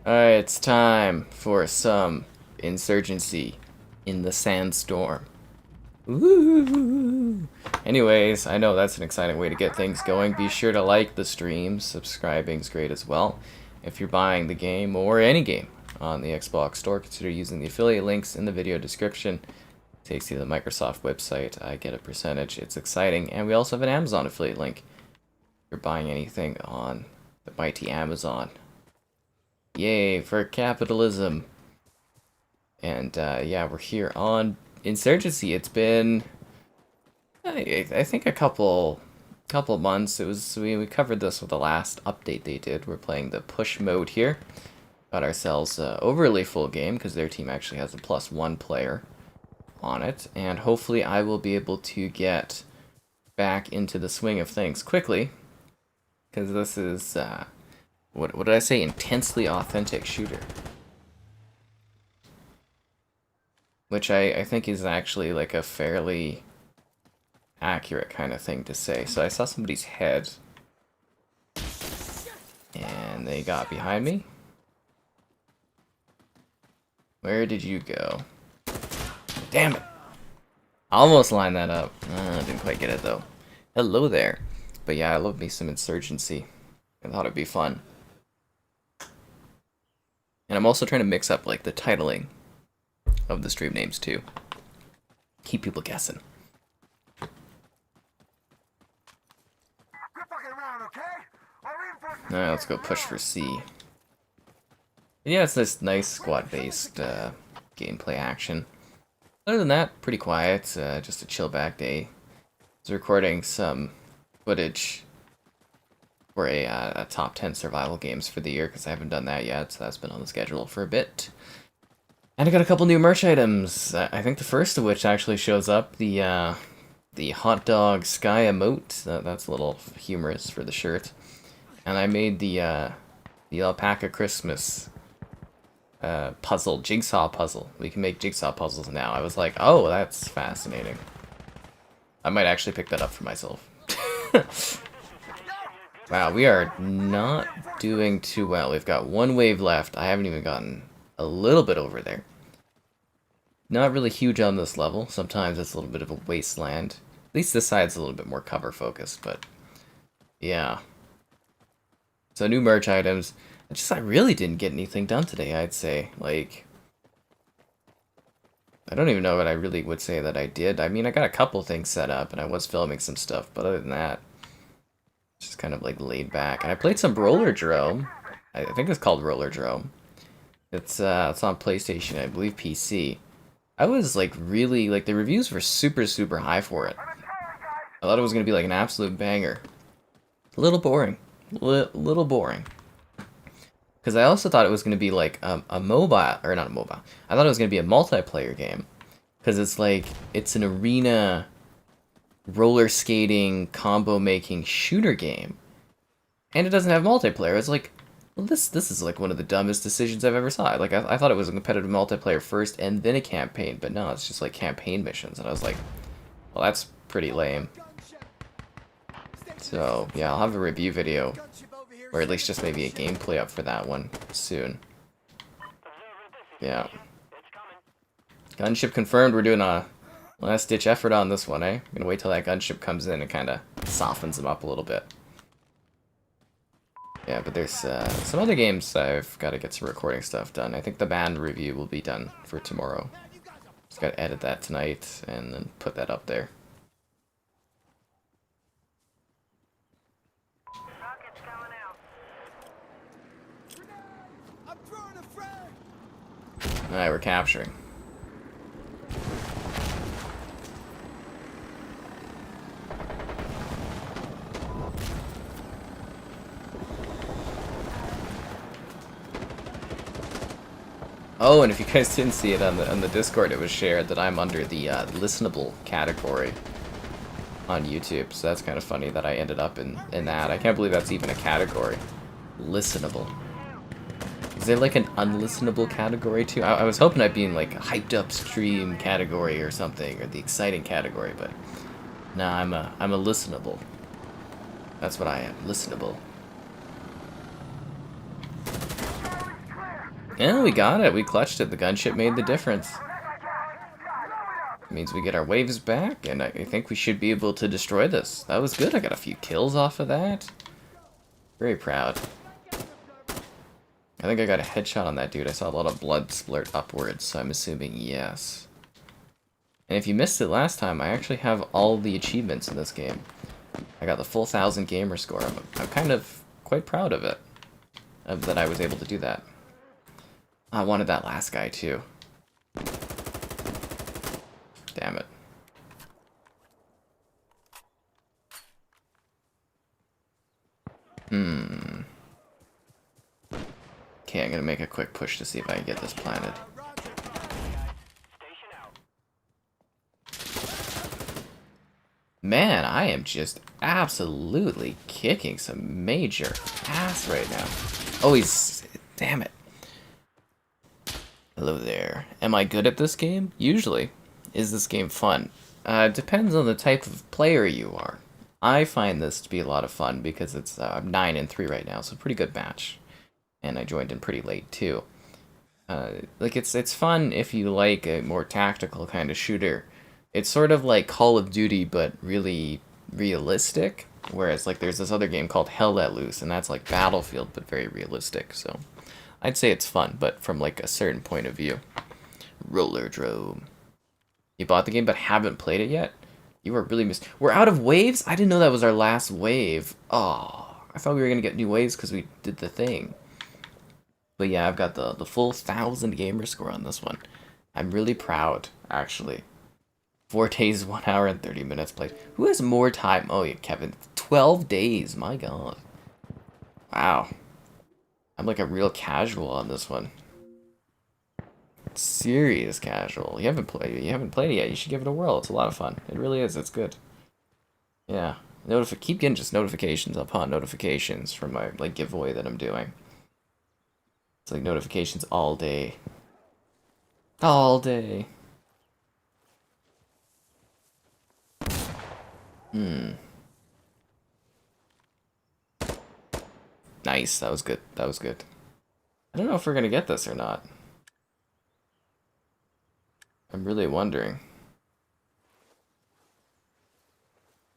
Alright, it's time for some Insurgency in the Sandstorm. Woo! Anyways, I know that's an exciting way to get things going. Be sure to like the stream. Subscribing's great as well. If you're buying the game or any game on the Xbox Store, consider using the affiliate links in the video description. It takes you to the Microsoft website. I get a percentage. It's exciting. And we also have an Amazon affiliate link. If you're buying anything on the mighty Amazon. Yay for capitalism. And yeah, we're here on Insurgency. It's been I think a couple months. It was we covered this with the last update they did. We're playing the push mode here. Got ourselves a overly full game because their team actually has a +1 player on it, and hopefully I will be able to get back into the swing of things quickly, because this is what did I say? Intensely authentic shooter. Which I think is actually like a fairly accurate kind of thing to say. So I saw somebody's head. And they got behind me. Where did you go? Damn it! Almost lined that up. Didn't quite get it though. Hello there. But yeah, I love me some Insurgency. I thought it'd be fun. And I'm also trying to mix up like the titling of the stream names too. Keep people guessing. Alright, let's go push for C. And yeah, it's this nice squad-based gameplay action. Other than that, pretty quiet. Just a chill back day. I was recording some footage for a top 10 survival games for the year, because I haven't done that yet, so that's been on the schedule for a bit. And I got a couple new merch items. I think the first of which actually shows up, the hot dog sky emote. That's a little humorous for the shirt. And I made the alpaca Christmas puzzle, jigsaw puzzle. We can make jigsaw puzzles now. I was like, oh, that's fascinating. I might actually pick that up for myself. Wow, we are not doing too well. We've got one wave left. I haven't even gotten a little bit over there. Not really huge on this level. Sometimes it's a little bit of a wasteland. At least this side's a little bit more cover focused, but yeah. So new merch items. I really didn't get anything done today, I'd say. Like, I don't even know what I really would say that I did. I mean, I got a couple things set up and I was filming some stuff, but other than that, just kind of like laid back. And I played some Roller Drome. I think it's called Roller Drome. It's on PlayStation, I believe PC. I was like really, like the reviews were super high for it. I thought it was going to be like an absolute banger. A little boring. Little boring. Because I also thought it was going to be like a mobile, or not a mobile. I thought it was going to be a multiplayer game. Because it's like, it's an arena roller skating combo making shooter game. And it doesn't have multiplayer. It's like, well, this is like one of the dumbest decisions I've ever saw. Like, I thought it was a competitive multiplayer first and then a campaign, but no, it's just like campaign missions. And I was like, well, that's pretty lame. So, yeah, I'll have a review video, or at least just maybe a gameplay up for that one soon. Yeah. Gunship confirmed. We're doing a last-ditch effort on this one, eh? I'm gonna wait till that gunship comes in and kind of softens them up a little bit. Yeah, but there's some other games I've got to get some recording stuff done. I think the band review will be done for tomorrow. Just got to edit that tonight and then put that up there. Alright, we're capturing. Oh, and if you guys didn't see it on the Discord, it was shared that I'm under the listenable category on YouTube. So that's kind of funny that I ended up in that. I can't believe that's even a category. Listenable. Is there like an unlistenable category too? I was hoping I'd be in like a hyped up stream category or something, or the exciting category, but nah, I'm a listenable. That's what I am, listenable. Yeah, we got it. We clutched it. The gunship made the difference. It means we get our waves back, and I think we should be able to destroy this. That was good. I got a few kills off of that. Very proud. I think I got a headshot on that dude. I saw a lot of blood splurt upwards, so I'm assuming yes. And if you missed it last time, I actually have all the achievements in this game. I got the full 1,000 gamer score. I'm kind of quite proud of it, that I was able to do that. I wanted that last guy too. Damn it. Okay, I'm gonna make a quick push to see if I can get this planted. Man, I am just absolutely kicking some major ass right now. Oh, he's... Damn it. Hello there. Am I good at this game? Usually. Is this game fun? Depends on the type of player you are. I find this to be a lot of fun because it's 9-3 right now, so pretty good match. And I joined in pretty late too. Like it's fun if you like a more tactical kind of shooter. It's sort of like Call of Duty, but really realistic. Whereas like there's this other game called Hell Let Loose, and that's like Battlefield, but very realistic. So I'd say it's fun, but from like a certain point of view. Rollerdrome. You bought the game but haven't played it yet? You were really We're out of waves? I didn't know that was our last wave. Oh, I thought we were gonna get new waves because we did the thing. But yeah, I've got the full 1,000 gamer score on this one. I'm really proud, actually. 4 days, 1 hour, and 30 minutes played. Who has more time? Oh, yeah, Kevin. 12 days, my god. Wow. I'm like a real casual on this one. Serious casual. You haven't played it yet. You should give it a whirl. It's a lot of fun. It really is. It's good. Yeah. Keep getting just notifications upon notifications from my like giveaway that I'm doing. It's like notifications all day. All day. Nice. That was good. That was good. I don't know if we're gonna get this or not. I'm really wondering.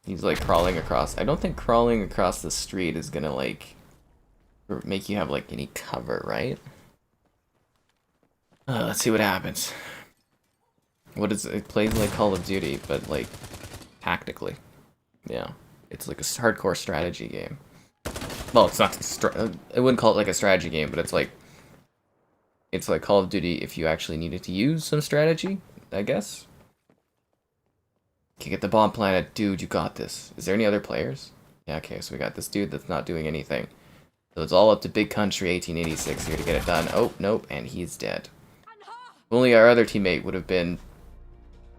He's like crawling across. I don't think crawling across the street is gonna like make you have like any cover, right? Let's see what happens. What is it? Plays like Call of Duty, but like tactically. Yeah, it's like a hardcore strategy game. Well, it's not. I wouldn't call it like a strategy game, but it's like Call of Duty if you actually needed to use some strategy, I guess. Okay, get the bomb planted, dude. You got this. Is there any other players? Yeah. Okay, so we got this dude that's not doing anything. So it's all up to Big Country 1886 here to get it done. Oh, nope, and he's dead. If only our other teammate would have been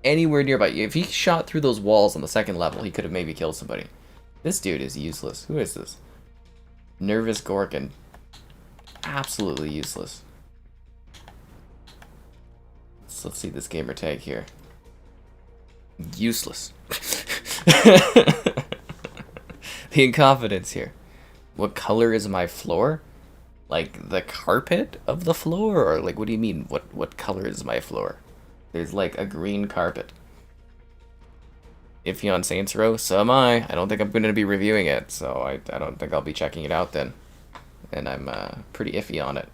anywhere nearby. If he shot through those walls on the second level, he could have maybe killed somebody. This dude is useless. Who is this? Nervous Gorgon. Absolutely useless. So let's see this gamer tag here. Useless. The incompetence here. What color is my floor? Like the carpet of the floor? Or like what do you mean? What color is my floor? There's like a green carpet. Iffy on Saints Row? So am I. I don't think I'm going to be reviewing it, so I don't think I'll be checking it out then. And I'm pretty iffy on it.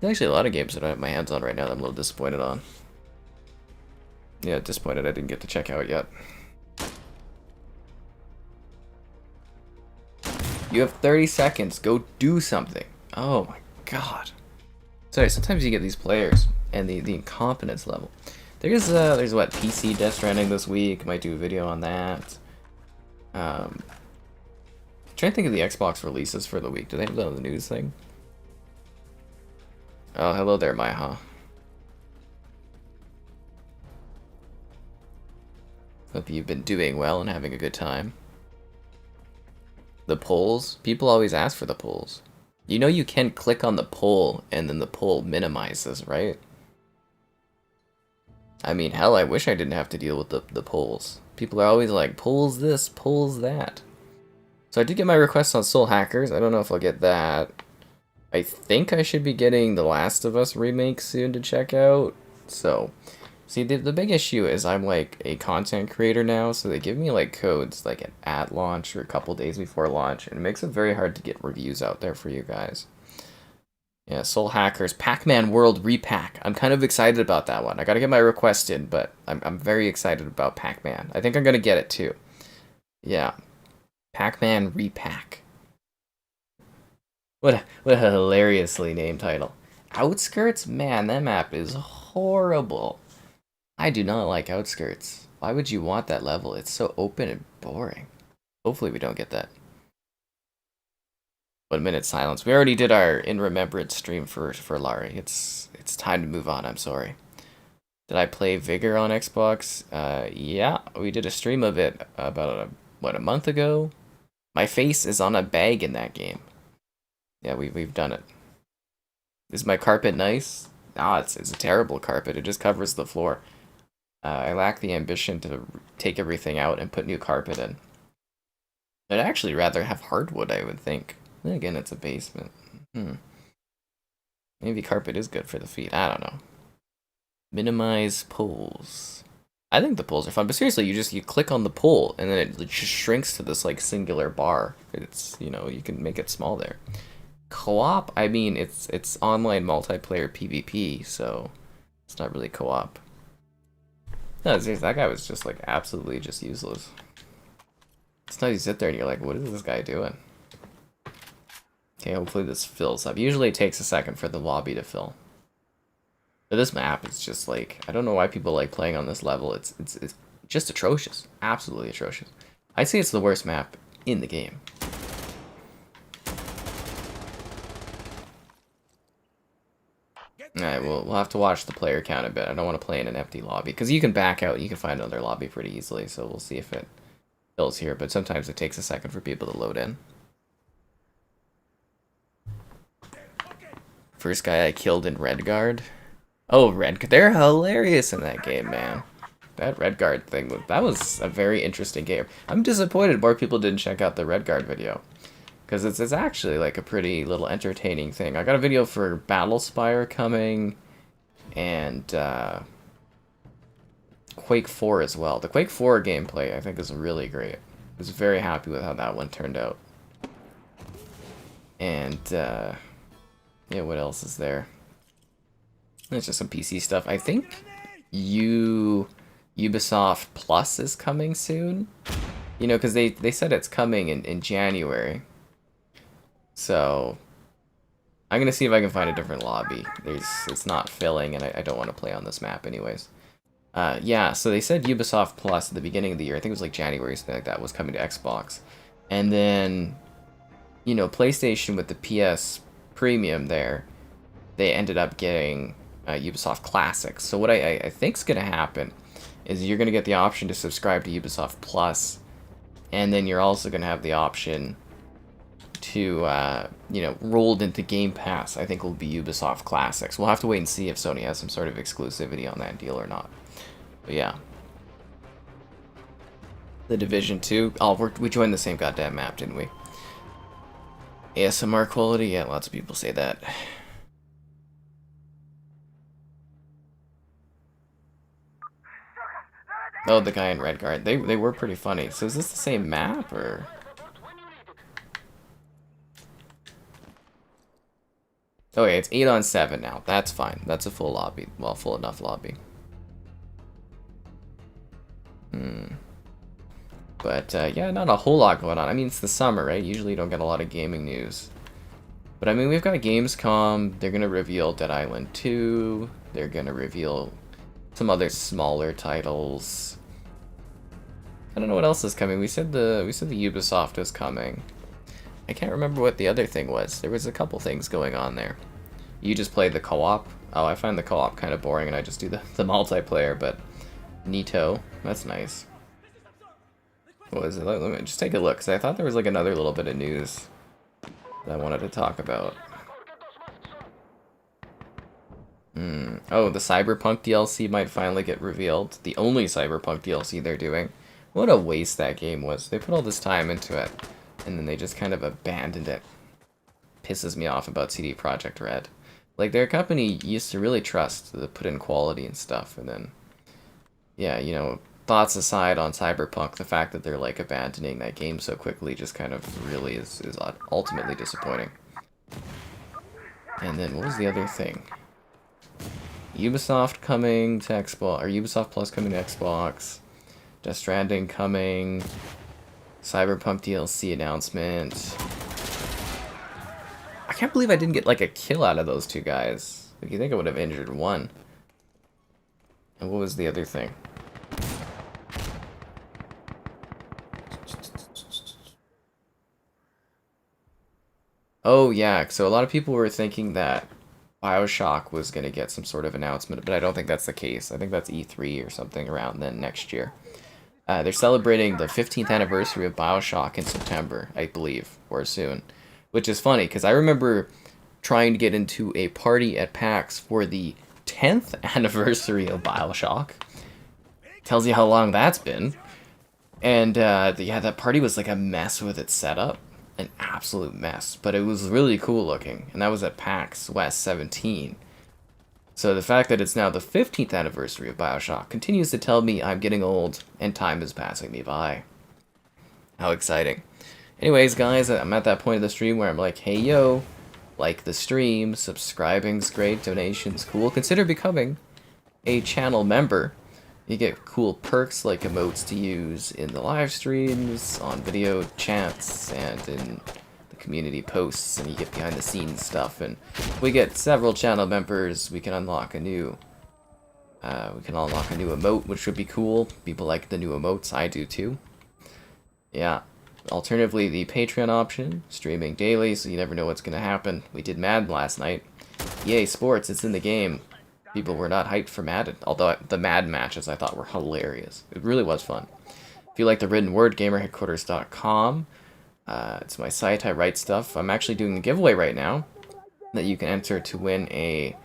There's actually a lot of games that I have my hands on right now that I'm a little disappointed on. Yeah, disappointed I didn't get to check out yet. You have 30 seconds. Go do something. Oh my god. Sorry, sometimes you get these players and the incompetence level. There's what, PC Death Stranding this week. Might do a video on that. Trying to think of the Xbox releases for the week. Do they have that on the news thing? Oh, hello there, Maiha. Hope you've been doing well and having a good time. The polls? People always ask for the polls. You know you can click on the poll and then the poll minimizes, right? I mean, hell, I wish I didn't have to deal with the polls. People are always like, polls this, polls that. So I did get my request on Soul Hackers. I don't know if I'll get that. I think I should be getting The Last of Us remake soon to check out. So, see, the big issue is I'm like a content creator now, so they give me like codes like at launch or a couple days before launch, and it makes it very hard to get reviews out there for you guys. Yeah, Soul Hackers, Pac-Man World Repack. I'm kind of excited about that one. I gotta get my request in, but I'm very excited about Pac-Man. I think I'm gonna get it too. Yeah, Pac-Man Repack. What a hilariously named title. Outskirts? Man, that map is horrible. I do not like Outskirts. Why would you want that level? It's so open and boring. Hopefully we don't get that. 1 minute silence. We already did our In Remembrance stream for Larry. It's time to move on, I'm sorry. Did I play Vigor on Xbox? Yeah, we did a stream of it about, a month ago? My face is on a bag in that game. Yeah, we've done it. Is my carpet nice? Ah, it's a terrible carpet. It just covers the floor. I lack the ambition to take everything out and put new carpet in. I'd actually rather have hardwood, I would think. Then again, it's a basement. Maybe carpet is good for the feet. I don't know. Minimize poles. I think the poles are fun, but seriously, you click on the pole and then it just shrinks to this like singular bar. It's, you know, you can make it small there. Co-op, I mean, it's online multiplayer PvP, so it's not really co-op. No, seriously, that guy was just like absolutely just useless. Sometimes you sit there and you're like, what is this guy doing? Okay, hopefully this fills up. Usually it takes a second for the lobby to fill. But this map is just like, I don't know why people like playing on this level. It's just atrocious. Absolutely atrocious. I'd say it's the worst map in the game. Alright, we'll have to watch the player count a bit. I don't want to play in an empty lobby. Because you can back out, you can find another lobby pretty easily. So we'll see if it fills here. But sometimes it takes a second for people to load in. First guy I killed in Redguard. Oh, they're hilarious in that game, man. That Redguard thing, that was a very interesting game. I'm disappointed more people didn't check out the Redguard video. Because it's actually like a pretty little entertaining thing. I got a video for Battlespire coming, and Quake 4 as well. The Quake 4 gameplay I think is really great. I was very happy with how that one turned out. And yeah, what else is there? There's just some PC stuff. I think Ubisoft Plus is coming soon. You know, because they said it's coming in January. So, I'm going to see if I can find a different lobby. It's not filling, and I don't want to play on this map anyways. Yeah, so they said Ubisoft Plus at the beginning of the year. I think it was like January or something like that was coming to Xbox. And then, you know, PlayStation with the PS Premium there, they ended up getting Ubisoft Classics. So what I think's going to happen is you're going to get the option to subscribe to Ubisoft Plus, and then you're also going to have the option to, you know, rolled into Game Pass, I think will be Ubisoft Classics. We'll have to wait and see if Sony has some sort of exclusivity on that deal or not. But yeah. The Division 2. Oh, we joined the same goddamn map, didn't we? ASMR quality? Yeah, lots of people say that. Oh, the guy in Redguard. They were pretty funny. So is this the same map, or...? Okay, it's 8 on 7 now. That's fine. That's a full lobby. Well, full enough lobby. But, yeah, not a whole lot going on. I mean, it's the summer, right? Usually you don't get a lot of gaming news. But, I mean, we've got Gamescom. They're going to reveal Dead Island 2. They're going to reveal some other smaller titles. I don't know what else is coming. We said the Ubisoft is coming. I can't remember what the other thing was. There was a couple things going on there. You just play the co-op. Oh, I find the co-op kind of boring, and I just do the multiplayer, but Nito, that's nice. What was it? Let me just take a look, because I thought there was like another little bit of news that I wanted to talk about. Oh, the Cyberpunk DLC might finally get revealed. The only Cyberpunk DLC they're doing. What a waste that game was. They put all this time into it, and then they just kind of abandoned it. Pisses me off about CD Projekt Red. Like, their company used to really trust to put in quality and stuff, and then, yeah, you know, thoughts aside on Cyberpunk, the fact that they're, like, abandoning that game so quickly just kind of really is ultimately disappointing. And then, what was the other thing? Ubisoft coming to Xbox, or Ubisoft Plus coming to Xbox, Death Stranding coming, Cyberpunk DLC announcement. I can't believe I didn't get, like, a kill out of those two guys. Like, you think I would have injured one. And what was the other thing? Oh, yeah, so a lot of people were thinking that BioShock was going to get some sort of announcement, but I don't think that's the case. I think that's E3 or something around then next year. They're celebrating the 15th anniversary of BioShock in September, I believe, or soon. Which is funny, because I remember trying to get into a party at PAX for the 10th anniversary of BioShock. Tells you how long that's been. And, yeah, that party was like a mess with its setup. An absolute mess. But it was really cool looking. And that was at PAX West 17. So the fact that it's now the 15th anniversary of BioShock continues to tell me I'm getting old and time is passing me by. How exciting. Anyways, guys, I'm at that point of the stream where I'm like, hey, yo, like the stream, subscribing's great, donations cool. Consider becoming a channel member. You get cool perks like emotes to use in the live streams, on video chats, and in the community posts, and you get behind the scenes stuff. And we get several channel members. We can unlock a new emote, which would be cool. People like the new emotes. I do too. Yeah. Alternatively, the Patreon option, streaming daily, so you never know what's going to happen. We did Madden last night. Yay, sports, it's in the game. People were not hyped for Madden, although the Madden matches I thought were hilarious. It really was fun. If you like the written word, gamerheadquarters.com. It's my site, I write stuff. I'm actually doing a giveaway right now that you can enter to win a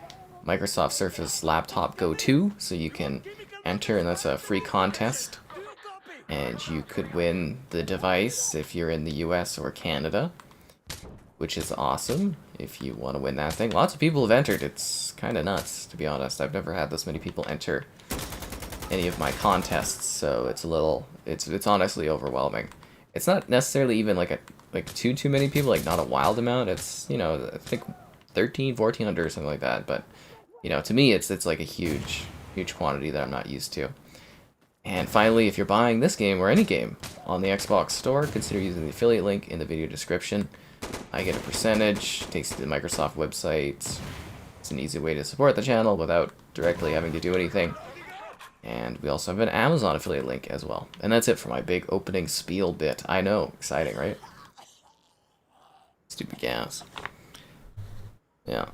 Microsoft Surface Laptop Go 2. So you can enter, and that's a free contest. And you could win the device if you're in the US or Canada, which is awesome if you want to win that thing. Lots of people have entered. It's kind of nuts, to be honest. I've never had this many people enter any of my contests, so it's a little, it's honestly overwhelming. It's not necessarily even like too many people, like not a wild amount. It's, you know, I think 1,400 or something like that, but you know, to me it's like a huge quantity that I'm not used to. And finally, if you're buying this game or any game on the Xbox Store, consider using the affiliate link in the video description. I get a percentage, takes you to the Microsoft website. It's an easy way to support the channel without directly having to do anything. And we also have an Amazon affiliate link as well. And that's it for my big opening spiel bit. I know, exciting, right? Stupid gas. Yeah.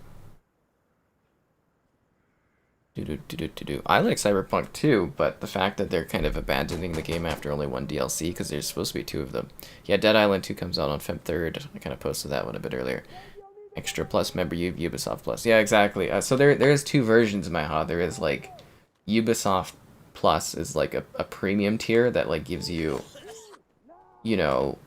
I like Cyberpunk too, but the fact that they're kind of abandoning the game after only one DLC, because there's supposed to be 2 of them. Yeah, Dead Island 2 comes out on Feb 3rd. I kind of posted that one a bit earlier. Extra Plus member, Ubisoft Plus. Yeah, exactly. So there is 2 versions in my HUD. There is like Ubisoft Plus is like a premium tier that like gives you, you know,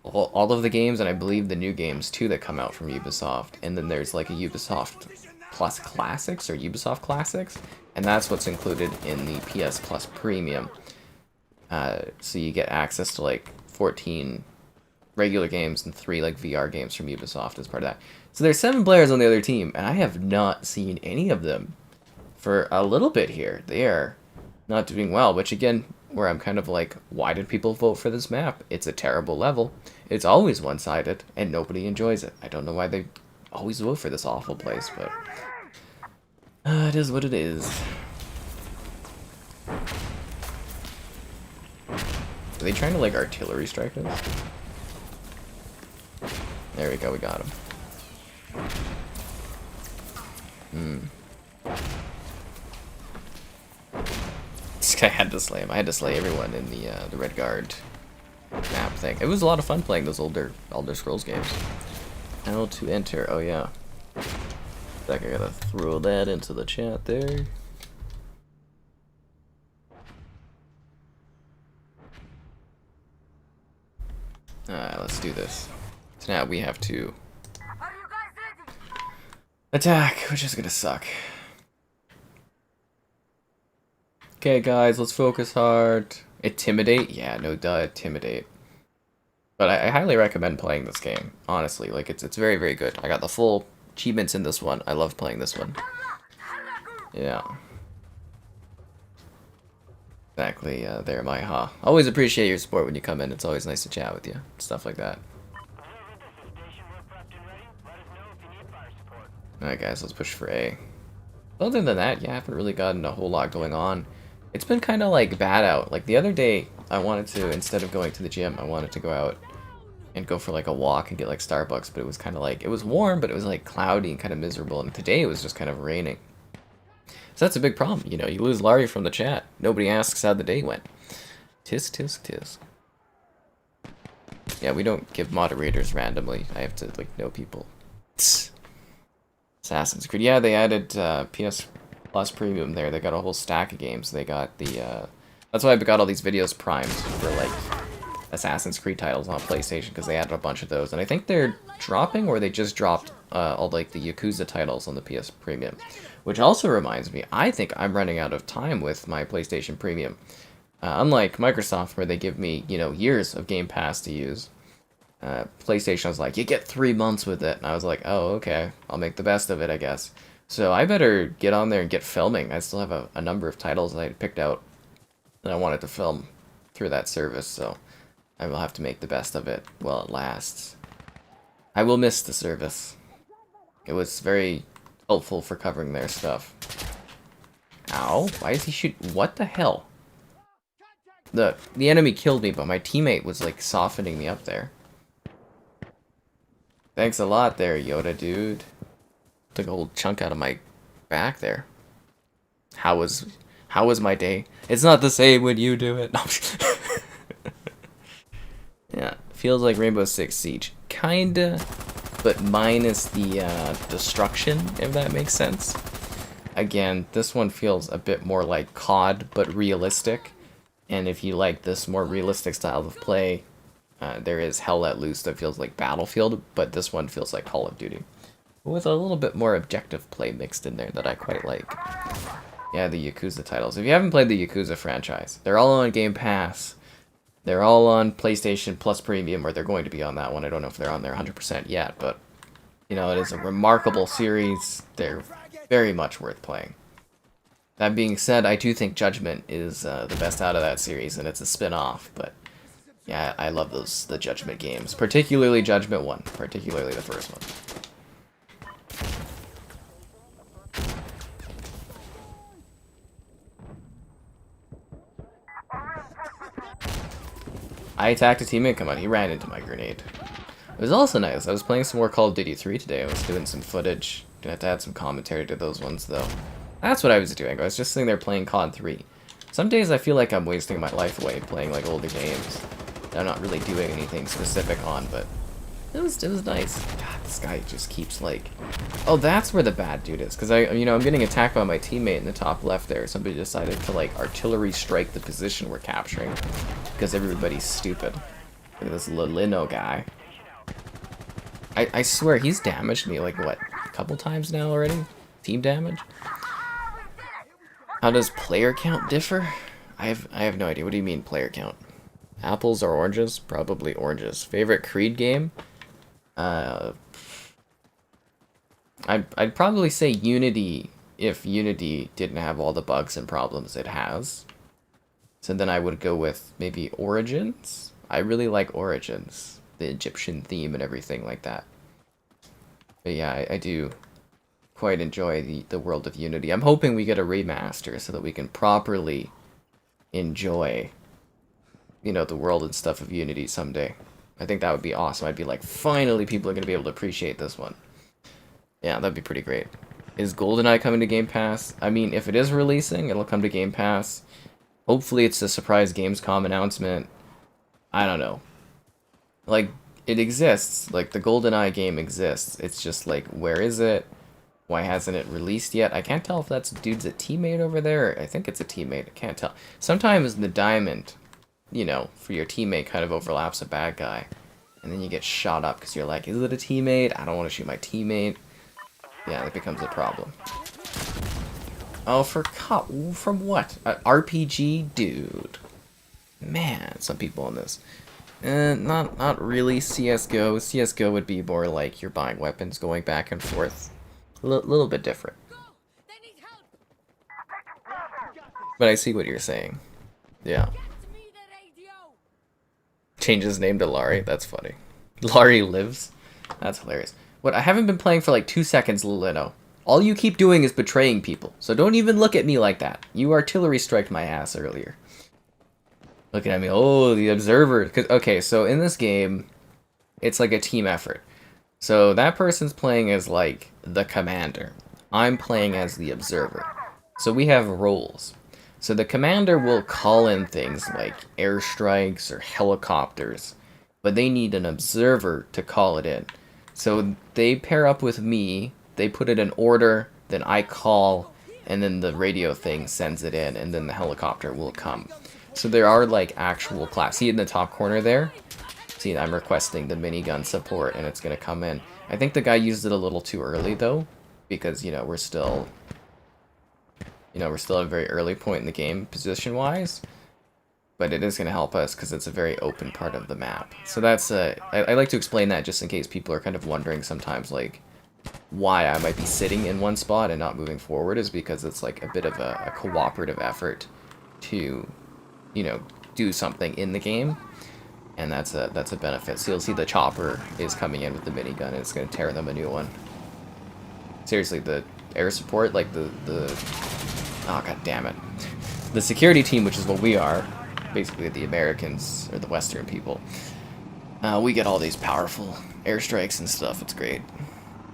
all of the games, and I believe the new games too that come out from Ubisoft. And then there's like a Ubisoft Plus Classics or Ubisoft Classics, and that's what's included in the PS Plus Premium. So you get access to like 14 regular games and 3 like VR games from Ubisoft as part of that. So there's 7 players on the other team, and I have not seen any of them for a little bit here. They are not doing well, which again, where I'm kind of like, why did people vote for this map? It's a terrible level. It's always one-sided, and nobody enjoys it. I don't know why they always vote for this awful place, but it is what it is. Are they trying to like artillery strike us? There we go, we got him. This guy had to slay him. I had to slay everyone in the Red Guard map thing. It was a lot of fun playing those older Elder Scrolls games. How to enter? Oh yeah. I gotta throw that into the chat there. Let's do this. So now we have to attack, which is gonna suck. Okay, guys, let's focus hard. Intimidate? Yeah, no duh, intimidate. But I highly recommend playing this game, honestly. Like, it's very, very good. I got the full achievements in this one. I love playing this one. Yeah. Exactly, there, my ha. Always appreciate your support when you come in. It's always nice to chat with you. Stuff like that. Alright, guys, let's push for A. Other than that, yeah, I haven't really gotten a whole lot going on. It's been kind of, like, bad out. Like, the other day, I wanted to, instead of going to the gym, I wanted to go out and go for, like, a walk and get, like, Starbucks. But it was kind of, like, it was warm, but it was, like, cloudy and kind of miserable. And today, it was just kind of raining. So that's a big problem, you know, you lose Larry from the chat. Nobody asks how the day went. Tisk, tisk, tisk. Yeah, we don't give moderators randomly. I have to, like, know people. Tss. Assassin's Creed. Yeah, they added PS Plus Premium there. They got a whole stack of games. They got the, that's why I've got all these videos primed for, like, Assassin's Creed titles on PlayStation, because they added a bunch of those. And I think they're dropping, or they just dropped all, like, the Yakuza titles on the PS Premium. Which also reminds me, I think I'm running out of time with my PlayStation Premium. Unlike Microsoft, where they give me, you know, years of Game Pass to use. PlayStation was like, you get 3 months with it. And I was like, oh, okay. I'll make the best of it, I guess. So I better get on there and get filming. I still have a number of titles that I had picked out that I wanted to film through that service. So I will have to make the best of it while it lasts. I will miss the service. It was very helpful for covering their stuff. Ow, why is he shooting? What the hell? The enemy killed me, but my teammate was, like, softening me up there. Thanks a lot there, Yoda dude. Took a whole chunk out of my back there. How was my day? It's not the same when you do it. Yeah, feels like Rainbow Six Siege. Kinda, but minus the destruction, if that makes sense. Again, this one feels a bit more like COD, but realistic. And if you like this more realistic style of play, there is Hell Let Loose that feels like Battlefield, but this one feels like Call of Duty. With a little bit more objective play mixed in there that I quite like. Yeah, the Yakuza titles. If you haven't played the Yakuza franchise, they're all on Game Pass. They're all on PlayStation Plus Premium, or they're going to be on that one. I don't know if they're on there 100% yet, but, you know, it is a remarkable series. They're very much worth playing. That being said, I do think Judgment is the best out of that series, and it's a spin-off, but yeah, I love the Judgment games, particularly Judgment 1, particularly the first one. I attacked a teammate, come on, he ran into my grenade. It was also nice, I was playing some more Call of Duty 3 today, I was doing some footage. Gonna have to add some commentary to those ones, though. That's what I was doing, I was just sitting there playing COD 3. Some days I feel like I'm wasting my life away playing, like, older games. I'm not really doing anything specific on, but it was nice. God, this guy just keeps, like... Oh, that's where the bad dude is, because I'm getting attacked by my teammate in the top left there. Somebody decided to, like, artillery strike the position we're capturing, because everybody's stupid. Look at this Lino guy. I swear, he's damaged me, like, what, a couple times now already? Team damage? How does player count differ? I have no idea. What do you mean, player count? Apples or oranges? Probably oranges. Favorite Creed game? I'd probably say Unity, if Unity didn't have all the bugs and problems it has. So then I would go with maybe Origins. I really like Origins. The Egyptian theme and everything like that. But yeah, I do quite enjoy the world of Unity. I'm hoping we get a remaster so that we can properly enjoy, you know, the world and stuff of Unity someday. I think that would be awesome. I'd be like, finally people are going to be able to appreciate this one. Yeah, that'd be pretty great. Is GoldenEye coming to Game Pass? I mean, if it is releasing, it'll come to Game Pass. Hopefully it's a surprise Gamescom announcement. I don't know. Like, it exists. Like, the GoldenEye game exists. It's just like, where is it? Why hasn't it released yet? I can't tell if that's dude's a teammate over there. I think it's a teammate. I can't tell. Sometimes the diamond, you know, for your teammate kind of overlaps a bad guy. and then you get shot up because you're like, is it a teammate? I don't want to shoot my teammate. Yeah, that becomes a problem. Oh, from what? RPG? Dude. Man, some people on this. Not really CSGO. CSGO would be more like you're buying weapons, going back and forth. A little bit different. But I see what you're saying. Yeah. Change his name to Laurie? That's funny. Laurie lives? That's hilarious. What, I haven't been playing for like 2 seconds, Lulino. All you keep doing is betraying people. So don't even look at me like that. You artillery striked my ass earlier. Looking at me, oh, the observer. Okay, so in this game, it's like a team effort. So that person's playing as like the commander. I'm playing as the observer. So we have roles. So the commander will call in things like airstrikes or helicopters, but they need an observer to call it in. So they pair up with me, they put it in order, then I call, and then the radio thing sends it in, and then the helicopter will come. So there are like actual class. See in the top corner there? See, I'm requesting the minigun support, and it's going to come in. I think the guy used it a little too early, though, because, you know, we're still at a very early point in the game, position-wise. But it is going to help us, because it's a very open part of the map. So that's, I like to explain that just in case people are kind of wondering sometimes, like, why I might be sitting in one spot and not moving forward, is because it's, like, a bit of a cooperative effort to, you know, do something in the game. And that's a benefit. So you'll see the chopper is coming in with the minigun, and it's going to tear them a new one. Seriously, the air support, like the oh, god damn it. The security team, which is what we are, basically the Americans, or the Western people, we get all these powerful airstrikes and stuff. It's great.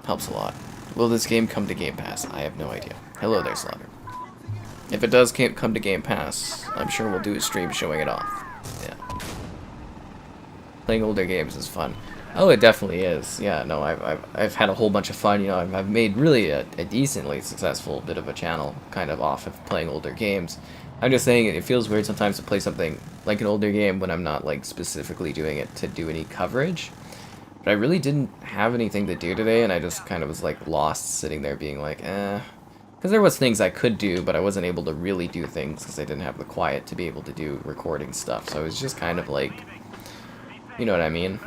Helps a lot. Will this game come to Game Pass? I have no idea. Hello there, Slaughter. If it does come to Game Pass, I'm sure we'll do a stream showing it off. Yeah. Playing older games is fun. Oh, it definitely is. Yeah, no, I've had a whole bunch of fun. You know, I've made really a decently successful bit of a channel, kind of off of playing older games. I'm just saying it feels weird sometimes to play something like an older game when I'm not like specifically doing it to do any coverage. But I really didn't have anything to do today, and I just kind of was like lost sitting there being like, because there was things I could do, but I wasn't able to really do things because I didn't have the quiet to be able to do recording stuff. So it was just kind of like, you know what I mean?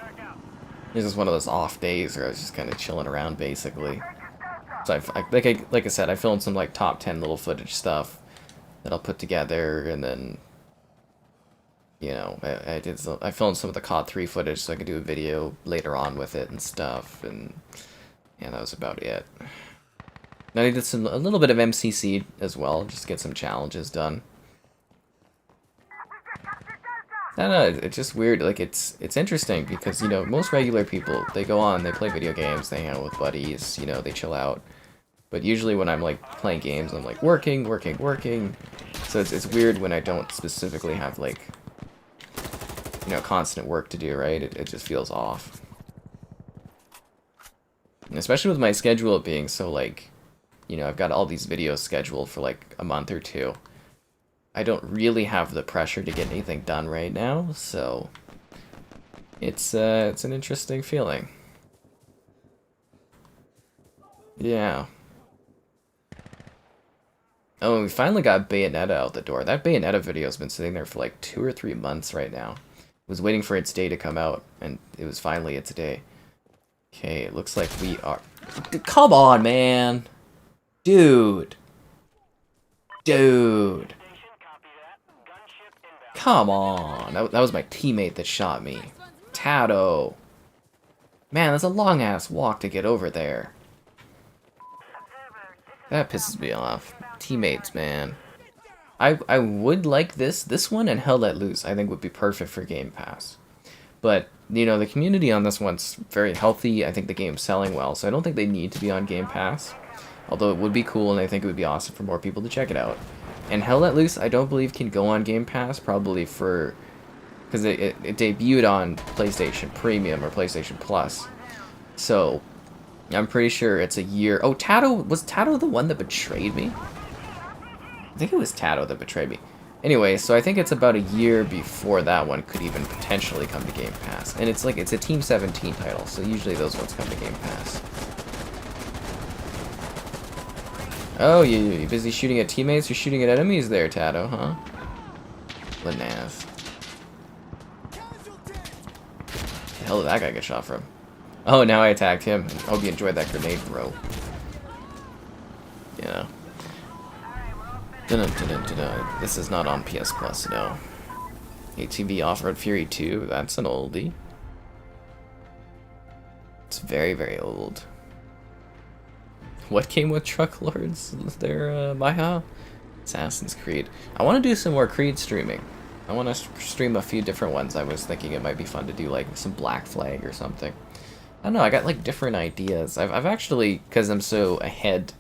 It was just one of those off days where I was just kind of chilling around, basically. So like I said, I filmed some like top 10 little footage stuff that I'll put together, and then, you know, I filmed some of the COD 3 footage so I could do a video later on with it and stuff, and yeah, that was about it. Then I did a little bit of MCC as well, just to get some challenges done. I don't know, it's just weird, like, it's interesting, because, you know, most regular people, they go on, they play video games, they hang out with buddies, you know, they chill out. But usually when I'm, like, playing games, I'm, like, working. So it's weird when I don't specifically have, like, you know, constant work to do, right? It just feels off. And especially with my schedule being so, like, you know, I've got all these videos scheduled for, like, a month or two. I don't really have the pressure to get anything done right now, so it's an interesting feeling. Yeah. Oh, we finally got Bayonetta out the door. That Bayonetta video's been sitting there for like 2 or 3 months right now. Was waiting for its day to come out, and it was finally its day. Okay, it looks like we are... Come on, man! Dude! Come on! That was my teammate that shot me. Tato! Man, that's a long-ass walk to get over there. That pisses me off. Teammates, man. I would like this one, and Hell Let Loose I think would be perfect for Game Pass. But, you know, the community on this one's very healthy. I think the game's selling well, so I don't think they need to be on Game Pass. Although it would be cool, and I think it would be awesome for more people to check it out. And Hell Let Loose, I don't believe can go on Game Pass, probably for... because it debuted on PlayStation Premium or PlayStation Plus. So, I'm pretty sure it's a year... Oh, Tato... Was Tato the one that betrayed me? I think it was Tato that betrayed me. Anyway, so I think it's about a year before that one could even potentially come to Game Pass. And it's like, it's a Team 17 title, so usually those ones come to Game Pass. Oh, you busy shooting at teammates? You're shooting at enemies there, Tato, huh? Lanaz. The hell did that guy get shot from? Oh, now I attacked him. Hope you enjoyed that grenade, bro. Yeah. This is not on PS Plus, no. ATV Off-Road Fury 2, that's an oldie. It's very, very old. What came with Truck Lords? There, Baja? Assassin's Creed. I want to do some more Creed streaming. I want to stream a few different ones. I was thinking it might be fun to do like some Black Flag or something. I don't know, I got like different ideas. I've actually, because I'm so ahead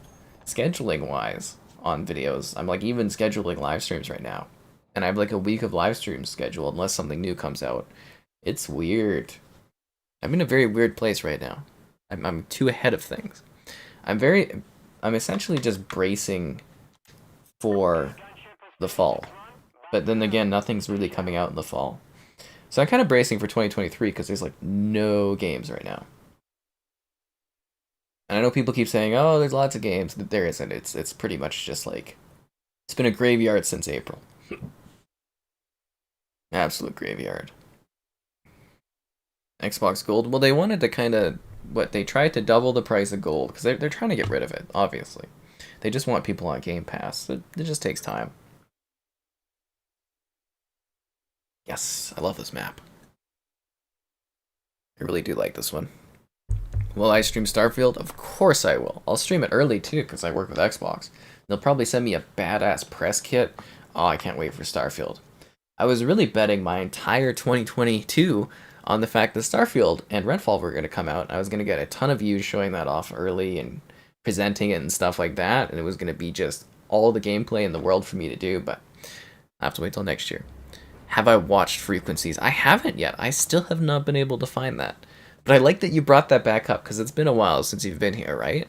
scheduling-wise on videos, I'm like even scheduling live streams right now. And I have like a week of live streams scheduled unless something new comes out. It's weird. I'm in a very weird place right now. I'm too ahead of things. I'm essentially just bracing for the fall. But then again, nothing's really coming out in the fall. So I'm kind of bracing for 2023 because there's like no games right now. And I know people keep saying, oh, there's lots of games. There isn't. It's pretty much just like, it's been a graveyard since April. Absolute graveyard. Xbox Gold, well, they wanted to kind of, they tried to double the price of Gold, because they're trying to get rid of it, obviously. They just want people on Game Pass. It just takes time. Yes, I love this map. I really do like this one. Will I stream Starfield? Of course I will. I'll stream it early, too, because I work with Xbox. They'll probably send me a badass press kit. Oh, I can't wait for Starfield. I was really betting my entire 2022 on the fact that Starfield and Redfall were going to come out. I was going to get a ton of views showing that off early and presenting it and stuff like that, and it was going to be just all the gameplay in the world for me to do, but I have to wait till next year. Have I watched Frequencies? I haven't yet. I still have not been able to find that. But I like that you brought that back up, because it's been a while since you've been here, right?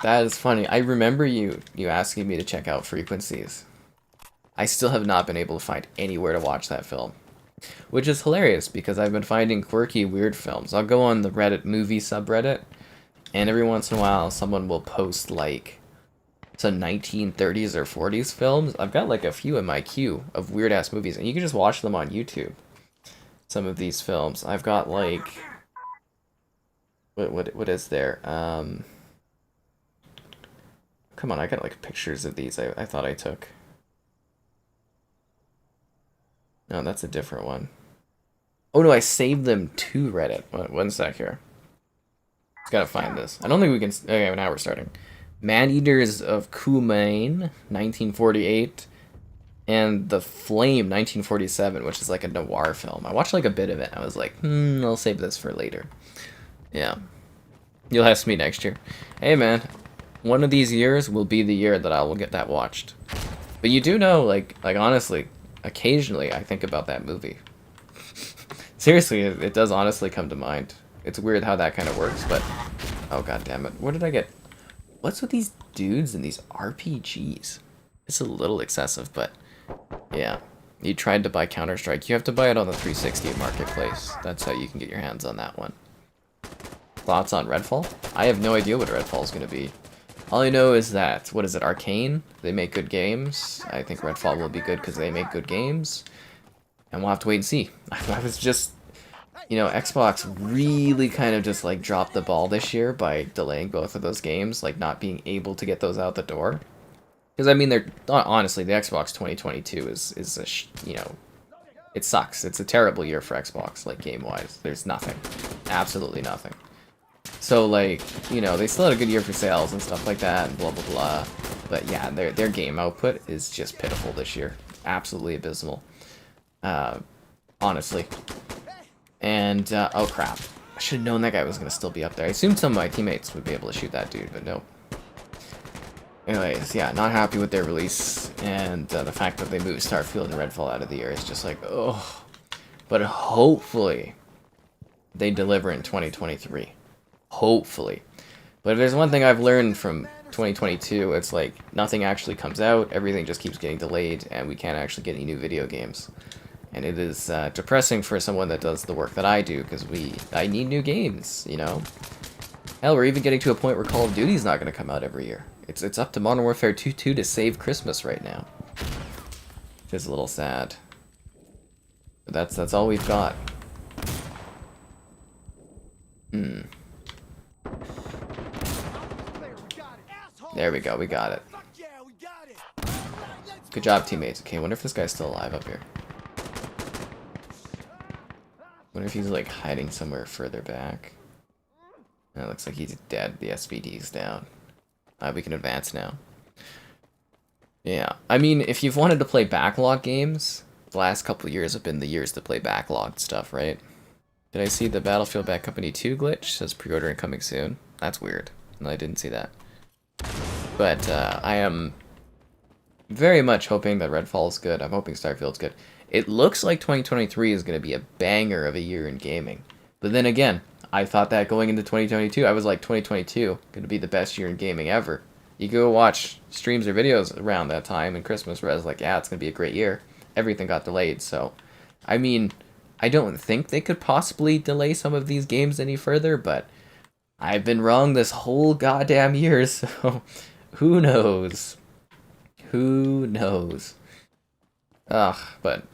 That is funny. I remember you asking me to check out Frequencies. I still have not been able to find anywhere to watch that film. Which is hilarious, because I've been finding quirky, weird films. I'll go on the Reddit movie subreddit, and every once in a while someone will post like some 1930s or 40s films. I've got like a few in my queue of weird-ass movies, and you can just watch them on YouTube. Some of these films. I've got like... What is there? Come on, I got like pictures of these I thought I took. No, that's a different one. Oh no, I saved them to Reddit. One sec here. Just gotta find this. I don't think we can... Okay, now we're starting. Man-Eaters of Kumain, 1948. And The Flame, 1947, which is like a noir film. I watched like a bit of it. I was like, I'll save this for later. Yeah. You'll have to meet next year. Hey man, one of these years will be the year that I will get that watched. But you do know, like honestly, occasionally I think about that movie. Seriously, it does honestly come to mind. It's weird how that kind of works, but... Oh god damn it. Where did I get... What's with these dudes and these RPGs? It's a little excessive, but... Yeah. You tried to buy Counter-Strike. You have to buy it on the 360 Marketplace. That's how you can get your hands on that one. Thoughts on Redfall? I have no idea what Redfall is going to be. All I know is that, what is it, Arcane? They make good games. I think Redfall will be good because they make good games. And we'll have to wait and see. I was just... You know, Xbox really kind of just, like, dropped the ball this year by delaying both of those games. Like, not being able to get those out the door. Because, I mean, they're... Honestly, the Xbox 2022 is a... You know... It sucks. It's a terrible year for Xbox, like, game-wise. There's nothing. Absolutely nothing. So, like, you know, they still had a good year for sales and stuff like that, and blah, blah, blah. But, yeah, their game output is just pitiful this year. Absolutely abysmal. Honestly. And, oh crap. I should have known that guy was going to still be up there. I assumed some of my teammates would be able to shoot that dude, but nope. Anyways, yeah, not happy with their release, and the fact that they moved Starfield and Redfall out of the year is just like, oh. But hopefully, they deliver in 2023. Hopefully. But if there's one thing I've learned from 2022, it's like nothing actually comes out, everything just keeps getting delayed, and we can't actually get any new video games. And it is depressing for someone that does the work that I do, because I need new games, you know? Hell, we're even getting to a point where Call of Duty's not going to come out every year. It's up to Modern Warfare 2 to save Christmas right now. Which is a little sad. But that's all we've got. There we go, we got it. Good job, teammates. Okay, I wonder if this guy's still alive up here. Wonder if he's like hiding somewhere further back. It looks like he's dead. The SVD's down. We can advance now. Yeah, I mean, if you've wanted to play backlog games, the last couple of years have been the years to play backlogged stuff, right? Did I see the Battlefield Bad Company 2 glitch? Says pre-ordering coming soon. That's weird. No, I didn't see that. But I am very much hoping that Redfall's good. I'm hoping Starfield's good. It looks like 2023 is going to be a banger of a year in gaming. But then again, I thought that going into 2022. I was like, 2022 going to be the best year in gaming ever. You go watch streams or videos around that time in Christmas where I was like, yeah, it's going to be a great year. Everything got delayed. So, I mean, I don't think they could possibly delay some of these games any further, but I've been wrong this whole goddamn year, so who knows? Who knows? Ugh, but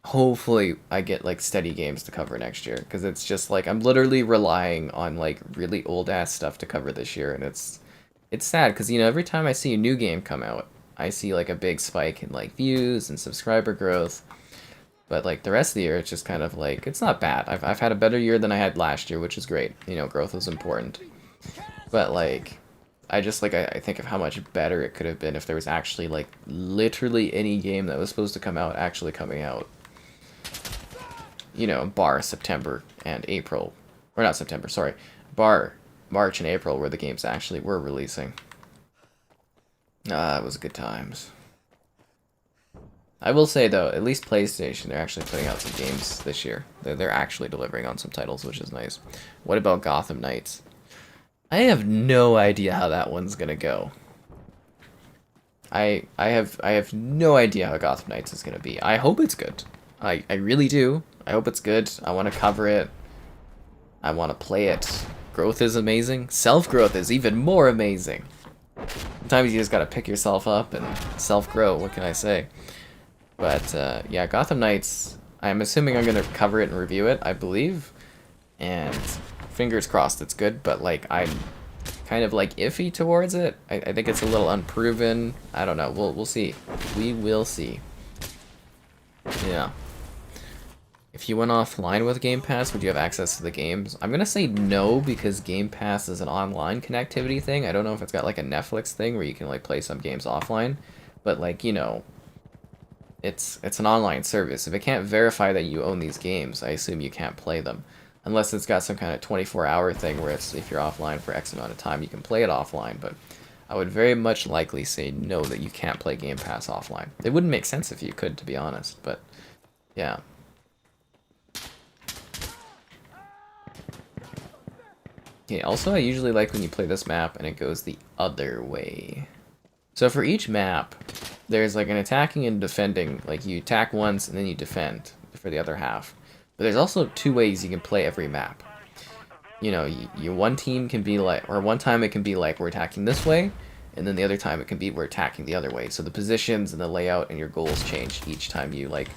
hopefully I get like steady games to cover next year, because it's just like I'm literally relying on like really old ass stuff to cover this year, and it's sad because, you know, every time I see a new game come out, I see like a big spike in like views and subscriber growth. But like the rest of the year, it's just kind of like, it's not bad. I've had a better year than I had last year, which is great. You know, growth is important. But like, I just like, I think of how much better it could have been if there was actually like literally any game that was supposed to come out actually coming out. You know, bar September and April. Or not September, sorry. Bar March and April where the games actually were releasing. It was good times. I will say, though, at least PlayStation, they're actually putting out some games this year. They're actually delivering on some titles, which is nice. What about Gotham Knights? I have no idea how that one's gonna go. I have no idea how Gotham Knights is gonna be. I hope it's good. I really do. I hope it's good. I want to cover it. I want to play it. Growth is amazing. Self-growth is even more amazing. Sometimes you just gotta pick yourself up and self-grow. What can I say? But, yeah, Gotham Knights, I'm assuming I'm going to cover it and review it, I believe. And fingers crossed it's good, but, like, I'm kind of, like, iffy towards it. I think it's a little unproven. I don't know. We'll see. We will see. Yeah. If you went offline with Game Pass, would you have access to the games? I'm going to say no, because Game Pass is an online connectivity thing. I don't know if it's got, like, a Netflix thing where you can, like, play some games offline. But, like, you know, it's an online service. If it can't verify that you own these games, I assume you can't play them. Unless it's got some kind of 24-hour thing where it's, if you're offline for X amount of time, you can play it offline. But I would very much likely say no, that you can't play Game Pass offline. It wouldn't make sense if you could, to be honest. But, yeah. Okay, also I usually like when you play this map and it goes the other way. So for each map, there's like an attacking and defending, like you attack once and then you defend for the other half. But there's also two ways you can play every map. You know, one team can be like, or one time it can be like we're attacking this way, and then the other time it can be we're attacking the other way. So the positions and the layout and your goals change each time you, like,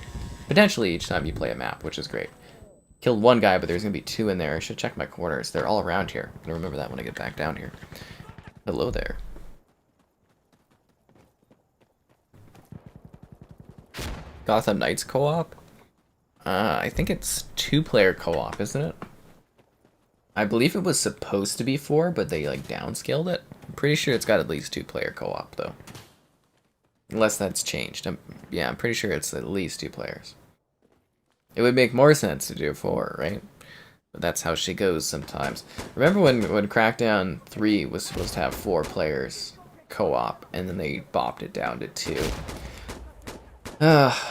potentially each time you play a map, which is great. Killed one guy, but there's going to be two in there. I should check my corners. They're all around here. I'm going to remember that when I get back down here. Hello there. Gotham Knights co-op? I think it's 2-player co-op, isn't it? I believe it was supposed to be 4, but they like downscaled it. I'm pretty sure it's got at least 2-player co-op though. Unless that's changed. Yeah, I'm pretty sure it's at least 2 players. It would make more sense to do 4, right? But that's how she goes sometimes. Remember when Crackdown 3 was supposed to have 4 players co-op, and then they bopped it down to 2.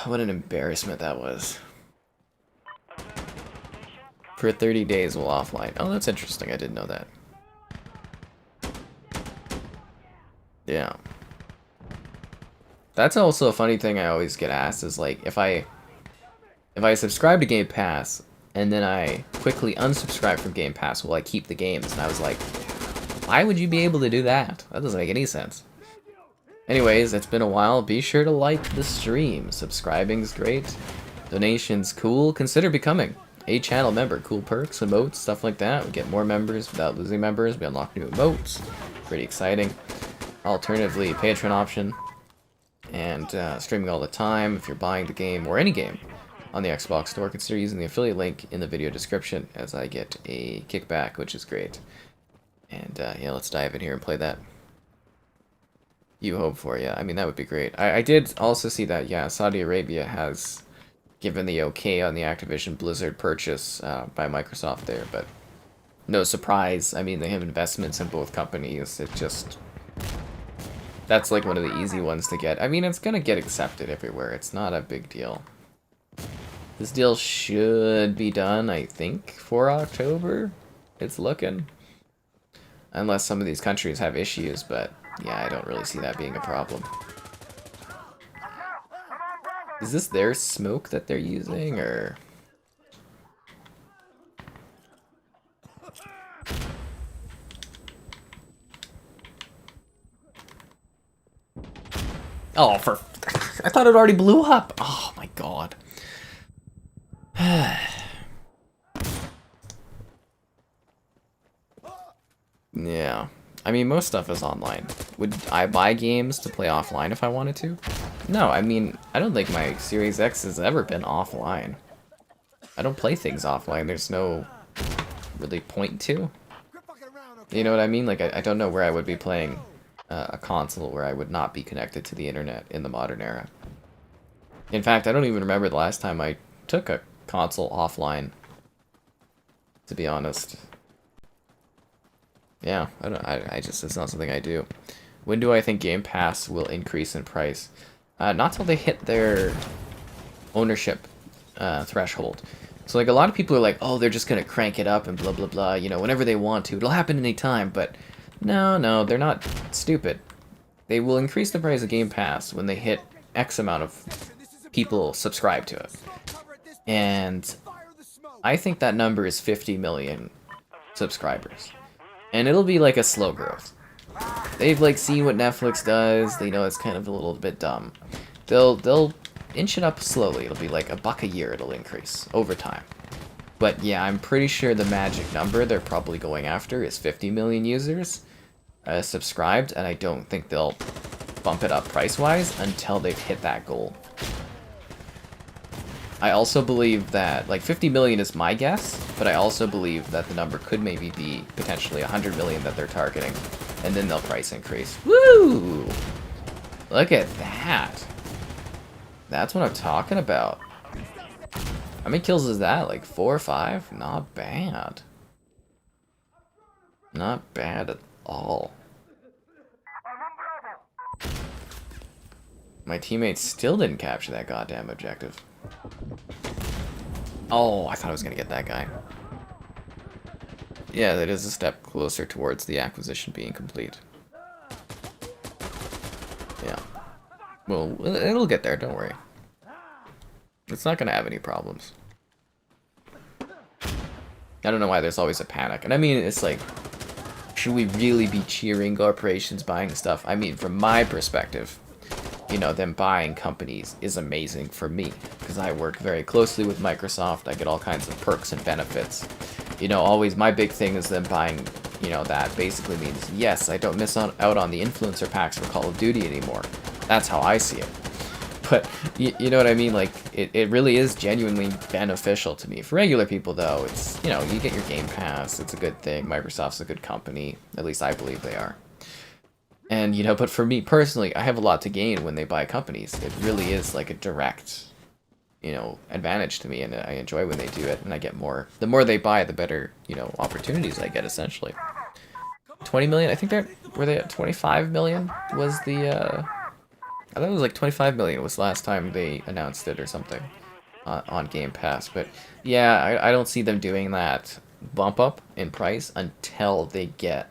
What an embarrassment that was. For 30 days we'll offline. Oh, that's interesting. I didn't know that. Yeah. That's also a funny thing I always get asked is like if I subscribe to Game Pass and then I quickly unsubscribe from Game Pass, will I keep the games? And I was like, why would you be able to do that? That doesn't make any sense. Anyways, it's been a while. Be sure to like the stream. Subscribing's great. Donations cool. Consider becoming a channel member. Cool perks, emotes, stuff like that. We get more members without losing members. We unlock new emotes. Pretty exciting. Alternatively, Patreon option. And streaming all the time. If you're buying the game or any game on the Xbox store, consider using the affiliate link in the video description as I get a kickback, which is great. And yeah, let's dive in here and play that. You hope for, yeah. I mean, that would be great. I did also see that, yeah, Saudi Arabia has given the okay on the Activision Blizzard purchase by Microsoft there, but no surprise. I mean, they have investments in both companies. It just... That's like one of the easy ones to get. I mean, it's gonna get accepted everywhere. It's not a big deal. This deal should be done, I think, for October. It's looking. Unless some of these countries have issues, but yeah, I don't really see that being a problem. Is this their smoke that they're using, or...? Oh, for... I thought it already blew up! Oh my god. Yeah. I mean, most stuff is online. Would I buy games to play offline if I wanted to? No, I mean, I don't think my Series X has ever been offline. I don't play things offline. There's no really point to. You know what I mean? Like, I don't know where I would be playing a console where I would not be connected to the internet in the modern era. In fact, I don't even remember the last time I took a console offline, to be honest. Yeah, I just, it's not something I do. When do I think Game Pass will increase in price? Not till they hit their ownership threshold. So like a lot of people are like, oh, they're just gonna crank it up and blah blah blah, you know, whenever they want to. It'll happen any time, but no, they're not stupid. They will increase the price of Game Pass when they hit X amount of people subscribe to it. And I think that number is 50 million subscribers. And it'll be like a slow growth. They've like seen what Netflix does. They know it's kind of a little bit dumb. They'll inch it up slowly. It'll be like $1 a year. It'll increase over time. But yeah, I'm pretty sure the magic number they're probably going after is 50 million users subscribed, and I don't think they'll bump it up price-wise until they've hit that goal. I also believe that, like, 50 million is my guess, but I also believe that the number could maybe be potentially 100 million that they're targeting, and then they'll price increase. Woo! Look at that. That's what I'm talking about. How many kills is that? Like 4 or 5? Not bad. Not bad at all. My teammates still didn't capture that goddamn objective. Oh, I thought I was gonna get that guy. Yeah, that is a step closer towards the acquisition being complete. Yeah. Well, it'll get there, don't worry. It's not gonna have any problems. I don't know why there's always a panic. And I mean, it's like, should we really be cheering corporations buying stuff? I mean, from my perspective, you know, them buying companies is amazing for me, because I work very closely with Microsoft. I get all kinds of perks and benefits. You know, always my big thing is them buying, you know, that basically means, yes, I don't miss out on the influencer packs for Call of Duty anymore. That's how I see it. But, you know what I mean? Like, it really is genuinely beneficial to me. For regular people, though, it's, you know, you get your Game Pass. It's a good thing. Microsoft's a good company. At least I believe they are. And, you know, but for me personally, I have a lot to gain when they buy companies. It really is like a direct, you know, advantage to me, and I enjoy when they do it, and I get more. The more they buy, the better, you know, opportunities I get, essentially. 20 million? I think were they at 25 million was the, I thought it was like 25 million was the last time they announced it or something on Game Pass. But yeah, I don't see them doing that bump up in price until they get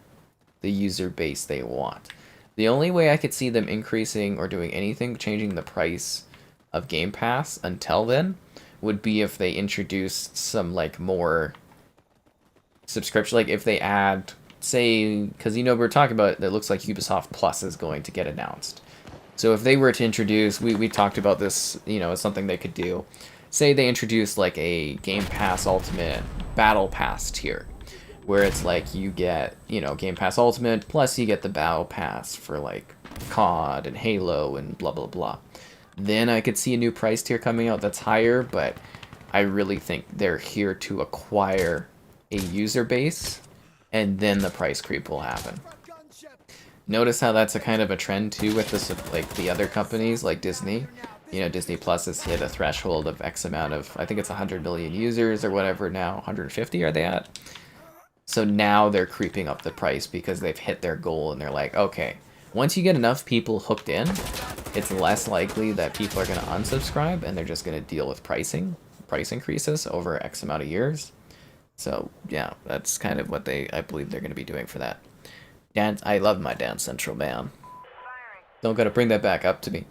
the user base they want. The only way I could see them increasing or doing anything, changing the price of Game Pass until then, would be if they introduced some, like, more subscription, like if they add, say, because we're talking about it looks like Ubisoft Plus is going to get announced. So if they were to introduce, we talked about this, as something they could do. Say they introduce like a Game Pass Ultimate Battle Pass tier, where it's like you get, Game Pass Ultimate, plus you get the Battle Pass for like COD and Halo and blah, blah, blah. Then I could see a new price tier coming out that's higher, but I really think they're here to acquire a user base, and then the price creep will happen. Notice how that's a kind of a trend too with this, like the other companies like Disney. Disney Plus has hit a threshold of X amount of, I think it's 100 million users or whatever now. 150 are they at? So now they're creeping up the price because they've hit their goal, and they're like, okay, once you get enough people hooked in, it's less likely that people are going to unsubscribe, and they're just going to deal with price increases over X amount of years. So yeah, that's kind of what I believe they're going to be doing for that. I love my Dance Central, man. Don't gotta bring that back up to me.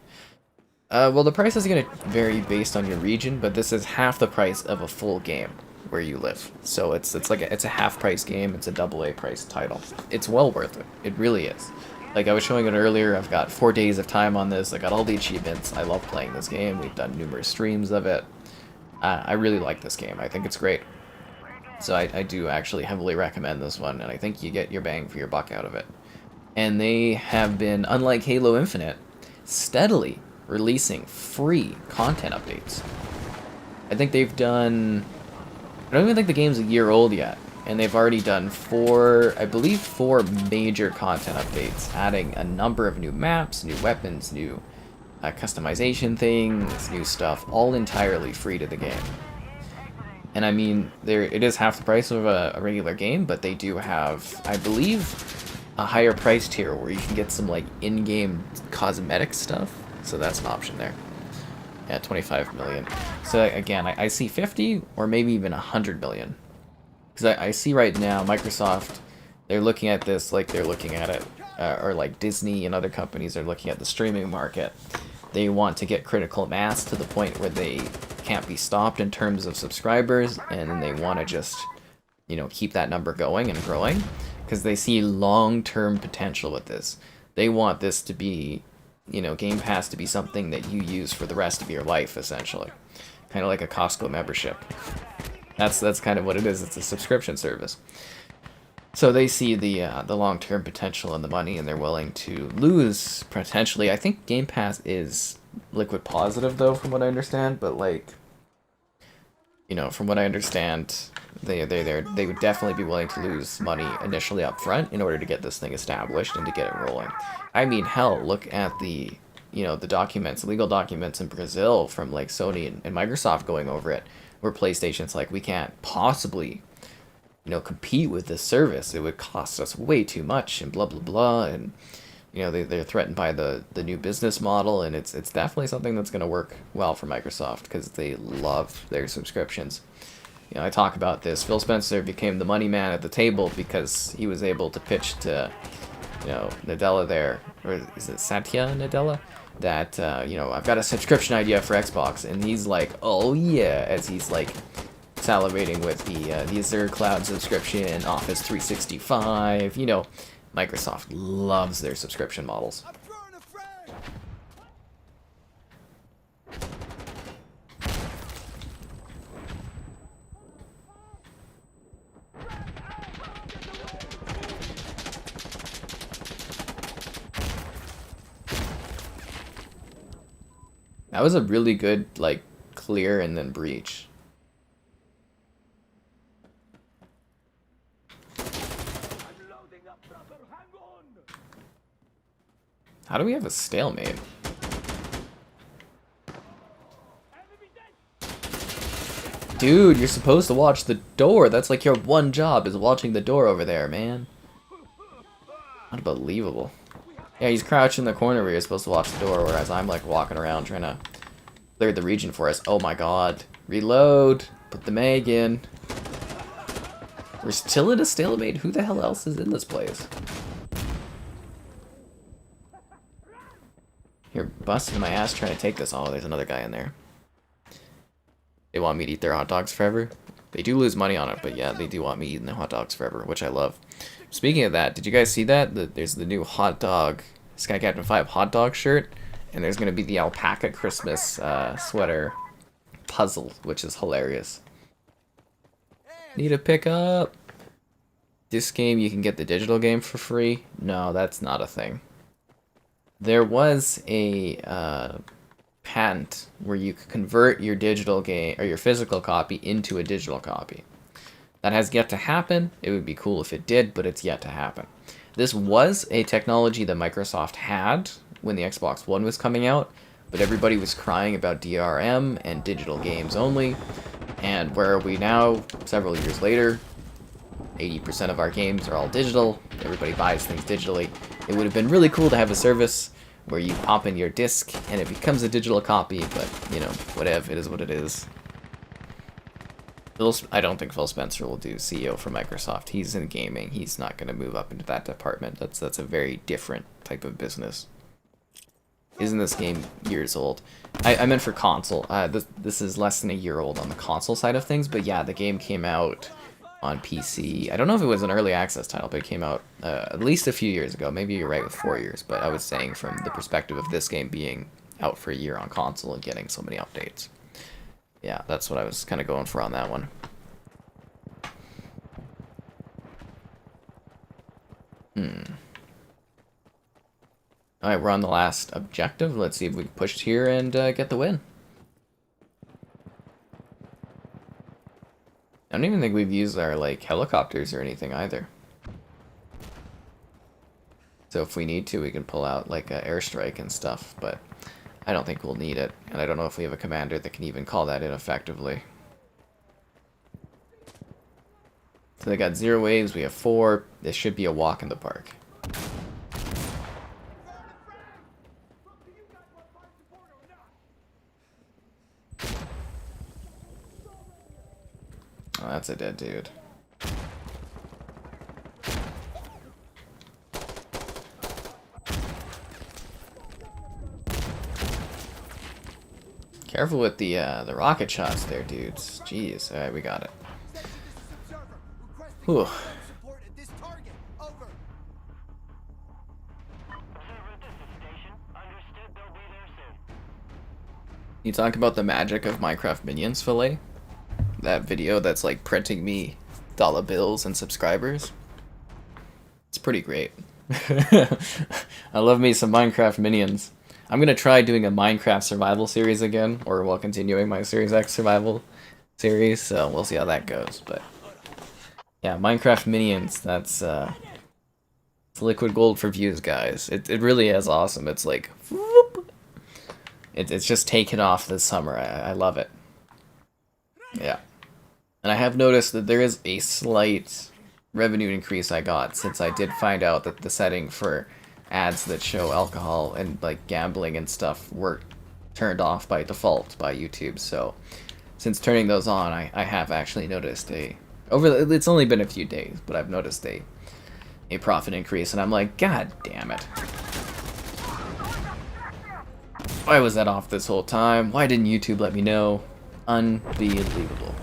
Well, the price is going to vary based on your region, but this is half the price of a full game where you live. So it's a half price game. It's a AA price title. It's well worth it. It really is. Like I was showing it earlier, I've got 4 days of time on this. I got all the achievements. I love playing this game. We've done numerous streams of it. I really like this game. I think it's great. So I do actually heavily recommend this one, and I think you get your bang for your buck out of it. And they have been, unlike Halo Infinite, steadily releasing free content updates. I think they've done... I don't even think the game's a year old yet, and they've already done 4 major content updates, adding a number of new maps, new weapons, new customization things, new stuff, all entirely free to the game. And I mean, it is half the price of a regular game, but they do have, I believe, a higher price tier where you can get some like in-game cosmetic stuff. So that's an option there. Yeah, 25 million. So again, I see 50 or maybe even 100 million. Because I see right now Microsoft, they're looking at this like they're looking at it, or like Disney and other companies are looking at the streaming market. They want to get critical mass to the point where they can't be stopped in terms of subscribers, and then they want to just, keep that number going and growing, because they see long-term potential with this. They want this to be, Game Pass to be something that you use for the rest of your life, essentially. Kind of like a Costco membership. That's kind of what it is. It's a subscription service. So they see the long-term potential and the money, and they're willing to lose, potentially. I think Game Pass is liquid positive, though, from what I understand, but like, from what I understand, they would definitely be willing to lose money initially up front in order to get this thing established and to get it rolling. I mean, hell, look at the documents, legal documents in Brazil from like Sony and Microsoft going over it, where PlayStation's like, we can't possibly, compete with this service. It would cost us way too much and blah, blah, blah. And, they're threatened by the new business model, and it's definitely something that's going to work well for Microsoft because they love their subscriptions. I talk about this. Phil Spencer became the money man at the table because he was able to pitch to, Nadella there, or is it Satya Nadella? That, I've got a subscription idea for Xbox, and he's like, oh yeah, as he's like salivating with the Azure Cloud subscription, Office 365, Microsoft loves their subscription models. That was a really good, like, clear and then breach. How do we have a stalemate? Dude, you're supposed to watch the door. That's like your one job, is watching the door over there, man. Unbelievable. Yeah, he's crouched in the corner where you're supposed to watch the door, whereas I'm like walking around trying to clear the region for us. Oh my god. Reload. Put the mag in. We're still in a stalemate? Who the hell else is in this place? You're busting my ass trying to take this. Oh, there's another guy in there. They want me to eat their hot dogs forever. They do lose money on it, but yeah, they do want me eating their hot dogs forever, which I love. Speaking of that, did you guys see that? There's the new hot dog, Sky Captain 5 hot dog shirt, and there's going to be the alpaca Christmas sweater puzzle, which is hilarious. Need a pickup. This game, you can get the digital game for free. No, that's not a thing. There was a patent where you could convert your digital game or your physical copy into a digital copy. That has yet to happen. It would be cool if it did, but it's yet to happen. This was a technology that Microsoft had when the Xbox One was coming out, but everybody was crying about DRM and digital games only. And where are we now, several years later? 80% of our games are all digital. Everybody buys things digitally. It would have been really cool to have a service where you pop in your disc and it becomes a digital copy, but, you know, whatever, it is what it is. I don't think Phil Spencer will do CEO for Microsoft. He's in gaming. He's not going to move up into that department. That's a very different type of business. Isn't this game years old? I meant for console. This is less than a year old on the console side of things, but yeah, the game came out on PC. I don't know if it was an early access title, but it came out at least a few years ago. Maybe you're right with 4 years, but I was saying from the perspective of this game being out for a year on console and getting so many updates. Yeah, that's what I was kind of going for on that one. Alright, we're on the last objective. Let's see if we can push here and get the win. I don't even think we've used our, like, helicopters or anything either. So if we need to, we can pull out, like, an airstrike and stuff, but I don't think we'll need it. And I don't know if we have a commander that can even call that in effectively. So they got 0 waves, we have 4. This should be a walk in the park. Oh, that's a dead dude. Careful with the rocket shots there, dudes. Jeez. Alright, we got it. Whew. You talk about the magic of Minecraft Minions Fillet? That video that's like printing me dollar bills and subscribers. It's pretty great. I love me some Minecraft Minions. I'm gonna try doing a Minecraft survival series again, or while continuing my Series X survival series, so we'll see how that goes. But yeah, Minecraft Minions, that's it's liquid gold for views, guys. It really is awesome. It's like whoop. It's just taken off this summer. I love it. Yeah. And I have noticed that there is a slight revenue increase I got since I did find out that the setting for ads that show alcohol and like gambling and stuff were turned off by default by YouTube. So since turning those on, I have actually noticed it's only been a few days, but I've noticed a profit increase, and I'm like, God damn it. Why was that off this whole time? Why didn't YouTube let me know? Unbelievable.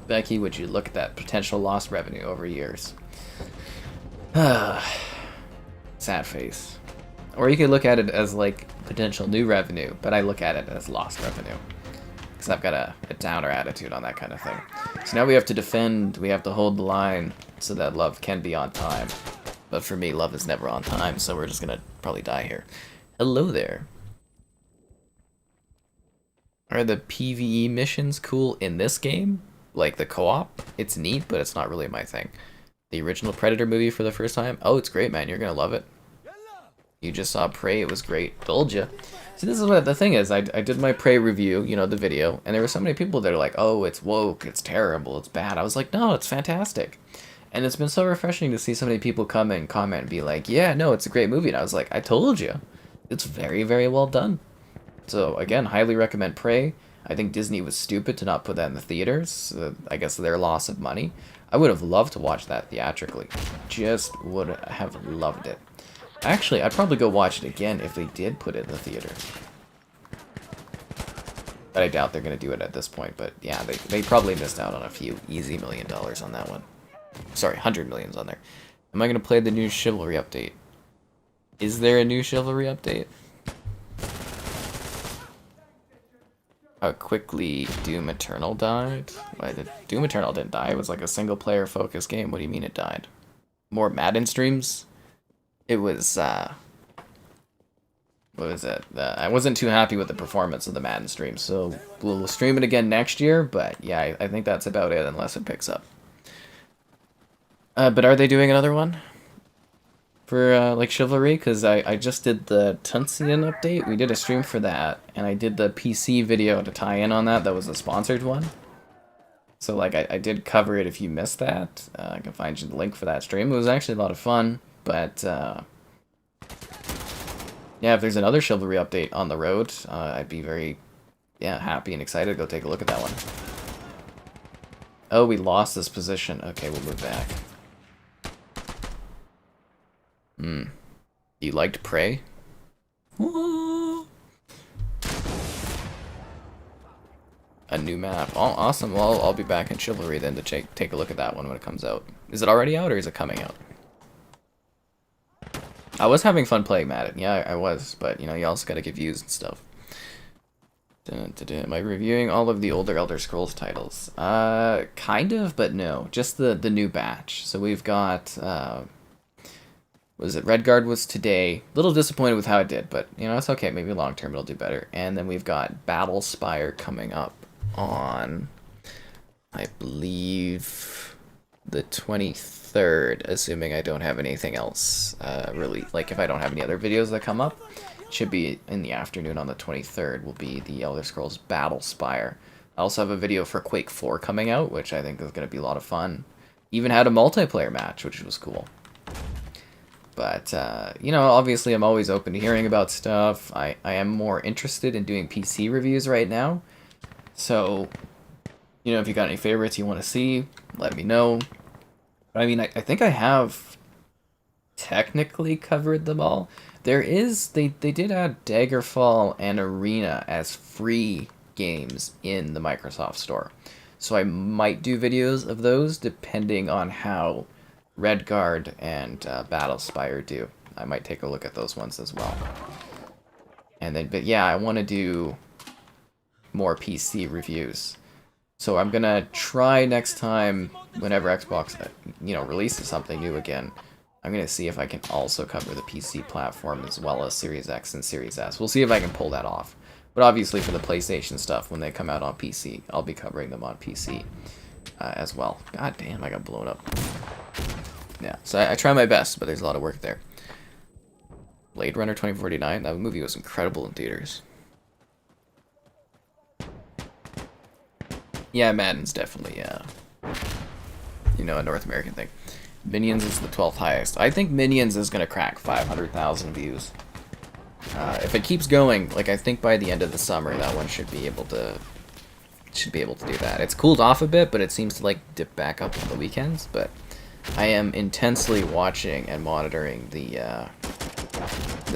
Becky, would you look at that potential lost revenue over years? Sad face. Or you could look at it as like potential new revenue, but I look at it as lost revenue. Because I've got a downer attitude on that kind of thing. So now we have to defend, we have to hold the line so that love can be on time. But for me, love is never on time, so we're just gonna probably die here. Hello there. Are the PvE missions cool in this game? Like the co-op? It's neat, but it's not really my thing. The original Predator movie for the first time? Oh, it's great, man. You're gonna love it. You just saw Prey. It was great. Told ya. See, this is what the thing is. I did my Prey review, you know, the video, and there were so many people that are like, oh, it's woke, it's terrible, it's bad. I was like, no, it's fantastic. And it's been so refreshing to see so many people come and comment and be like, yeah, no, it's a great movie. And I was like, I told you. It's very, very well done. So, again, highly recommend Prey. I think Disney was stupid to not put that in the theaters. I guess their loss of money. I would have loved to watch that theatrically. Just would have loved it. Actually, I'd probably go watch it again if they did put it in the theater. But I doubt they're going to do it at this point. But yeah, they probably missed out on a few easy $1 million on that one. Sorry, 100 millions on there. Am I going to play the new Chivalry update? Is there a new Chivalry update? Quickly, Doom Eternal died? Why did Doom Eternal didn't die? It was like a single player focused game. What do you mean it died? More Madden streams? It was, what was it? I wasn't too happy with the performance of the Madden stream, so we'll stream it again next year, but yeah, I think that's about it unless it picks up. But are they doing another one? For, like, Chivalry? Because I just did the Tunsian update. We did a stream for that, and I did the PC video to tie in on that. That was a sponsored one. So, like, I did cover it if you missed that. I can find you the link for that stream. It was actually a lot of fun, but, yeah, if there's another Chivalry update on the road, I'd be very, happy and excited to go take a look at that one. Oh, we lost this position. Okay, we'll move back. You liked Prey? A new map. Oh, awesome. Well, I'll be back in Chivalry then to take a look at that one when it comes out. Is it already out or is it coming out? I was having fun playing Madden. Yeah, I was. But, you know, you also got to get views and stuff. Am I reviewing all of the older Elder Scrolls titles? Kind of, but no. Just the new batch. So we've got... was it Redguard was today. A little disappointed with how it did, but, you know, it's okay. Maybe long term it'll do better. And then we've got Battlespire coming up on, I believe, the 23rd, assuming I don't have anything else really. Like, if I don't have any other videos that come up, it should be in the afternoon on the 23rd will be the Elder Scrolls Battlespire. I also have a video for Quake 4 coming out, which I think is going to be a lot of fun. Even had a multiplayer match, which was cool. But, you know, obviously I'm always open to hearing about stuff. I am more interested in doing PC reviews right now. So, you know, if you got any favorites you want to see, let me know. I mean, I think I have technically covered them all. There is, they did add Daggerfall and Arena as free games in the Microsoft Store. So I might do videos of those depending on how Redguard and Battlespire do. I might take a look at those ones as well. And then, but yeah, I want to do more PC reviews. So I'm gonna try next time, whenever Xbox, you know, releases something new again, I'm gonna see if I can also cover the PC platform as well as Series X and Series S. We'll see if I can pull that off. But obviously for the PlayStation stuff, when they come out on PC, I'll be covering them on PC as well. God damn, I got blown up. Yeah, so I try my best, but there's a lot of work there. Blade Runner 2049, that movie was incredible in theaters. Yeah, Madden's definitely, you know, a North American thing. Minions is the 12th highest. I think Minions is going to crack 500,000 views. If it keeps going, like, I think by the end of the summer, that one should be able to do that. It's cooled off a bit, but it seems to, like, dip back up on the weekends, but I am intensely watching and monitoring the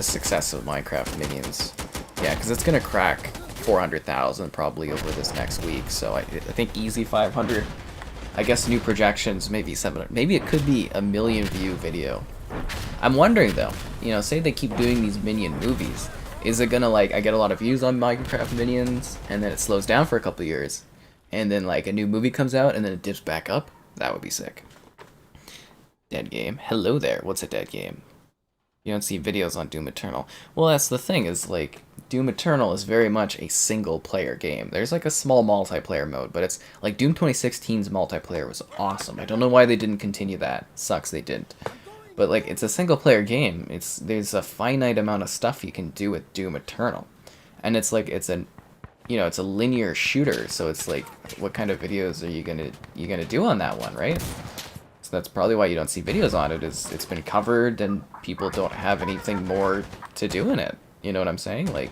success of Minecraft Minions. Yeah, because it's going to crack 400,000 probably over this next week, so I think easy 500. I guess new projections, maybe 700. Maybe it could be a 1 million view video. I'm wondering though, you know, say they keep doing these Minion movies. Is it gonna, like, I get a lot of views on Minecraft Minions, and then it slows down for a couple years, and then, like, a new movie comes out, and then it dips back up? That would be sick. Dead game. Hello there. What's a dead game? You don't see videos on Doom Eternal. Well, that's the thing, is, like, Doom Eternal is very much a single-player game. There's, like, a small multiplayer mode, but it's, like, Doom 2016's multiplayer was awesome. I don't know why they didn't continue that. Sucks they didn't. But, like, it's a single-player game. There's a finite amount of stuff you can do with Doom Eternal. And it's, like, it's a linear shooter, so it's, like, what kind of videos are you gonna do on that one, right? So that's probably why you don't see videos on it, is it's been covered and people don't have anything more to do in it. You know what I'm saying? Like,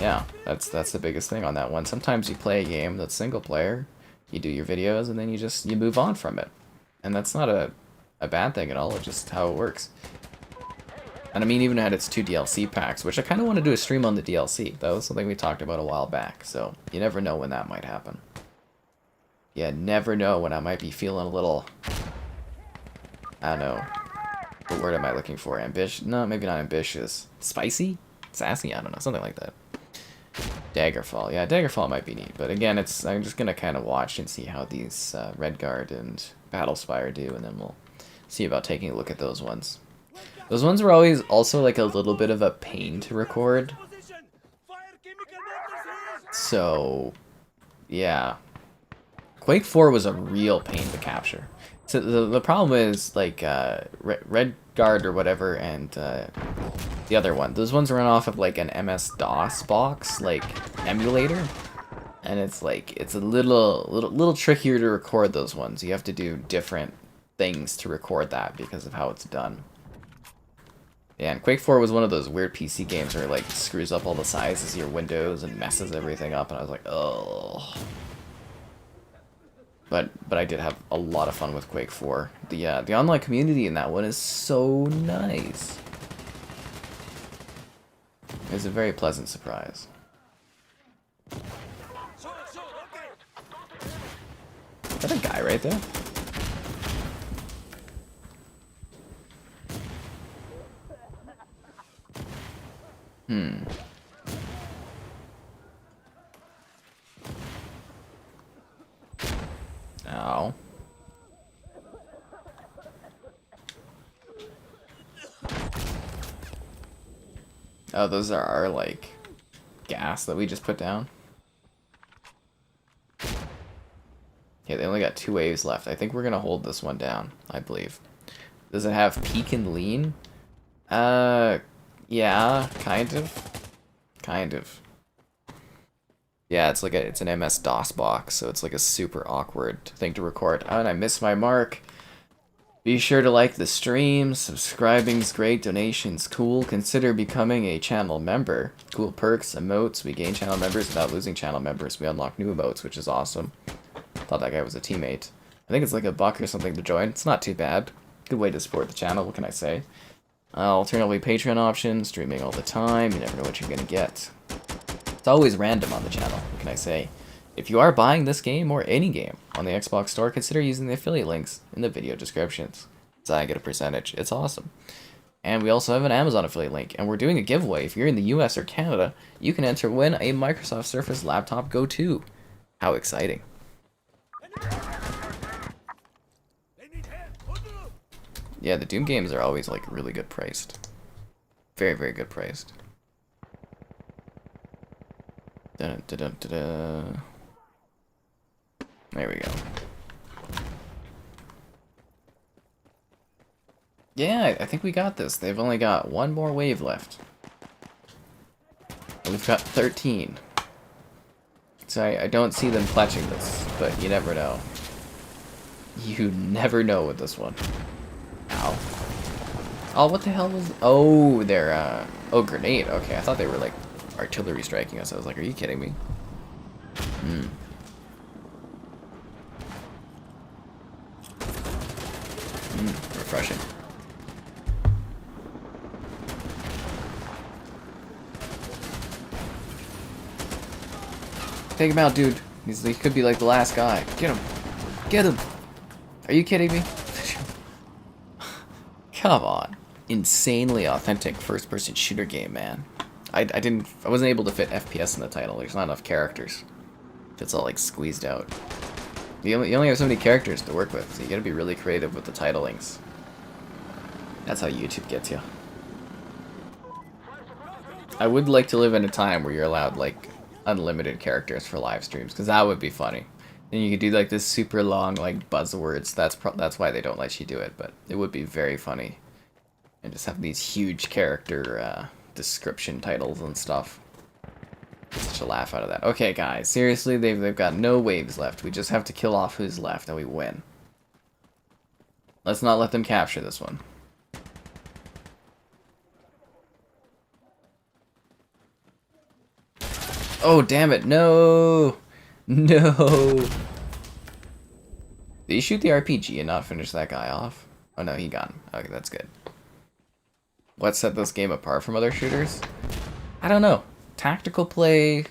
yeah, that's the biggest thing on that one. Sometimes you play a game that's single player, you do your videos, and then you move on from it. And that's not a bad thing at all, it's just how it works. And I mean, even had its 2 DLC packs, which I kind of want to do a stream on the DLC. That was something we talked about a while back, so you never know when that might happen. Yeah, never know when I might be feeling a little, I don't know, what word am I looking for? Ambitious? No, maybe not ambitious. Spicy? Sassy? I don't know, something like that. Daggerfall. Yeah, Daggerfall might be neat, but again, I'm just going to kind of watch and see how these Redguard and Battlespire do, and then we'll see about taking a look at those ones. Those ones were always also like a little bit of a pain to record. So, yeah. Quake 4 was a real pain to capture. So the problem is, like, Redguard or whatever, and the other one. Those ones run off of, like, an MS-DOS box, like, emulator. And it's, like, it's a little trickier to record those ones. You have to do different things to record that because of how it's done. Yeah, and Quake 4 was one of those weird PC games where it, like, screws up all the sizes of your windows and messes everything up, and I was like, oh. But I did have a lot of fun with Quake 4. The online community in that one is so nice. It was a very pleasant surprise. Is that a guy right there? Ow. Oh, those are our, like, gas that we just put down. Yeah, they only got 2 waves left. I think we're gonna hold this one down, I believe. Does it have peak and lean? Yeah, kind of. Kind of. Yeah, it's like it's an MS-DOS box, so it's like a super awkward thing to record. Oh, and I missed my mark. Be sure to like the stream. Subscribing's great. Donations cool. Consider becoming a channel member. Cool perks, emotes. We gain channel members without losing channel members. We unlock new emotes, which is awesome. Thought that guy was a teammate. I think it's like $1 or something to join. It's not too bad. Good way to support the channel. What can I say? Alternatively, Patreon option. Streaming all the time. You never know what you're gonna get. It's always random on the channel. What can I say? If you are buying this game or any game on the Xbox Store, consider using the affiliate links in the video descriptions. So I get a percentage. It's awesome. And we also have an Amazon affiliate link, and we're doing a giveaway. If you're in the US or Canada, you can enter win a Microsoft Surface Laptop Go 2. How exciting. Yeah, the Doom games are always like really good priced. Very, very good priced. Dun, dun, dun, dun, dun. There we go. Yeah, I think we got this. They've only got 1 more wave left. And we've got 13. So I don't see them clutching this, but you never know. You never know with this one. Ow. Oh, what the hell was... Oh, they're, oh, grenade. Okay, I thought they were, like, artillery striking us. I was like, are you kidding me? Refreshing. Take him out, dude. He could be like the last guy. Get him. Get him. Are you kidding me? Come on. Insanely authentic first-person shooter game, man. I wasn't able to fit FPS in the title. There's not enough characters. It's all like squeezed out. You only have so many characters to work with, so you gotta be really creative with the titlings. That's how YouTube gets you. I would like to live in a time where you're allowed like unlimited characters for live streams, because that would be funny. Then you could do like this super long like buzzwords. That's why they don't let you do it, but it would be very funny. And just have these huge character description titles and stuff. Such a laugh out of that. Okay, guys, seriously, they've got no waves left. We just have to kill off who's left, and we win. Let's not let them capture this one. Oh, damn it, no! No! Did you shoot the RPG and not finish that guy off? Oh no, he got him. Okay, that's good. what set this game apart from other shooters? I don't know. Tactical play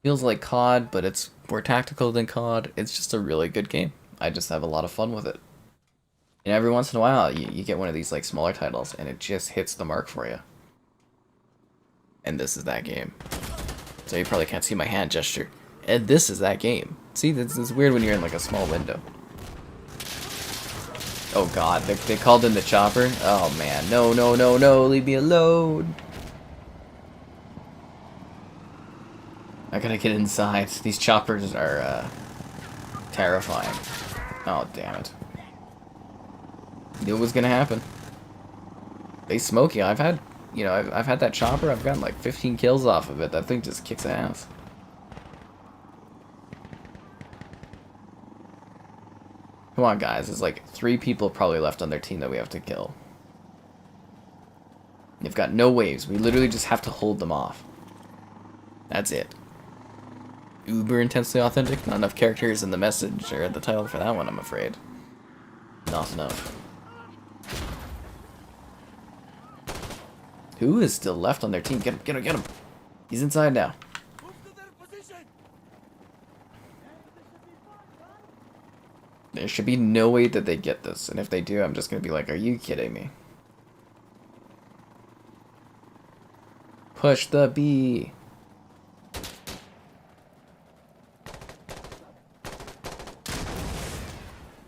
feels like COD, but it's more tactical than COD. It's just a really good game. I just have a lot of fun with it. And every once in a while, you get one of these like smaller titles, and it just hits the mark for you. And this is that game. So you probably can't see my hand gesture. And this is that game. See, this is weird when you're in like a small window. Oh god, they called in the chopper? Oh man, no, no, no, no, leave me alone. I gotta get inside. These choppers are terrifying. Oh damn it. Knew it was gonna happen. They smoke you. I've had that chopper. I've gotten like 15 kills off of it. That thing just kicks ass. Come on, guys. There's like 3 people probably left on their team that we have to kill. They've got no waves. We literally just have to hold them off. That's it. Uber intensely authentic. Not enough characters in the message or the title for that one, I'm afraid. Not enough. Who is still left on their team? Get him, get him, get him. He's inside now. There should be no way that they get this. And if they do, I'm just going to be like, are you kidding me? Push the B.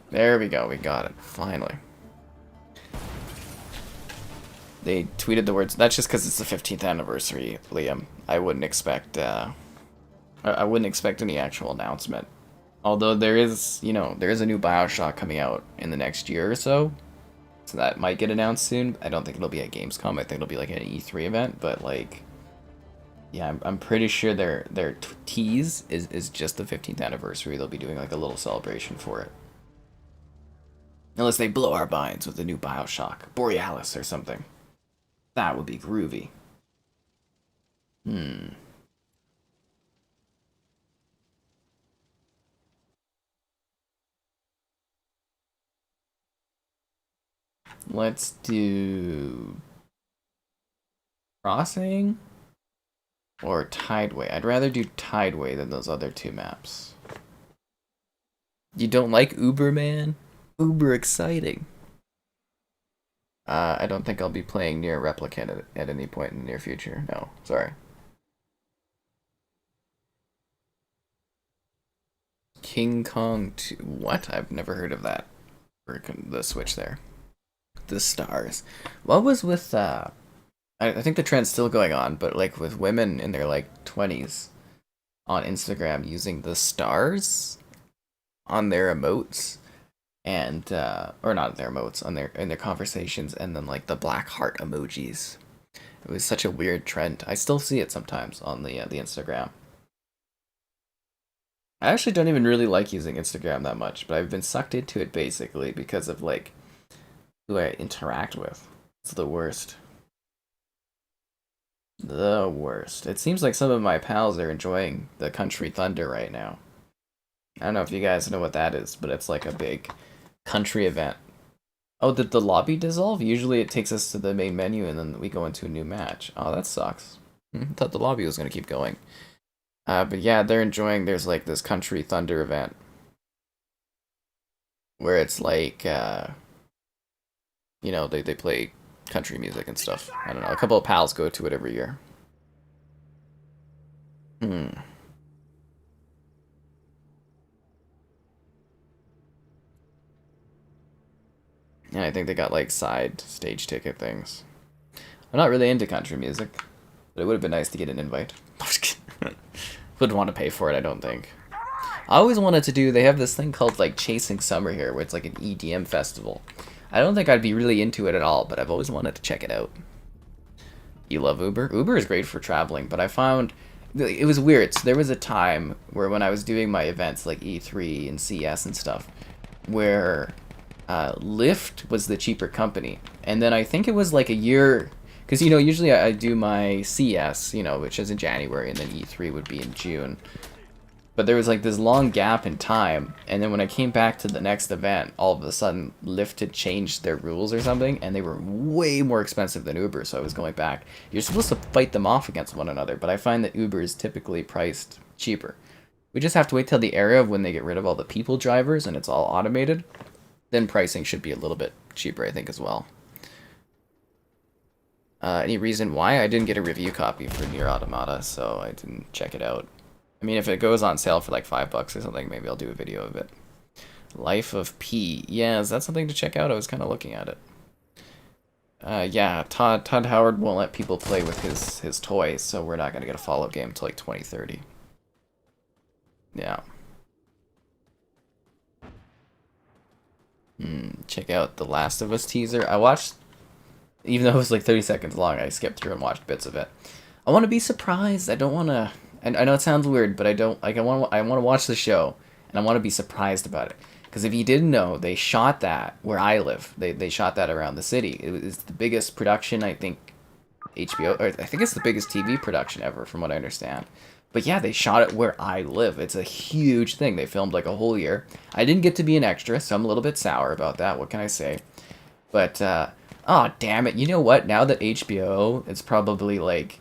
There we go. We got it. Finally. They tweeted the words. That's just because it's the 15th anniversary, Liam. I wouldn't expect any actual announcement. Although there is a new BioShock coming out in the next year or so. So that might get announced soon. I don't think it'll be at Gamescom. I think it'll be like an E3 event, but like yeah, I'm pretty sure their tease is just the 15th anniversary. They'll be doing like a little celebration for it. Unless they blow our minds with the new BioShock, Borealis or something. That would be groovy. Let's do Crossing or Tideway. I'd rather do Tideway than those other 2 maps. You don't like Uber, man? Uber exciting. I don't think I'll be playing Near Replicant at any point in the near future. No, sorry. King Kong 2. What? I've never heard of that. Or the Switch there. The stars. What was with I think the trend's still going on, but like with women in their like 20s on Instagram using the stars on their emotes and or not their emotes on in their conversations, and then like the black heart emojis. It was such a weird trend. I still see it sometimes on the Instagram. I actually don't even really like using Instagram that much, but I've been sucked into it basically because of like who I interact with. It's the worst. The worst. It seems like some of my pals are enjoying the Country Thunder right now. I don't know if you guys know what that is, but it's like a big country event. Oh, did the lobby dissolve? Usually it takes us to the main menu and then we go into a new match. Oh, that sucks. I thought the lobby was going to keep going. But yeah, they're enjoying, there's like this Country Thunder event. Where it's like, they play country music and stuff. I don't know, a couple of pals go to it every year. And I think they got like side stage ticket things. I'm not really into country music, but it would have been nice to get an invite. Wouldn't want to pay for it, I don't think. I always wanted to do, they have this thing called like Chasing Summer here, where it's like an EDM festival. I don't think I'd be really into it at all, but I've always wanted to check it out. You love Uber? Uber is great for traveling, but I found it was weird. So there was a time where when I was doing my events like E3 and CS and stuff, where Lyft was the cheaper company. And then I think it was like a year, because, usually I do my CS, which is in January, and then E3 would be in June. But there was like this long gap in time, and then when I came back to the next event, all of a sudden Lyft had changed their rules or something, and they were way more expensive than Uber, so I was going back. You're supposed to fight them off against one another, but I find that Uber is typically priced cheaper. We just have to wait till the era of when they get rid of all the people drivers and it's all automated. Then pricing should be a little bit cheaper, I think, as well. Any reason why? I didn't get a review copy for Nier Automata, so I didn't check it out. I mean, if it goes on sale for like $5 or something, maybe I'll do a video of it. Life of P. Yeah, is that something to check out? I was kind of looking at it. Yeah, Todd Howard won't let people play with his toys, so we're not going to get a follow-up game until like 2030. Yeah. Check out the Last of Us teaser. I watched, even though it was like 30 seconds long, I skipped through and watched bits of it. I want to be surprised. I don't want to... And I know it sounds weird, but I don't like. I want to watch the show, and I want to be surprised about it. Because if you didn't know, they shot that where I live. They shot that around the city. It was the biggest production, I think, HBO. Or I think it's the biggest TV production ever, from what I understand. But yeah, they shot it where I live. It's a huge thing. They filmed like a whole year. I didn't get to be an extra, so I'm a little bit sour about that. What can I say? But oh damn it! You know what? Now that HBO, it's probably like,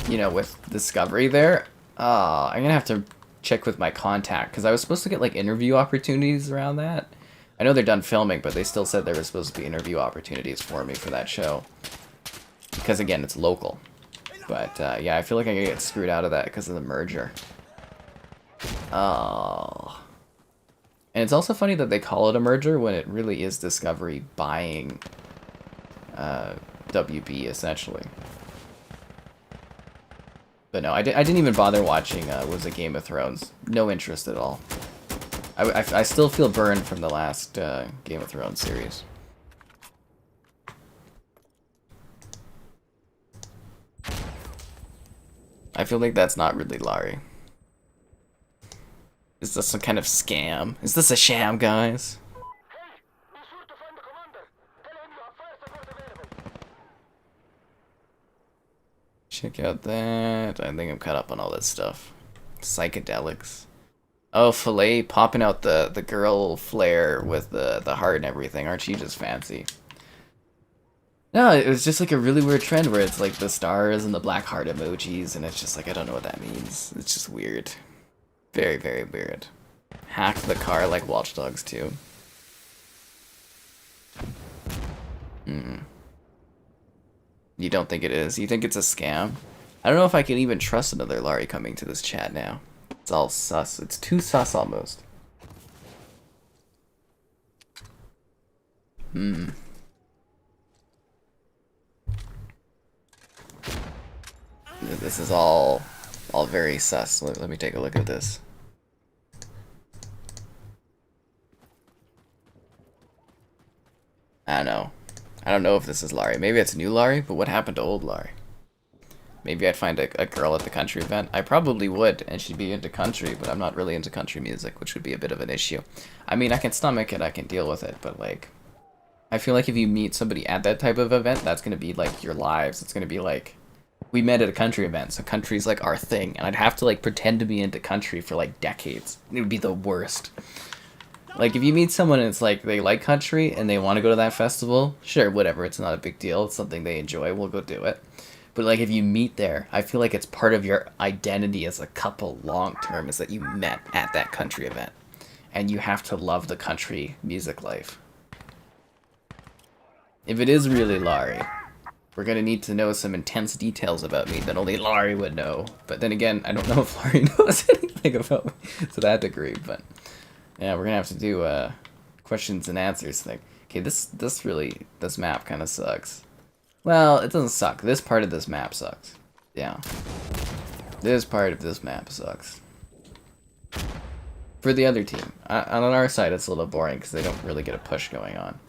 you know, with Discovery there, I'm gonna have to check with my contact, because I was supposed to get like interview opportunities around that. I know they're done filming, but they still said there were supposed to be interview opportunities for me for that show, because again, it's local. But yeah, I feel like I'm gonna get screwed out of that because of the merger. Oh, and it's also funny that they call it a merger when it really is Discovery buying WB essentially. But no, I didn't even bother watching, was it Game of Thrones? No interest at all. I still feel burned from the last Game of Thrones series. I feel like that's not really Larry. Is this some kind of scam? Is this a sham, guys? Check out that. I think I'm caught up on all this stuff. Psychedelics. Oh, Filet popping out the girl flare with the heart and everything. Aren't you just fancy? No, it was just like a really weird trend where it's like the stars and the black heart emojis, and it's just like, I don't know what that means. It's just weird. Very, very weird. Hack the car like Watch Dogs 2. You don't think it is? You think it's a scam? I don't know if I can even trust another Larry coming to this chat now. It's all sus. It's too sus almost. This is all very sus. Let me take a look at this. I don't know. I don't know if this is Larry. Maybe it's new Larry, but what happened to old Larry? Maybe I'd find a girl at the country event. I probably would, and she'd be into country, but I'm not really into country music, which would be a bit of an issue. I mean, I can stomach it, I can deal with it, but like, I feel like if you meet somebody at that type of event, that's gonna be like your lives. It's gonna be like, we met at a country event, so country's like our thing, and I'd have to like pretend to be into country for like decades. It would be the worst. Like, if you meet someone and it's like they like country and they want to go to that festival, sure, whatever, it's not a big deal. It's something they enjoy, we'll go do it. But like, if you meet there, I feel like it's part of your identity as a couple long term is that you met at that country event. And you have to love the country music life. If it is really Larry, we're going to need to know some intense details about me that only Larry would know. But then again, I don't know if Larry knows anything about me to that degree, but... yeah, we're gonna have to do a questions and answers thing. Okay, this map kind of sucks. Well, it doesn't suck. This part of this map sucks. Yeah. This part of this map sucks. For the other team. On our side, it's a little boring because they don't really get a push going on.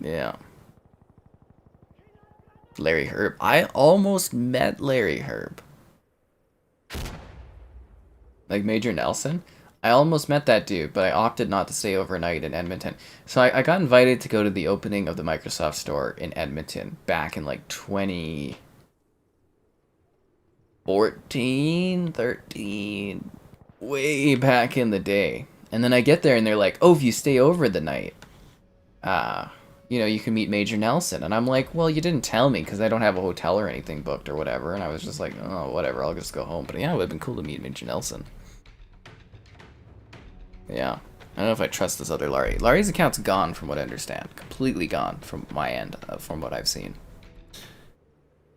Yeah. Larry Herb. I almost met Larry Herb. Like Major Nelson? I almost met that dude, but I opted not to stay overnight in Edmonton. So I got invited to go to the opening of the Microsoft store in Edmonton back in like 2014, 13, way back in the day. And then I get there and they're like, "Oh, if you stay over the night, you can meet Major Nelson." And I'm like, "Well, you didn't tell me because I don't have a hotel or anything booked or whatever." And I was just like, "Oh, whatever, I'll just go home." But yeah, it would have been cool to meet Major Nelson. Yeah. I don't know if I trust this other Larry. Larry's account's gone from what I understand. Completely gone from my end, from what I've seen.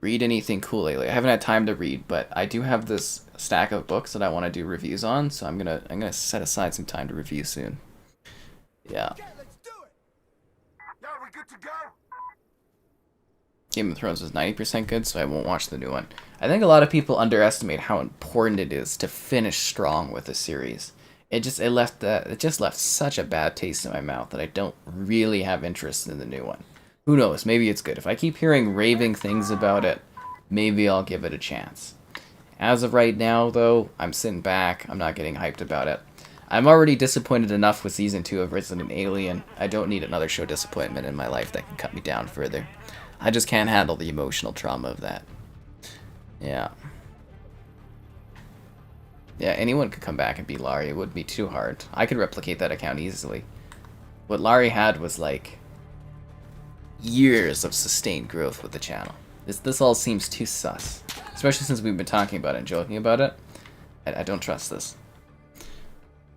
Read anything cool lately? I haven't had time to read, but I do have this stack of books that I want to do reviews on, so I'm gonna set aside some time to review soon. Yeah. Game of Thrones was 90% good, so I won't watch the new one. I think a lot of people underestimate how important it is to finish strong with a series. It just left such a bad taste in my mouth that I don't really have interest in the new one. Who knows? Maybe it's good. If I keep hearing raving things about it, maybe I'll give it a chance. As of right now, though, I'm sitting back. I'm not getting hyped about it. I'm already disappointed enough with Season 2 of Resident Alien. I don't need another show disappointment in my life that can cut me down further. I just can't handle the emotional trauma of that. Yeah. Yeah, anyone could come back and be Larry. It wouldn't be too hard. I could replicate that account easily. What Larry had was, like, years of sustained growth with the channel. This all seems too sus. Especially since we've been talking about it and joking about it. I don't trust this.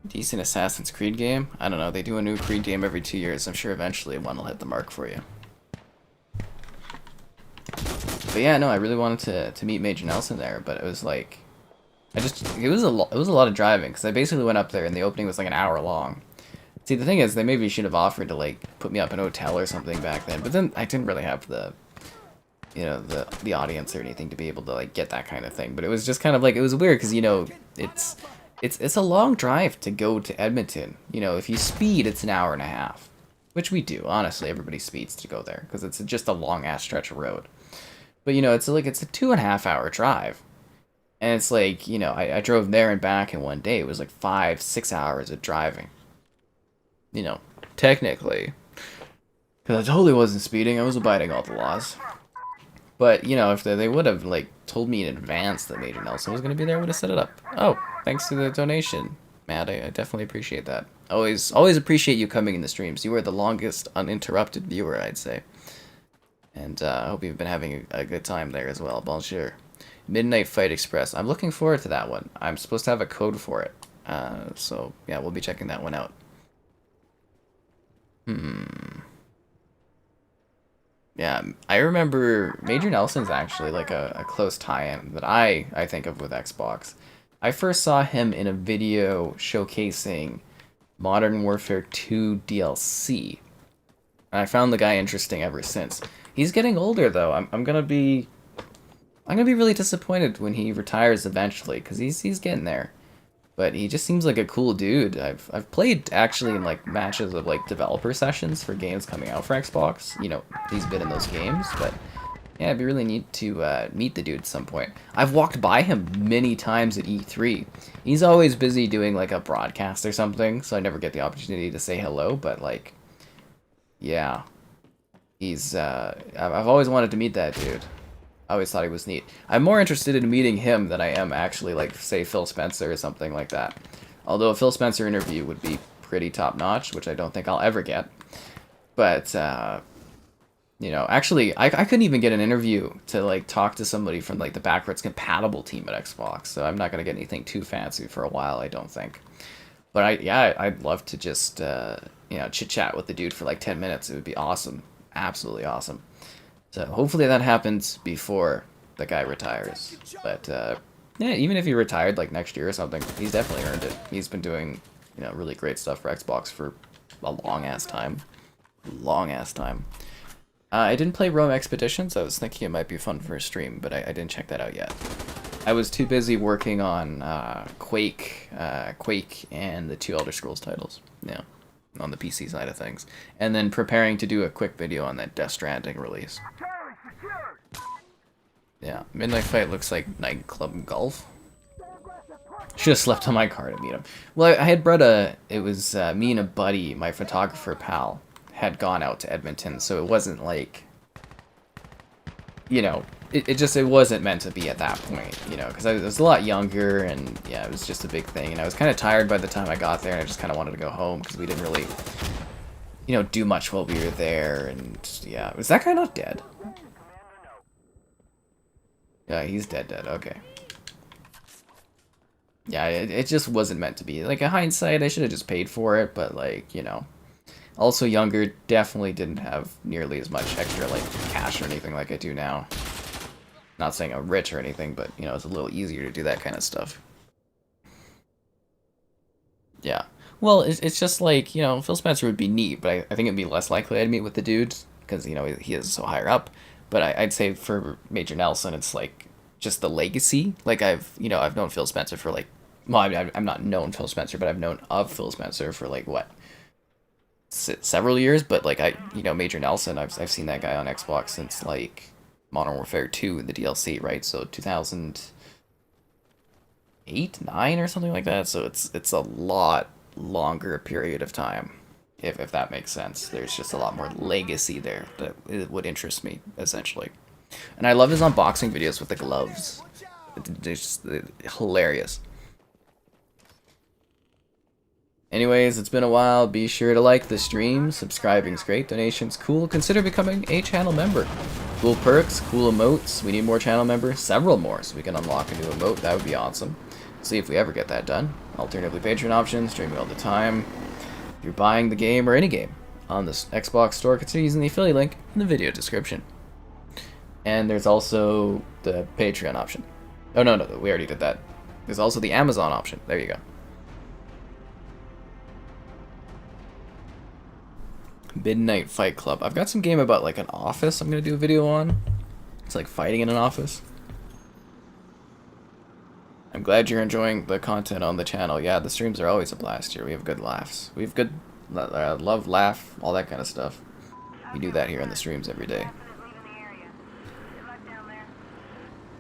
Decent Assassin's Creed game? I don't know, they do a new Creed game every 2 years. I'm sure eventually one will hit the mark for you. But yeah, no, I really wanted to meet Major Nelson there, but it was like... it was a lot of driving, because I basically went up there and the opening was like an hour long. See, the thing is, they maybe should have offered to, like, put me up in a hotel or something back then, but then I didn't really have the audience or anything to be able to, like, get that kind of thing. But it was just kind of like, it was weird, because, it's a long drive to go to Edmonton. If you speed, it's an hour and a half. Which we do, honestly, everybody speeds to go there, because it's just a long-ass stretch of road. But, it's a 2.5 hour drive. And it's like, I drove there and back in one day. It was like 5-6 hours of driving. Technically. Because I totally wasn't speeding. I was abiding all the laws. But, if they would have, like, told me in advance that Major Nelson was going to be there, I would have set it up. Oh, thanks to the donation, Matt. I definitely appreciate that. Always appreciate you coming in the streams. You are the longest uninterrupted viewer, I'd say. And I hope you've been having a good time there as well. Bonjour. Midnight Fight Express. I'm looking forward to that one. I'm supposed to have a code for it. So, yeah, we'll be checking that one out. Yeah, I remember Major Nelson's actually like a close tie-in that I think of with Xbox. I first saw him in a video showcasing Modern Warfare 2 DLC. And I found the guy interesting ever since. He's getting older though. I'm gonna be really disappointed when he retires eventually, because he's getting there. But he just seems like a cool dude. I've played actually in like matches of like developer sessions for games coming out for Xbox. He's been in those games, but yeah, it'd be really neat to meet the dude at some point. I've walked by him many times at E3. He's always busy doing like a broadcast or something, so I never get the opportunity to say hello, but like, yeah. I've always wanted to meet that dude. I always thought he was neat. I'm more interested in meeting him than I am actually, like, say, Phil Spencer or something like that. Although a Phil Spencer interview would be pretty top-notch, which I don't think I'll ever get. But, actually, I couldn't even get an interview to, like, talk to somebody from, like, the backwards compatible team at Xbox, so I'm not going to get anything too fancy for a while, I don't think. But, I'd love to just, chit-chat with the dude for, like, 10 minutes. It would be awesome. Absolutely awesome. So hopefully that happens before the guy retires. But yeah, even if he retired like next year or something, he's definitely earned it. He's been doing really great stuff for Xbox for a long ass time. I didn't play Rome Expeditions. I was thinking it might be fun for a stream, but I didn't check that out yet. I was too busy working on Quake and the 2 Elder Scrolls titles. Yeah, on the PC side of things, and then preparing to do a quick video on that Death Stranding release. Yeah, Midnight Fight looks like nightclub golf. Should have slept on my car to meet him. Well, I had brought it was me and a buddy, my photographer pal, had gone out to Edmonton, so it wasn't like, you know, it wasn't meant to be at that point, you know, because I was a lot younger, and yeah, it was just a big thing, and I was kind of tired by the time I got there, and I just kind of wanted to go home, because we didn't really, you know, do much while we were there, and yeah, was that guy not dead? Yeah, he's dead, okay. Yeah, it just wasn't meant to be. Like, in hindsight, I should have just paid for it, but, like, you know. Also younger, definitely didn't have nearly as much extra, like, cash or anything like I do now. Not saying I'm rich or anything, but, you know, it's a little easier to do that kind of stuff. Yeah. Well, it's just like, you know, Phil Spencer would be neat, but I think it'd be less likely I'd meet with the dudes, because, you know, he is so higher up. But I'd say for Major Nelson, it's, like, just the legacy. Like, I've known Phil Spencer for, like, well, I'm not known Phil Spencer, but I've known of Phil Spencer for, like, what, several years. But, like, Major Nelson, I've seen that guy on Xbox since, like, Modern Warfare 2 in the DLC, right? So 2008, 9 or something like that. So it's a lot longer period of time, if that makes sense. There's just a lot more legacy there that it would interest me, essentially. And I love his unboxing videos with the gloves. It's just hilarious. Anyways, it's been a while. Be sure to like the stream. Subscribing's great. Donations cool. Consider becoming a channel member. Cool perks, cool emotes. We need more channel members. Several more, so we can unlock a new emote. That would be awesome. See if we ever get that done. Alternatively, Patreon options. Streaming all the time. If you're buying the game or any game on this Xbox store, consider using the affiliate link in the video description. And there's also the Patreon option. Oh, no, we already did that. There's also the Amazon option. There you go. Midnight Fight Club. I've got some game about, like, an office I'm going to do a video on. It's like fighting in an office. I'm glad you're enjoying the content on the channel. Yeah, the streams are always a blast here. We have good laughs. We have good love, laugh, all that kind of stuff. We do that here in the streams every day.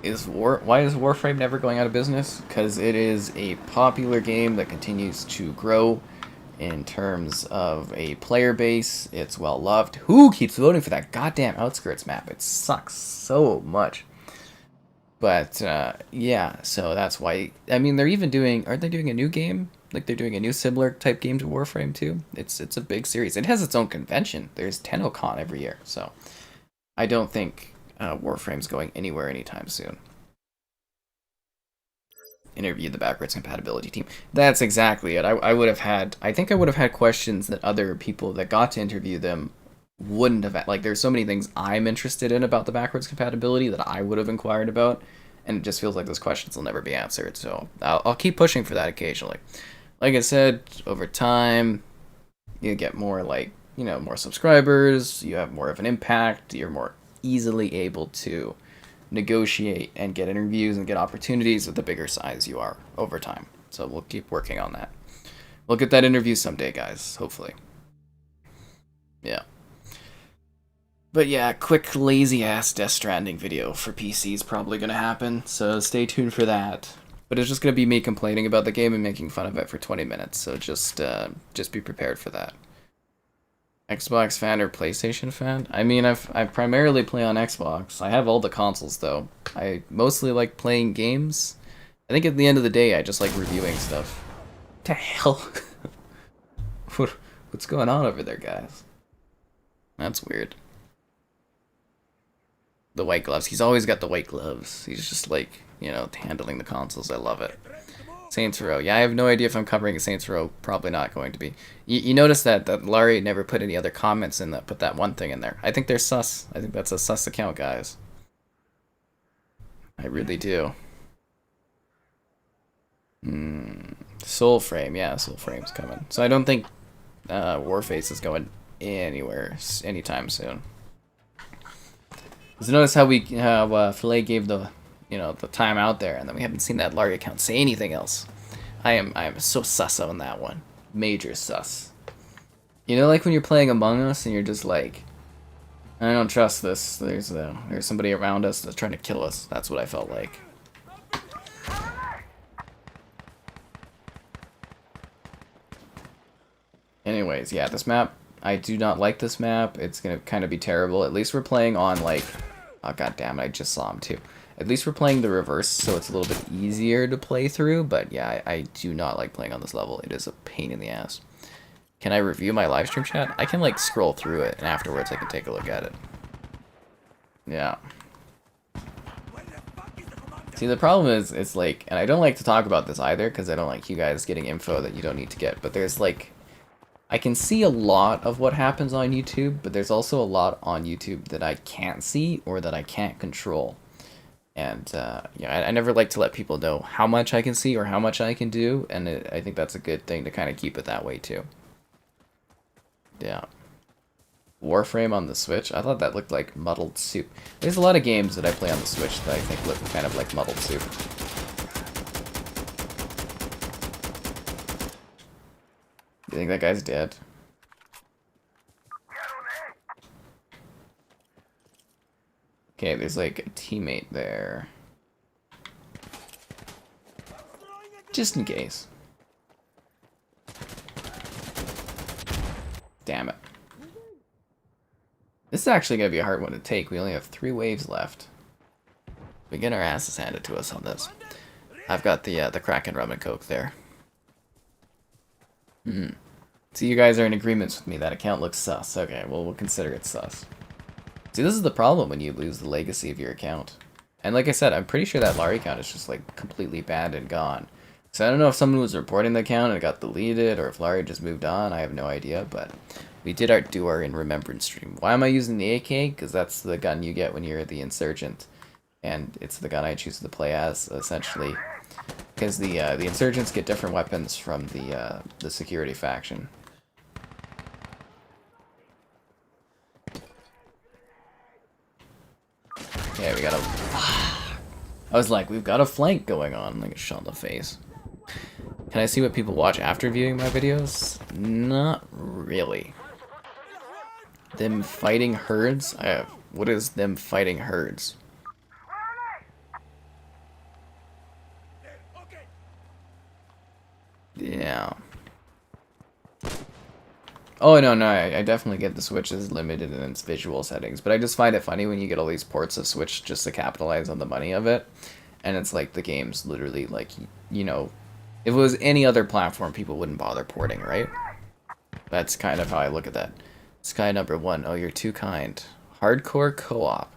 Why is Warframe never going out of business? Because it is a popular game that continues to grow in terms of a player base. It's well loved. Who keeps voting for that goddamn Outskirts map? It sucks so much. But yeah, so that's why. I mean, they're even aren't they doing a new game? Like, they're doing a new similar type game to Warframe too. It's a big series. It has its own convention. There's TennoCon every year, so I don't think Warframe's going anywhere anytime soon. Interview the backwards compatibility team. That's exactly it. I think I would have had questions that other people that got to interview them wouldn't have had. Like, there's so many things I'm interested in about the backwards compatibility that I would have inquired about, and it just feels like those questions will never be answered. So I'll keep pushing for that occasionally. Like I said, over time, you get more, like, you know, more subscribers, you have more of an impact, you're more easily able to negotiate and get interviews and get opportunities with the bigger size you are over time. So we'll keep working on that. We'll get that interview someday, guys, hopefully. Yeah. But yeah, quick lazy ass Death Stranding video for PC is probably gonna happen, so stay tuned for that. But it's just gonna be me complaining about the game and making fun of it for 20 minutes, so just be prepared for that. Xbox fan or PlayStation fan? I mean, I primarily play on Xbox. I have all the consoles, though. I mostly like playing games. I think at the end of the day, I just like reviewing stuff. What the hell? What's going on over there, guys? That's weird. The white gloves. He's always got the white gloves. He's just like, you know, handling the consoles. I love it. Saints Row. Yeah, I have no idea if I'm covering a Saints Row. Probably not going to be. You notice that Laurie never put any other comments in that, put that one thing in there. I think they're sus. I think that's a sus account, guys. I really do. Soulframe. Yeah, Soulframe's coming. So I don't think Warface is going anywhere anytime soon. Because notice how Filet gave the time out there, and then we haven't seen that Larry account say anything else. I am so sus on that one. Major sus. You know, like when you're playing Among Us and you're just like, I don't trust this. There's somebody around us that's trying to kill us. That's what I felt like. Anyways, yeah, this map, I do not like this map. It's gonna kind of be terrible. At least we're playing on, like... Oh, god damn it, I just saw him, too. At least we're playing the reverse, so it's a little bit easier to play through. But yeah, I do not like playing on this level. It is a pain in the ass. Can I review my live stream chat? I can, like, scroll through it, and afterwards I can take a look at it. Yeah. See, the problem is, it's like, and I don't like to talk about this either, because I don't like you guys getting info that you don't need to get, but there's, like, I can see a lot of what happens on YouTube, but there's also a lot on YouTube that I can't see, or that I can't control. And, yeah, I never like to let people know how much I can see, or how much I can do, and I think that's a good thing to kind of keep it that way, too. Yeah. Warframe on the Switch? I thought that looked like muddled soup. There's a lot of games that I play on the Switch that I think look kind of like muddled soup. You think that guy's dead? Okay, there's like a teammate there. Just in case. Damn it. This is actually going to be a hard one to take. We only have 3 waves left. We get our asses handed to us on this. I've got the Kraken rum and coke there. So you guys are in agreement with me. That account looks sus. Okay, well, we'll consider it sus. See, this is the problem when you lose the legacy of your account. And like I said, I'm pretty sure that Larry account is just like completely banned and gone. So I don't know if someone was reporting the account and it got deleted, or if Larry just moved on. I have no idea, but we did do our in remembrance stream. Why am I using the AK? Because that's the gun you get when you're the insurgent, and it's the gun I choose to play as, essentially. Because the insurgents get different weapons from the security faction. Yeah, we got a... I was like, we've got a flank going on. Like a shot in the face. Can I see what people watch after viewing my videos? Not really. Them fighting herds? What is them fighting herds? Yeah. Oh, no, I definitely get the Switch is limited in its visual settings, but I just find it funny when you get all these ports of Switch just to capitalize on the money of it, and it's like the game's literally like, you know, if it was any other platform, people wouldn't bother porting, right? That's kind of how I look at that. Sky number 1, oh, you're too kind. Hardcore co-op.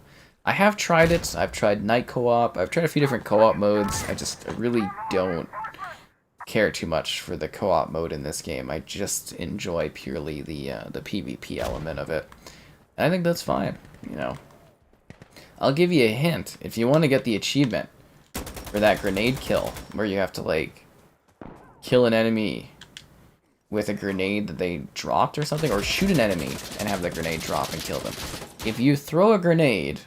I have tried it. I've tried night co-op. I've tried a few different co-op modes. I really don't care too much for the co-op mode in this game. I just enjoy purely the PvP element of it. And I think that's fine, you know. I'll give you a hint. If you want to get the achievement for that grenade kill, where you have to, like, kill an enemy with a grenade that they dropped or something, or shoot an enemy and have the grenade drop and kill them. If you throw a grenade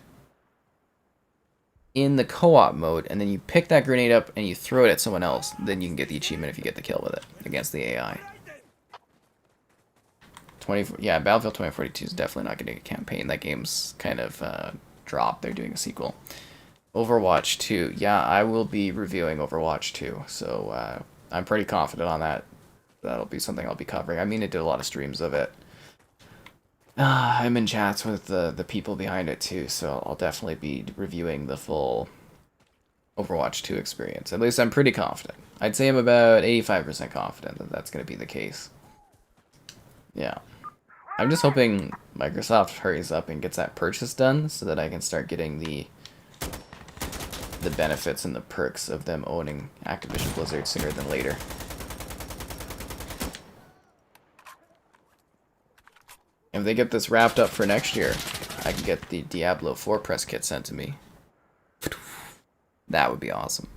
in the co-op mode, and then you pick that grenade up and you throw it at someone else, then you can get the achievement if you get the kill with it against the AI. Yeah, Battlefield 2042 is definitely not getting a campaign. That game's kind of dropped. They're doing a sequel. Overwatch 2. Yeah, I will be reviewing Overwatch 2, so I'm pretty confident on that. That'll be something I'll be covering. I mean, I did a lot of streams of it. I'm in chats with the people behind it too, so I'll definitely be reviewing the full Overwatch 2 experience. At least I'm pretty confident. I'd say I'm about 85% confident that that's going to be the case. Yeah. I'm just hoping Microsoft hurries up and gets that purchase done so that I can start getting the benefits and the perks of them owning Activision Blizzard sooner than later. If they get this wrapped up for next year, I can get the Diablo 4 press kit sent to me. That would be awesome.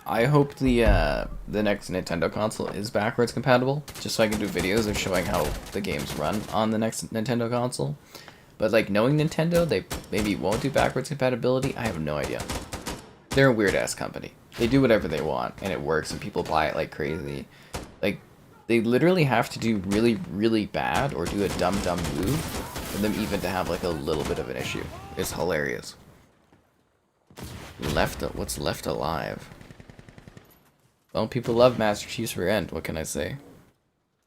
I hope the next Nintendo console is backwards compatible, just so I can do videos of showing how the games run on the next Nintendo console. But like, knowing Nintendo, they maybe won't do backwards compatibility. I have no idea. They're a weird ass company. They do whatever they want, and it works, and people buy it like crazy. Like, they literally have to do really, really bad, or do a dumb move, for them even to have like a little bit of an issue. It's hilarious. What's left alive? Well, people love Master Chief's rear end. What can I say?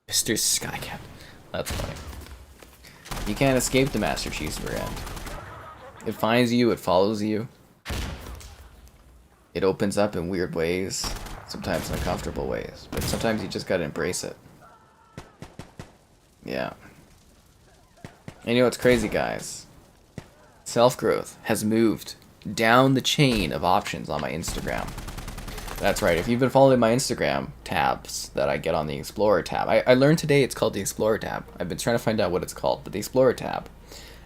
Mr. Skycat. That's funny. You can't escape the Master Chief's rear end. It finds you, it follows you. It opens up in weird ways, sometimes uncomfortable ways, but sometimes you just gotta embrace it. Yeah. And you know what's crazy, guys? Self-growth has moved down the chain of options on my Instagram. That's right, if you've been following my Instagram tabs that I get on the Explorer tab, I learned today it's called the Explorer tab. I've been trying to find out what it's called, but the Explorer tab.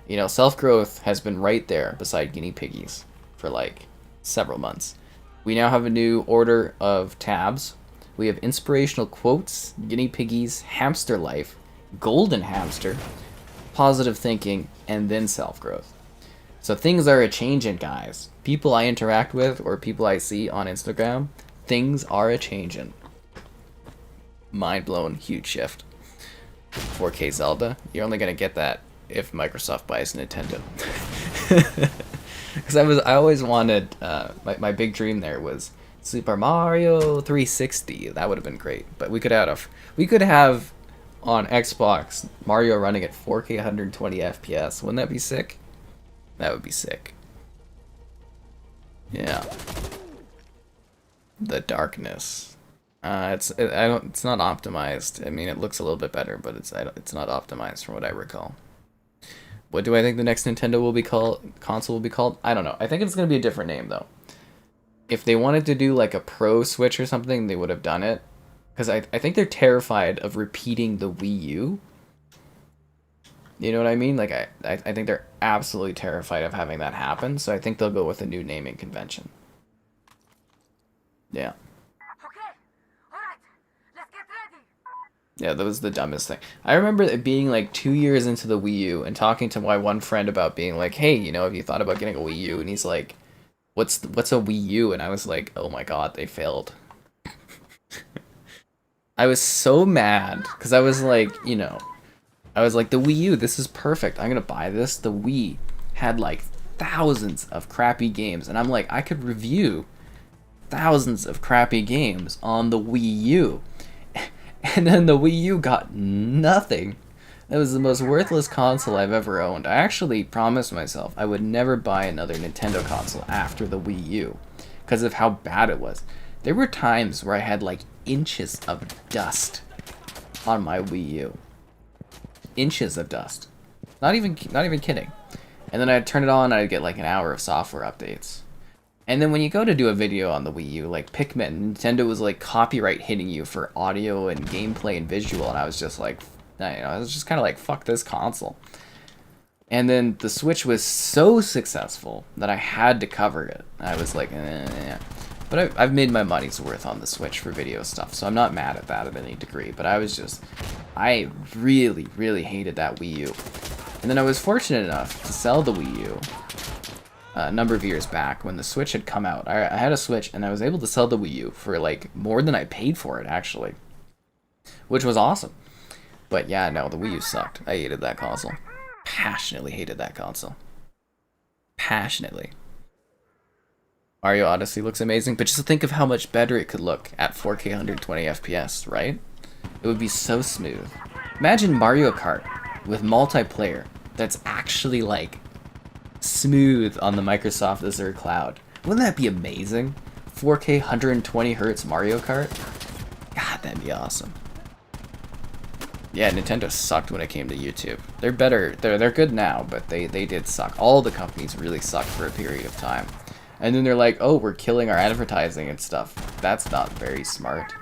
You know, self-growth has been right there beside guinea piggies for like several months. We now have a new order of tabs. We have inspirational quotes, guinea piggies, hamster life, golden hamster, positive thinking, and then self-growth. So things are a-changing, guys. People I interact with or people I see on Instagram, things are a-changing. Mind blown, huge shift. 4K Zelda, you're only gonna get that if Microsoft buys Nintendo. Because I always wanted, my big dream there was Super Mario 360. That would have been great. But we could have on Xbox Mario running at 4K 120 FPS. Wouldn't that be sick? That would be sick. Yeah. The darkness. It's not optimized. I mean, it looks a little bit better, but it's not optimized from what I recall. What do I think the next Nintendo will be called? Console will be called? I don't know. I think it's gonna be a different name though. If they wanted to do like a Pro Switch or something, they would have done it. Because I think they're terrified of repeating the Wii U. You know what I mean? Like, I think they're absolutely terrified of having that happen, so I think they'll go with a new naming convention. Yeah. Okay, alright, let's get ready. Yeah, that was the dumbest thing. I remember it being like 2 years into the Wii U and talking to my one friend about being like, hey, you know, have you thought about getting a Wii U? And he's like, what's a Wii U? And I was like, oh my god, they failed. I was so mad, because I was like, you know, I was like, the Wii U, this is perfect. I'm going to buy this. The Wii had like thousands of crappy games. And I'm like, I could review thousands of crappy games on the Wii U. And then the Wii U got nothing. It was the most worthless console I've ever owned. I actually promised myself I would never buy another Nintendo console after the Wii U because of how bad it was. There were times where I had like inches of dust on my Wii U. Inches of dust. Not even kidding. And then I'd turn it on and I'd get like an hour of software updates. And then when you go to do a video on the Wii U, like Pikmin, Nintendo was like copyright hitting you for audio and gameplay and visual, and I was just like, you know, I was just kind of like, fuck this console. And then the Switch was so successful that I had to cover it. I was like, But I've made my money's worth on the Switch for video stuff, so I'm not mad at that at any degree. But I really, really hated that Wii U. And then I was fortunate enough to sell the Wii U a number of years back when the Switch had come out. I had a Switch, and I was able to sell the Wii U for like more than I paid for it, actually. Which was awesome. But yeah, no, the Wii U sucked. I hated that console. Passionately hated that console. Passionately. Mario Odyssey looks amazing, but just think of how much better it could look at 4K 120 FPS, right? It would be so smooth. Imagine Mario Kart with multiplayer that's actually like smooth on the Microsoft Azure cloud. Wouldn't that be amazing? 4K 120 hertz Mario Kart? God, that'd be awesome. Yeah, Nintendo sucked when it came to YouTube. They're better. They're good now, but they did suck. All the companies really sucked for a period of time. And then they're like, oh, we're killing our advertising and stuff. That's not very smart.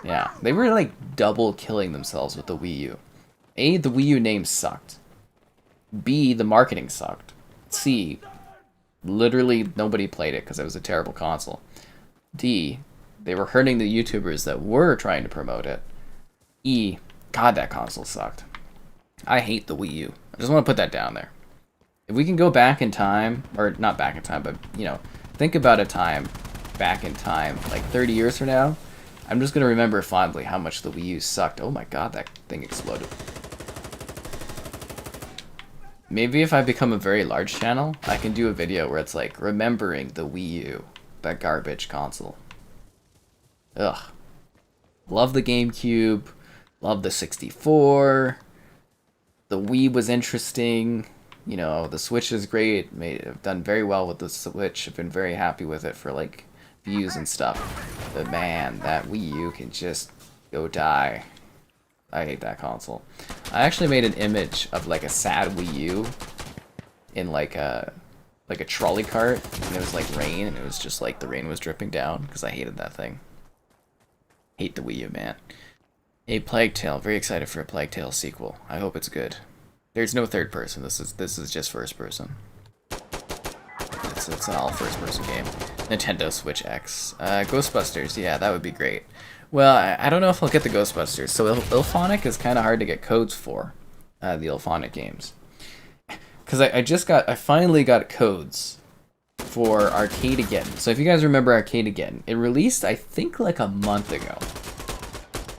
Yeah, they were like double killing themselves with the Wii U. A, the Wii U name sucked. B, the marketing sucked. C, literally nobody played it because it was a terrible console. D, they were hurting the YouTubers that were trying to promote it. E, God, that console sucked. I hate the Wii U. I just want to put that down there. If we can go back in time, or not back in time, but, you know, think about a time back in time, like 30 years from now, I'm just going to remember fondly how much the Wii U sucked. Oh my god, that thing exploded. Maybe if I become a very large channel, I can do a video where it's like, remembering the Wii U, that garbage console. Ugh. Love the GameCube. Love the 64. The Wii was interesting. You know, the Switch is great. I've done very well with the Switch. I've been very happy with it for like views and stuff. But man, that Wii U can just go die. I hate that console. I actually made an image of like a sad Wii U in like a trolley cart, and it was like rain, and it was just like the rain was dripping down because I hated that thing. Hate the Wii U, man. A Plague Tale. Very excited for a Plague Tale sequel. I hope it's good. There's no third person. This is just first person. It's an all first person game. Nintendo Switch X. Ghostbusters. Yeah, that would be great. Well, I don't know if I'll get the Ghostbusters. So Ilphonic is kind of hard to get codes for. The Ilphonic games. Because I finally got codes for Arcade-Ageddon. So if you guys remember Arcade-Ageddon, it released I think like a month ago.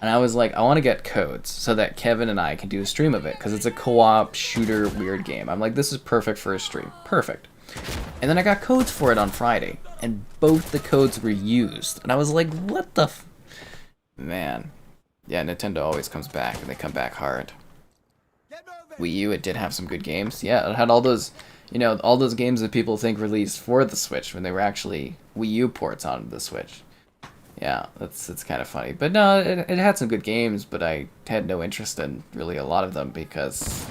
And I was like, I want to get codes so that Kevin and I can do a stream of it, because it's a co-op shooter weird game. I'm like, this is perfect for a stream. Perfect. And then I got codes for it on Friday, and both the codes were used. And I was like, what the man. Yeah, Nintendo always comes back, and they come back hard. Wii U, it did have some good games. Yeah, it had all those, you know, all those games that people think released for the Switch when they were actually Wii U ports onto the Switch. Yeah, it's kind of funny. But no, it had some good games, but I had no interest in really a lot of them because,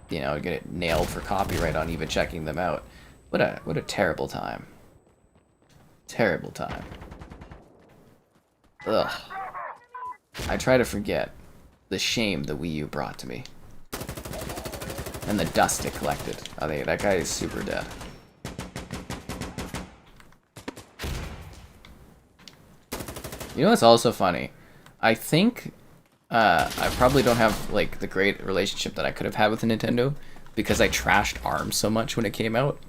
you know, I'd get it nailed for copyright on even checking them out. What a terrible time. Terrible time. Ugh. I try to forget the shame the Wii U brought to me. And the dust it collected. Oh, that guy is super dead. You know what's also funny? I think I probably don't have like the great relationship that I could have had with Nintendo because I trashed ARMS so much when it came out.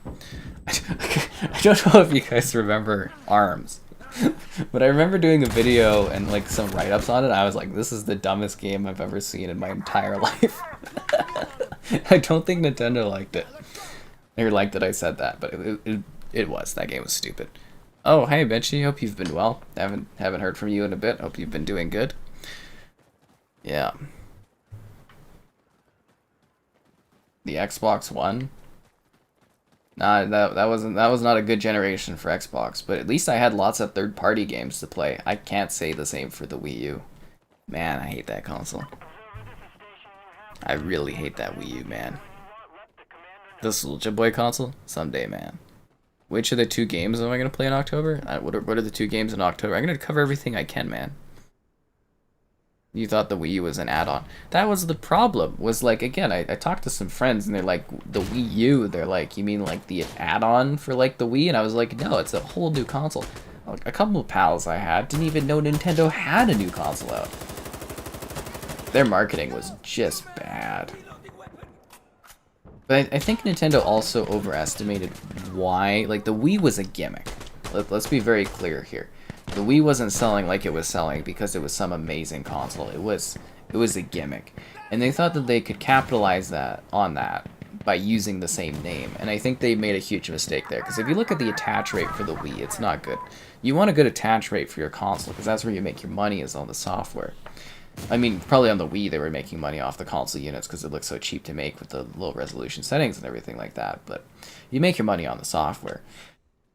I don't know if you guys remember ARMS, but I remember doing a video and like some write-ups on it. I was like, this is the dumbest game I've ever seen in my entire life. I don't think Nintendo liked it. Or liked that I said that, but it was. That game was stupid. Oh, hey, Benchy. Hope you've been well. Haven't heard from you in a bit. Hope you've been doing good. Yeah. The Xbox One. Nah, that was not a good generation for Xbox, but at least I had lots of third-party games to play. I can't say the same for the Wii U. Man, I hate that console. I really hate that Wii U, man. The Soulja Boy console? Someday, man. Which of the two games am I going to play in October? What are the two games in October? I'm going to cover everything I can, man. You thought the Wii U was an add-on. That was the problem. Was like, again, I talked to some friends and they're like, the Wii U, they're like, you mean like the add-on for like the Wii? And I was like, no, it's a whole new console. A couple of pals I had didn't even know Nintendo had a new console out. Their marketing was just bad. But I think Nintendo also overestimated why, like the Wii was a gimmick. Let's be very clear here. The Wii wasn't selling like it was selling because it was some amazing console. It was a gimmick. And they thought that they could capitalize on that by using the same name. And I think they made a huge mistake there. Because if you look at the attach rate for the Wii, it's not good. You want a good attach rate for your console because that's where you make your money, is on the software. I mean, probably on the Wii they were making money off the console units because it looks so cheap to make with the low resolution settings and everything like that. But you make your money on the software.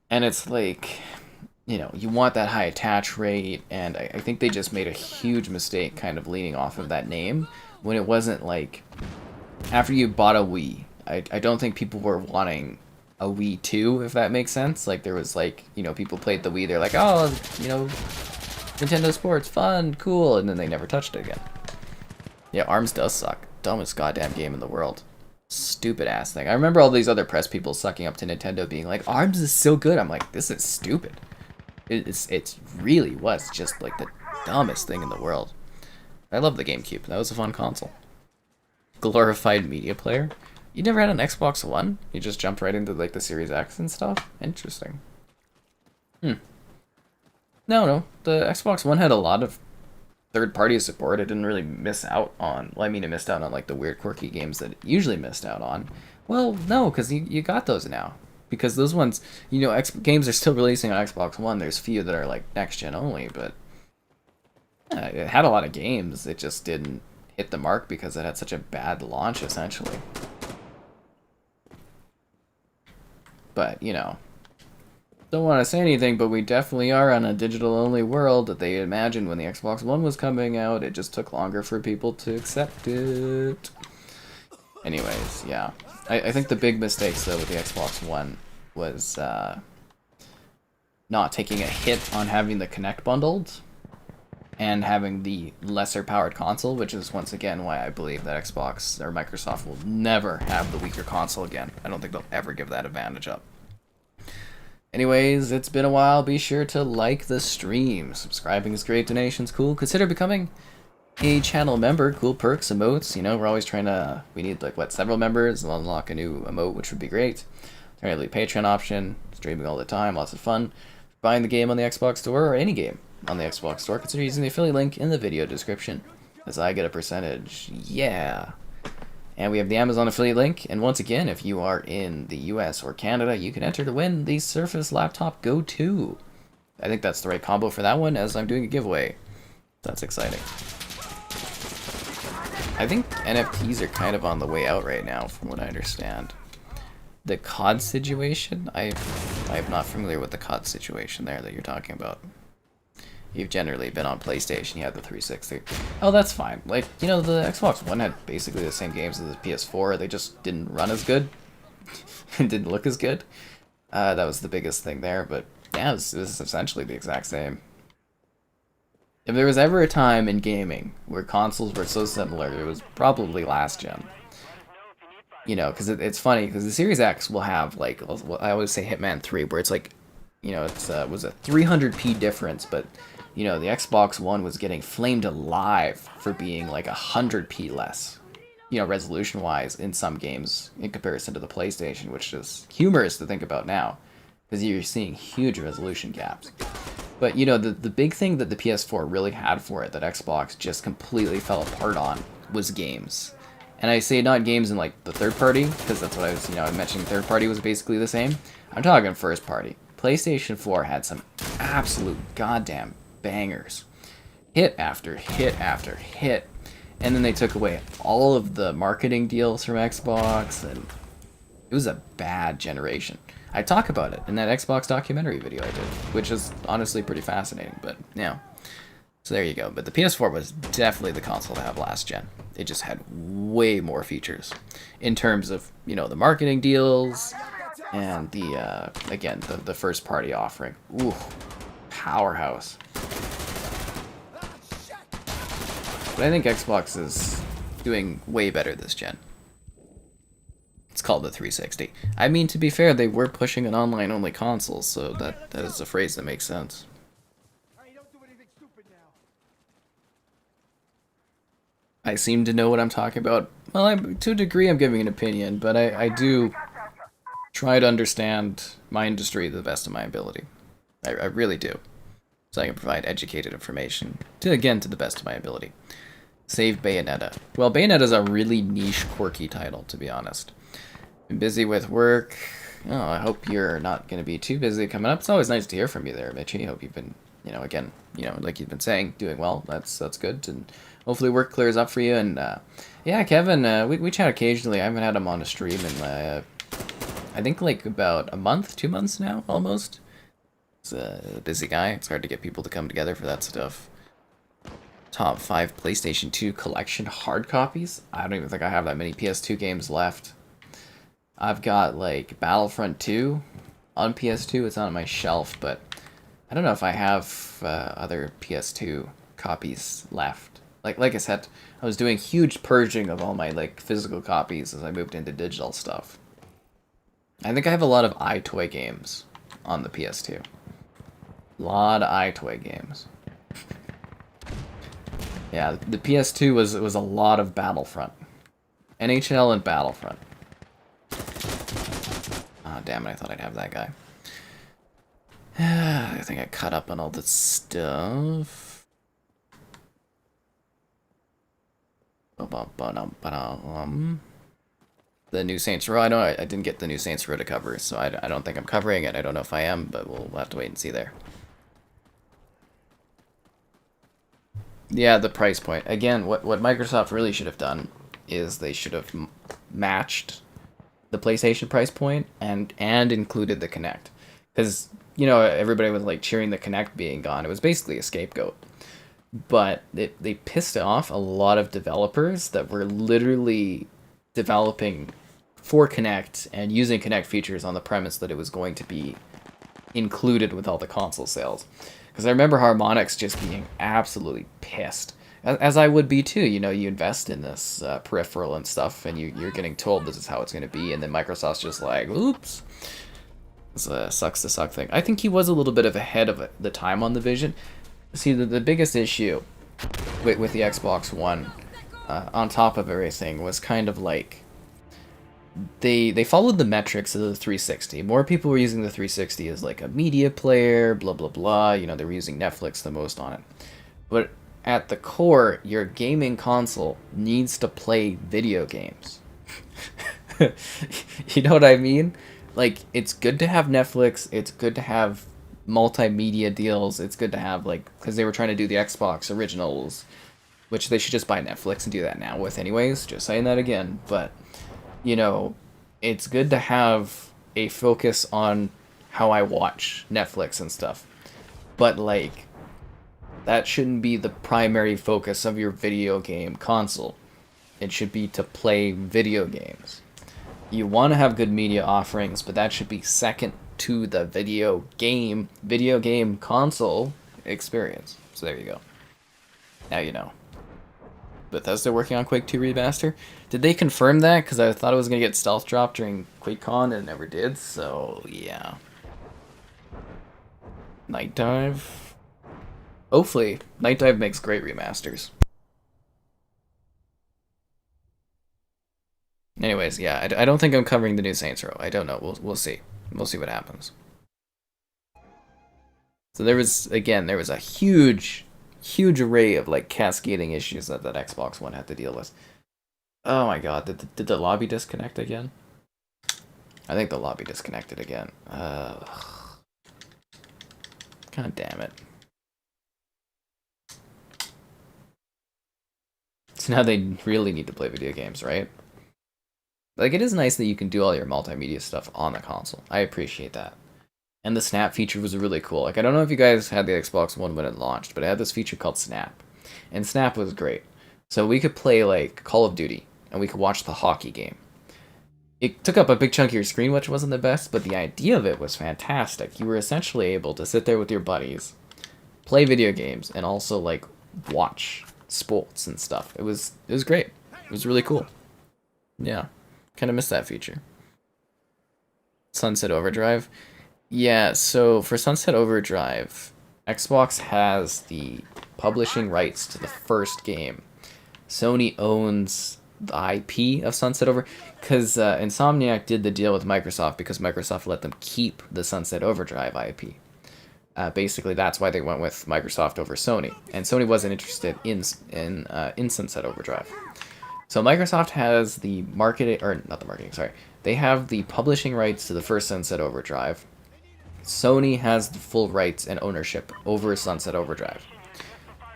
And it's like, you know, you want that high attach rate, and I think they just made a huge mistake kind of leaning off of that name when it wasn't like, after you bought a Wii, I don't think people were wanting a Wii 2, if that makes sense. Like, there was like, you know, people played the Wii, they're like, oh, you know, Nintendo Sports, fun, cool, and then they never touched it again. Yeah, ARMS does suck. Dumbest goddamn game in the world. Stupid ass thing. I remember all these other press people sucking up to Nintendo being like, ARMS is so good. I'm like, this is stupid. It really was just like the dumbest thing in the world. I love the GameCube. That was a fun console. Glorified media player? You never had an Xbox One? You just jumped right into like the Series X and stuff? Interesting. No. The Xbox One had a lot of third-party support. It didn't really miss out on... Well, I mean, it missed out on like the weird, quirky games that it usually missed out on. Well, no, because you got those now. Because those ones, you know, games are still releasing on Xbox One. There's few that are like next-gen only, but It had a lot of games. It just didn't hit the mark because it had such a bad launch, essentially. But, you know, don't want to say anything, but we definitely are on a digital-only world that they imagined when the Xbox One was coming out. It just took longer for people to accept it. Anyways, yeah. I think the big mistakes, though, with the Xbox One was not taking a hit on having the Kinect bundled and having the lesser-powered console, which is, once again, why I believe that Xbox or Microsoft will never have the weaker console again. I don't think they'll ever give that advantage up. Anyways, it's been a while. Be sure to like the stream. Subscribing is great. Donations cool. Consider becoming a channel member. Cool perks, emotes. You know, we're always trying to... We need, like, what, several members? We'll unlock a new emote, which would be great. Apparently, Patreon option. Streaming all the time. Lots of fun. Buying the game on the Xbox Store or any game on the Xbox Store, consider using the affiliate link in the video description, as I get a percentage. Yeah. And we have the Amazon affiliate link, and once again, if you are in the US or Canada, you can enter to win the Surface Laptop Go 2. I think that's the right combo for that one, as I'm doing a giveaway. That's exciting. I think NFTs are kind of on the way out right now, from what I understand. The COD situation? I'm not familiar with the COD situation there that you're talking about. You've generally been on PlayStation, you had the 360. Oh, that's fine. Like, you know, the Xbox One had basically the same games as the PS4, they just didn't run as good. And didn't look as good. That was the biggest thing there, but yeah, this is essentially the exact same. If there was ever a time in gaming where consoles were so similar, it was probably last gen. You know, because it's funny, because the Series X will have, like, I always say Hitman 3, where it's like, you know, it was a 300p difference, but, you know, the Xbox One was getting flamed alive for being like 100p less, you know, resolution-wise in some games in comparison to the PlayStation, which is humorous to think about now, because you're seeing huge resolution gaps. But, you know, the big thing that the PS4 really had for it that Xbox just completely fell apart on was games. And I say not games in, like, the third party, because that's what I was, you know, mentioning third party was basically the same. I'm talking first party. PlayStation 4 had some absolute goddamn bangers. Hit after hit after hit. And then they took away all of the marketing deals from Xbox, and it was a bad generation. I talk about it in that Xbox documentary video I did, which is honestly pretty fascinating, but yeah. So there you go. But the PS4 was definitely the console to have last gen. It just had way more features in terms of, you know, the marketing deals and the, again, the first party offering. Ooh, powerhouse. But I think Xbox is doing way better this gen. It's called the 360. I mean, to be fair, they were pushing an online-only console, so that is a phrase that makes sense. I seem to know what I'm talking about. Well, to a degree, I'm giving an opinion, but I do try to understand my industry to the best of my ability. I really do. So I can provide educated information, to the best of my ability. Save Bayonetta. Well, Bayonetta's a really niche, quirky title, to be honest. Been busy with work. Oh, I hope you're not going to be too busy coming up. It's always nice to hear from you there, Mitchie. Hope you've been, you know, again, you know, like you've been saying, doing well. That's good, and hopefully work clears up for you. And yeah, Kevin, we chat occasionally. I haven't had him on a stream in I think like about a month, 2 months now, almost. He's a busy guy. It's hard to get people to come together for that stuff. Top 5 PlayStation 2 collection hard copies? I don't even think I have that many PS2 games left. I've got like Battlefront 2 on PS2. It's on my shelf, but I don't know if I have other PS2 copies left. Like I said, I was doing huge purging of all my like physical copies as I moved into digital stuff. I think I have a lot of iToy games on the PS2. A lot of iToy games. Yeah, the PS2 was a lot of Battlefront. NHL and Battlefront. Oh, damn it, I thought I'd have that guy. I think I caught up on all this stuff. The new Saints Row, I know I didn't get the new Saints Row to cover, so I don't think I'm covering it. I don't know if I am, but we'll have to wait and see there. Yeah, the price point. Again, what Microsoft really should have done is they should have matched the PlayStation price point and included the Kinect. Because, everybody was like cheering the Kinect being gone. It was basically a scapegoat. But they pissed off a lot of developers that were literally developing for Kinect and using Kinect features on the premise that it was going to be included with all the console sales. Because I remember Harmonix just being absolutely pissed, as I would be too. You invest in this peripheral and stuff, and you're getting told this is how it's going to be, and then Microsoft's just like, oops. It's a sucks to suck thing. I think he was a little bit of ahead of the time on the vision. See, the biggest issue with the Xbox One, on top of everything, was kind of like they followed the metrics of the 360. More people were using the 360 as like a media player, blah blah blah. They were using Netflix the most on it. But at the core, your gaming console needs to play video games. You know what I mean? Like, it's good to have Netflix, it's good to have multimedia deals, it's good to have, because they were trying to do the Xbox originals, which they should just buy Netflix and do that now with anyways, just saying that again, but, it's good to have a focus on how I watch Netflix and stuff, but, that shouldn't be the primary focus of your video game console. It should be to play video games. You want to have good media offerings, but that should be second to the video game console experience. So there you go. Now you know. Bethesda working on Quake 2 Remaster? Did they confirm that? Because I thought it was going to get stealth dropped during QuakeCon and it never did, so yeah. Night Dive? Hopefully. Night Dive makes great remasters. Anyways, yeah, I don't think I'm covering the new Saints Row. I don't know. We'll see. We'll see what happens. So there was a huge array of cascading issues that Xbox One had to deal with. Oh my god, did the lobby disconnect again? I think the lobby disconnected again. God damn it. So now they really need to play video games, right? It is nice that you can do all your multimedia stuff on the console. I appreciate that. And the Snap feature was really cool. I don't know if you guys had the Xbox One when it launched, but it had this feature called Snap. And Snap was great. So we could play, Call of Duty, and we could watch the hockey game. It took up a big chunk of your screen, which wasn't the best, but the idea of it was fantastic. You were essentially able to sit there with your buddies, play video games, and also, watch sports and stuff. It was great. It was really cool. Yeah. Kind of missed that feature. Sunset Overdrive. Yeah, so for Sunset Overdrive, Xbox has the publishing rights to the first game. Sony owns the IP of Sunset Overdrive, because Insomniac did the deal with Microsoft because Microsoft let them keep the Sunset Overdrive IP. Basically, that's why they went with Microsoft over Sony, and Sony wasn't interested in Sunset Overdrive. So Microsoft has the they have the publishing rights to the first Sunset Overdrive. Sony has the full rights and ownership over Sunset Overdrive.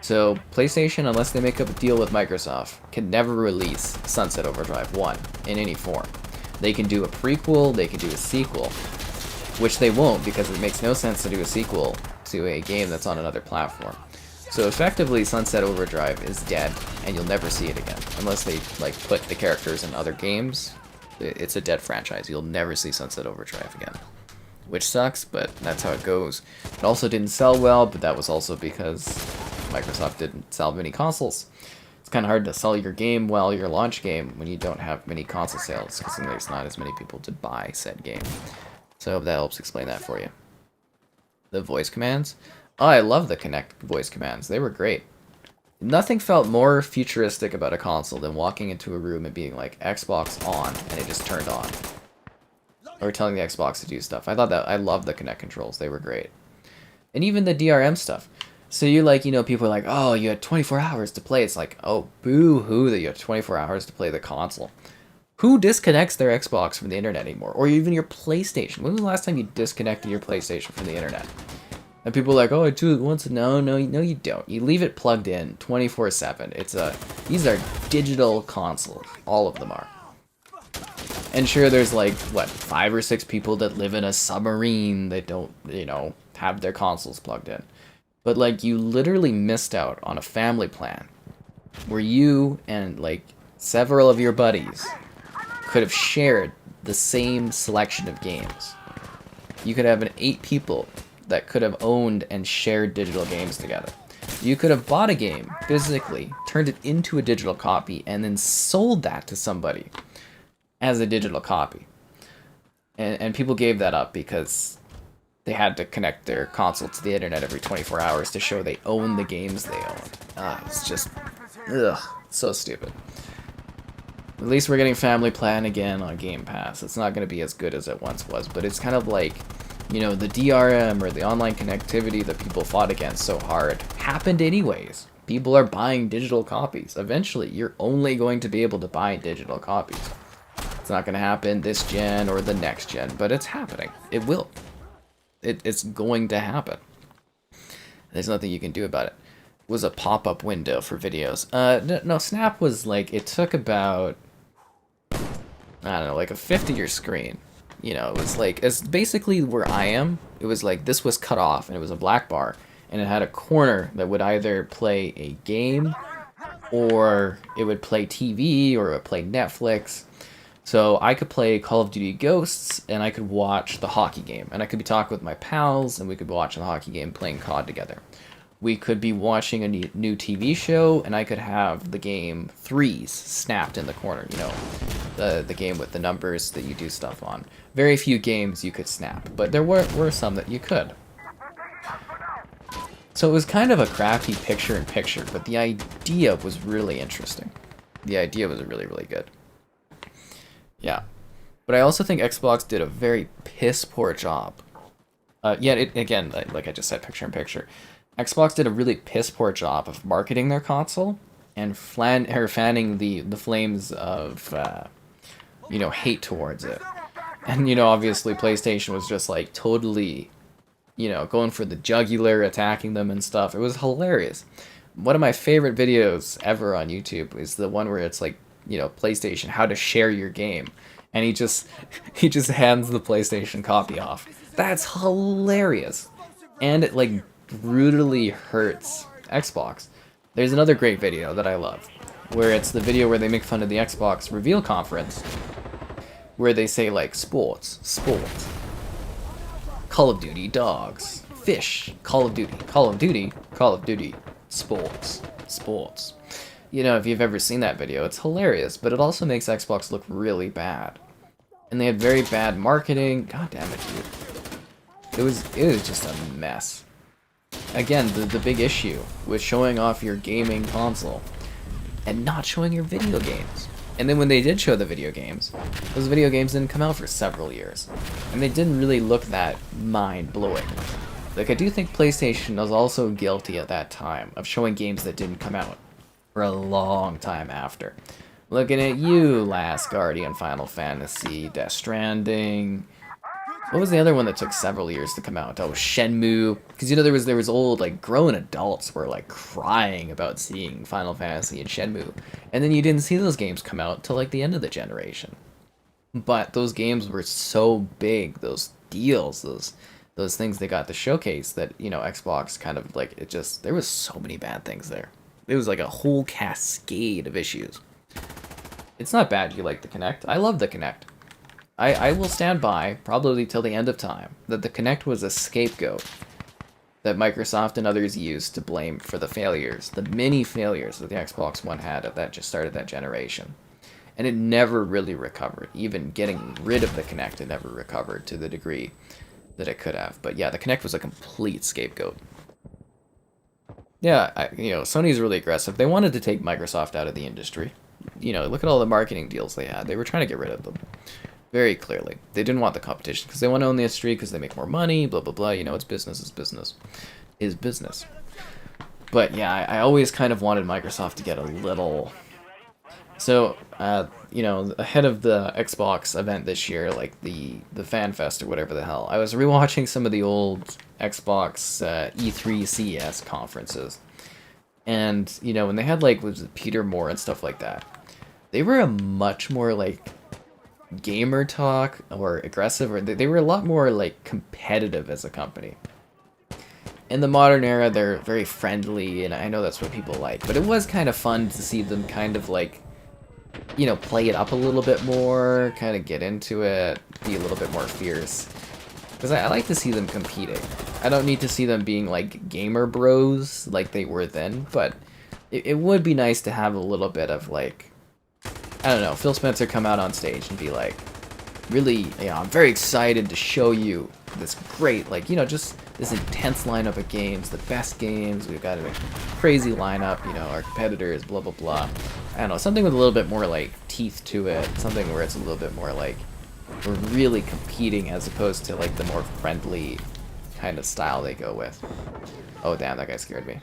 So PlayStation, unless they make up a deal with Microsoft, can never release Sunset Overdrive 1 in any form. They can do a prequel, they can do a sequel, which they won't because it makes no sense to do a sequel to a game that's on another platform. So effectively, Sunset Overdrive is dead, and you'll never see it again. Unless they, put the characters in other games, it's a dead franchise. You'll never see Sunset Overdrive again. Which sucks, but that's how it goes. It also didn't sell well, but that was also because Microsoft didn't sell many consoles. It's kind of hard to sell your game well, your launch game, when you don't have many console sales, because then there's not as many people to buy said game. So that helps explain that for you. The voice commands? Oh, I love the Kinect voice commands. They were great. Nothing felt more futuristic about a console than walking into a room and being like, Xbox on, and it just turned on. Or telling the Xbox to do stuff. I loved the Kinect controls. They were great. And even the DRM stuff. So you're people are like, oh, you had 24 hours to play. It's like, oh, boo-hoo that you have 24 hours to play the console. Who disconnects their Xbox from the internet anymore? Or even your PlayStation? When was the last time you disconnected your PlayStation from the internet? And people are like, oh, I do it once. No, no, no, you don't. You leave it plugged in 24/7. These are digital consoles. All of them are. And sure, there's like, what, 5 or 6 people that live in a submarine that don't, have their consoles plugged in. But like, you literally missed out on a family plan where you and like several of your buddies could have shared the same selection of games. You could have 8 people that could have owned and shared digital games together. You could have bought a game physically, turned it into a digital copy, and then sold that to somebody as a digital copy. And people gave that up because they had to connect their console to the internet every 24 hours to show they own the games they own. It's just, so stupid. At least we're getting Family Plan again on Game Pass. It's not going to be as good as it once was, but it's kind of like, the DRM or the online connectivity that people fought against so hard happened anyways. People are buying digital copies. Eventually, you're only going to be able to buy digital copies. It's not going to happen this gen or the next gen, but it's happening. It will. It's going to happen. There's nothing you can do about it. It was a pop-up window for videos. No, Snap was like, it took about, I don't know, like a 1/5 of your screen. It was like, it's basically where I am. It was like, this was cut off, and it was a black bar, and it had a corner that would either play a game, or it would play TV, or it would play Netflix. So I could play Call of Duty Ghosts, and I could watch the hockey game. And I could be talking with my pals, and we could be watching the hockey game, playing COD together. We could be watching a new TV show, and I could have the game Threes snapped in the corner, the game with the numbers that you do stuff on. Very few games you could snap, but there were some that you could. So it was kind of a crappy picture-in-picture, but the idea was really interesting. The idea was really, really good. Yeah. But I also think Xbox did a very piss-poor job. Again, like I just said, picture-in-picture. Xbox did a really piss-poor job of marketing their console and fanning the flames of, hate towards it. And, obviously PlayStation was just, like, totally, going for the jugular, attacking them and stuff. It was hilarious. One of my favorite videos ever on YouTube is the one where it's, like, PlayStation, how to share your game. And he just hands the PlayStation copy off. That's hilarious. And it, like, brutally hurts Xbox. There's another great video that I love, where it's the video where they make fun of the Xbox reveal conference, where they say, like, sports, Call of Duty, dogs, fish, Call of Duty, sports. If you've ever seen that video, it's hilarious, but it also makes Xbox look really bad. And they had very bad marketing. God damn it, dude. It was just a mess. Again, the big issue with showing off your gaming console and not showing your video games. And then when they did show the video games, those video games didn't come out for several years. And they didn't really look that mind-blowing. Like, I do think PlayStation was also guilty at that time of showing games that didn't come out for a long time after. Looking at you, Last Guardian, Final Fantasy, Death Stranding. What was the other one that took several years to come out? Oh, Shenmue. Because there was old, like, grown adults were like crying about seeing Final Fantasy and Shenmue. And then you didn't see those games come out till like the end of the generation. But those games were so big, those deals, those things they got to showcase that, Xbox kind of like, there was so many bad things there. It was like a whole cascade of issues. It's not bad you like the Kinect. I love the Kinect. I will stand by, probably till the end of time, that the Kinect was a scapegoat that Microsoft and others used to blame for the failures, the many failures that the Xbox One had at that just started that generation. And it never really recovered. Even getting rid of the Kinect, it never recovered to the degree that it could have. But yeah, the Kinect was a complete scapegoat. Yeah, Sony's really aggressive. They wanted to take Microsoft out of the industry. Look at all the marketing deals they had. They were trying to get rid of them. Very clearly. They didn't want the competition because they want to own the industry because they make more money, blah, blah, blah. It's business is business. Is business. But yeah, I always kind of wanted Microsoft to get a little So, you know, ahead of the Xbox event this year, like the Fan Fest or whatever the hell, I was rewatching some of the old Xbox E3 CES conferences, and you know when they had like was it Peter Moore and stuff like that, they were a much more like gamer talk or aggressive, or they were a lot more like competitive as a company. In the modern era, they're very friendly, and I know that's what people like, but it was kind of fun to see them kind of like, you know, play it up a little bit more, kind of get into it, be a little bit more fierce. Because I like to see them competing. I don't need to see them being like gamer bros like they were then, but it would be nice to have a little bit of like, I don't know, Phil Spencer come out on stage and be like, really, you know, I'm very excited to show you this great, like, you know, just this intense lineup of games, the best games. We've got a crazy lineup, you know, our competitors, blah, blah, blah. I don't know, something with a little bit more, like, teeth to it. Something where it's a little bit more, like, we're really competing as opposed to, like, the more friendly kind of style they go with. Oh, damn, that guy scared me.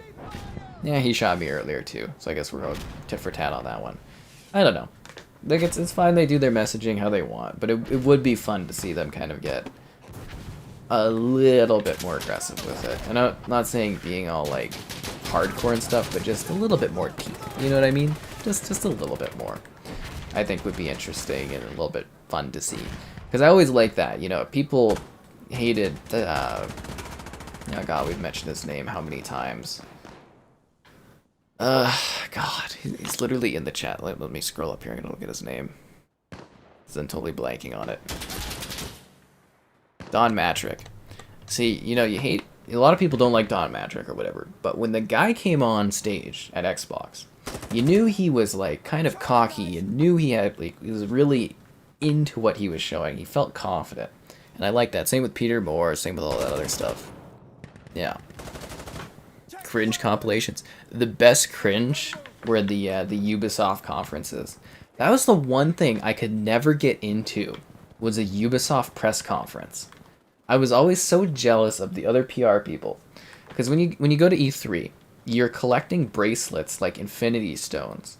Yeah, he shot me earlier, too. So I guess we're going tit for tat on that one. I don't know. Like, it's fine they do their messaging how they want, but it would be fun to see them kind of get a little bit more aggressive with it. And I'm not saying being all, like, hardcore and stuff, but just a little bit more teeth. You know what I mean? Just a little bit more. I think would be interesting and a little bit fun to see. Because I always like that, you know, people hated, oh god, we've mentioned his name how many times? God, he's literally in the chat. Let me scroll up here and look at his name. I'm totally blanking on it. Don Matrick. See, you know, you hate, a lot of people don't like Don Matrick or whatever, but when the guy came on stage at Xbox, you knew he was like kind of cocky. You knew he had like, he was really into what he was showing. He felt confident, and I like that. Same with Peter Moore. Same with all that other stuff. Yeah. Cringe compilations. The best cringe were the Ubisoft conferences. That was the one thing I could never get into, was a Ubisoft press conference. I was always so jealous of the other PR people, because when you go to E3, you're collecting bracelets like Infinity Stones,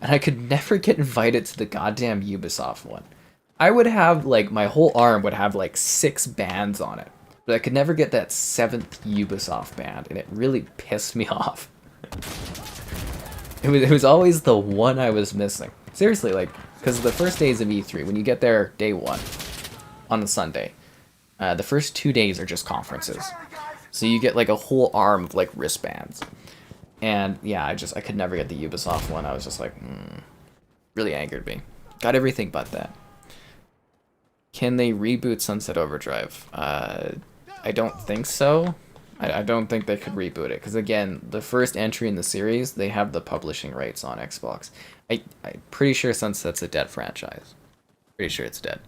and I could never get invited to the goddamn Ubisoft one. I would have like my whole arm would have like 6 bands on it, but I could never get that 7th Ubisoft band, and it really pissed me off. It was always the one I was missing. Seriously, like, because the first days of E3, when you get there day 1 on a Sunday, the first 2 days are just conferences. So you get like a whole arm of like wristbands. And yeah, I could never get the Ubisoft one. I was just like, really angered me. Got everything but that. Can they reboot Sunset Overdrive? I don't think so. I don't think they could reboot it, because again, the first entry in the series, they have the publishing rights on Xbox. I'm pretty sure Sunset's a dead franchise. Pretty sure it's dead.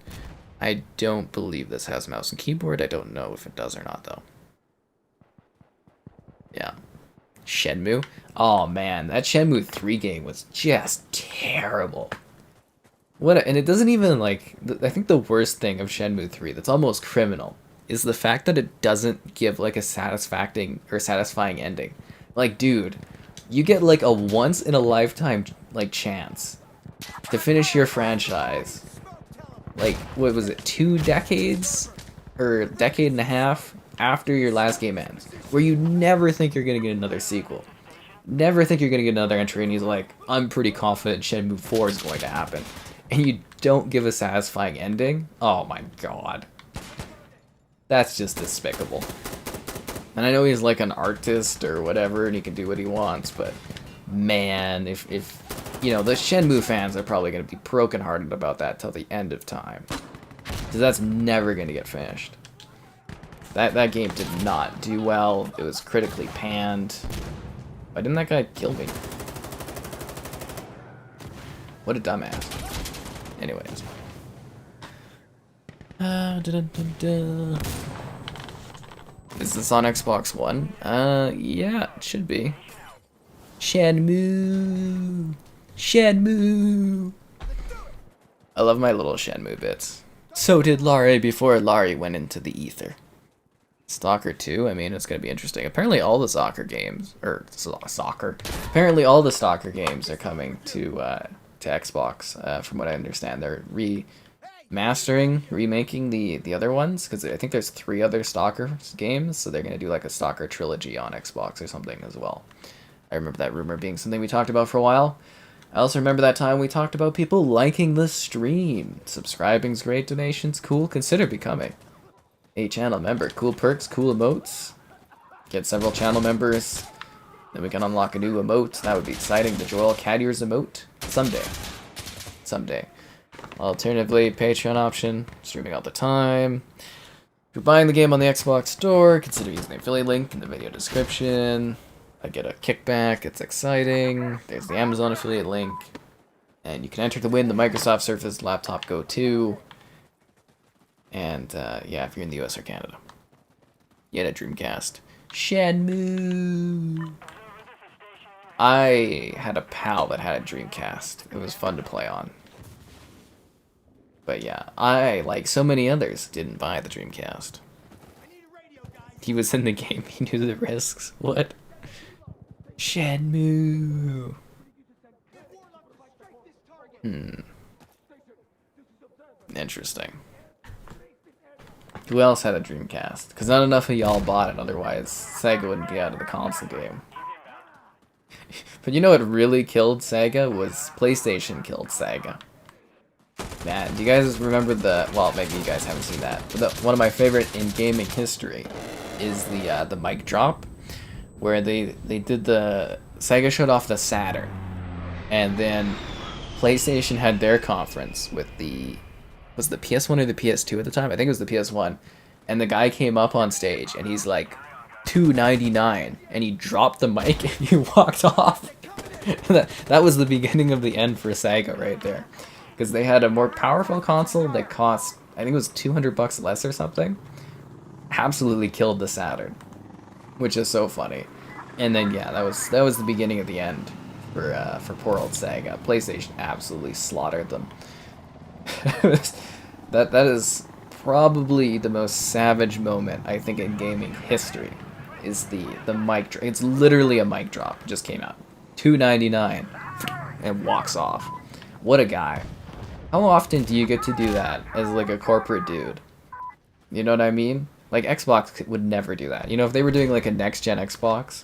I don't believe this has mouse and keyboard. I don't know if it does or not, though. Yeah. Shenmue? Oh man, that Shenmue 3 game was just terrible. And it doesn't even, like, I think the worst thing of Shenmue 3 that's almost criminal is the fact that it doesn't give like a satisfying ending. Like, dude, you get like a once in a lifetime like chance to finish your franchise. Like, what was it, 2 decades or a decade and a half after your last game ends, where you never think you're gonna get another sequel, never think you're gonna get another entry, and he's like, I'm pretty confident Shenmue 4 is going to happen, and you don't give a satisfying ending. Oh my god. That's just despicable. And I know he's like an artist or whatever, and he can do what he wants, but man, if you know, the Shenmue fans are probably going to be brokenhearted about that till the end of time, because that's never going to get finished. That game did not do well. It was critically panned. Why didn't that guy kill me? What a dumbass. Anyways. Is this on Xbox One? Yeah, it should be. Shenmue! Shenmue! I love my little Shenmue bits. So did Laurie before Laurie went into the ether. Stalker 2, I mean, it's gonna be interesting. Apparently all the soccer games, or soccer, apparently all the soccer games are coming to to Xbox, from what I understand. They're remaking the other ones, because I think there's 3 other Stalker games, so they're going to do like a Stalker trilogy on Xbox or something as well. I remember that rumor being something we talked about for a while. I also remember that time we talked about people liking the stream. Subscribing's great, donations cool, consider becoming a channel member. Cool perks, cool emotes. Get several channel members, then we can unlock a new emote. That would be exciting. The Joel Cadier's emote. Someday. Alternatively, Patreon option, streaming all the time. If you're buying the game on the Xbox Store, consider using the affiliate link in the video description. I get a kickback, it's exciting. There's the Amazon affiliate link. And you can enter to win the Microsoft Surface Laptop Go 2. And, yeah, if you're in the US or Canada. You had a Dreamcast. Shenmue! I had a pal that had a Dreamcast. It was fun to play on. But yeah, I, like so many others, didn't buy the Dreamcast. He was in the game, he knew the risks. What? Shenmue! Interesting. Who else had a Dreamcast? Because not enough of y'all bought it, otherwise Sega wouldn't be out of the console game. But you know what really killed Sega was PlayStation killed Sega. Man, do you guys remember well, maybe you guys haven't seen that, but one of my favorite in gaming history is the mic drop, where they did Sega showed off the Saturn, and then PlayStation had their conference with was the PS1 or the PS2 at the time? I think it was the PS1, and the guy came up on stage, and he's like, $2.99, and he dropped the mic and he walked off. that was the beginning of the end for Sega right there. Because they had a more powerful console that cost, I think it was $200 less or something. Absolutely killed the Saturn, which is so funny. And then yeah, that was the beginning of the end for poor old Sega. PlayStation absolutely slaughtered them. that is probably the most savage moment I think in gaming history. Is the mic drop. It's literally a mic drop. It just came out. $2.99 and walks off. What a guy. How often do you get to do that as like a corporate dude? You know what I mean? Like Xbox would never do that. You know, if they were doing like a next gen Xbox,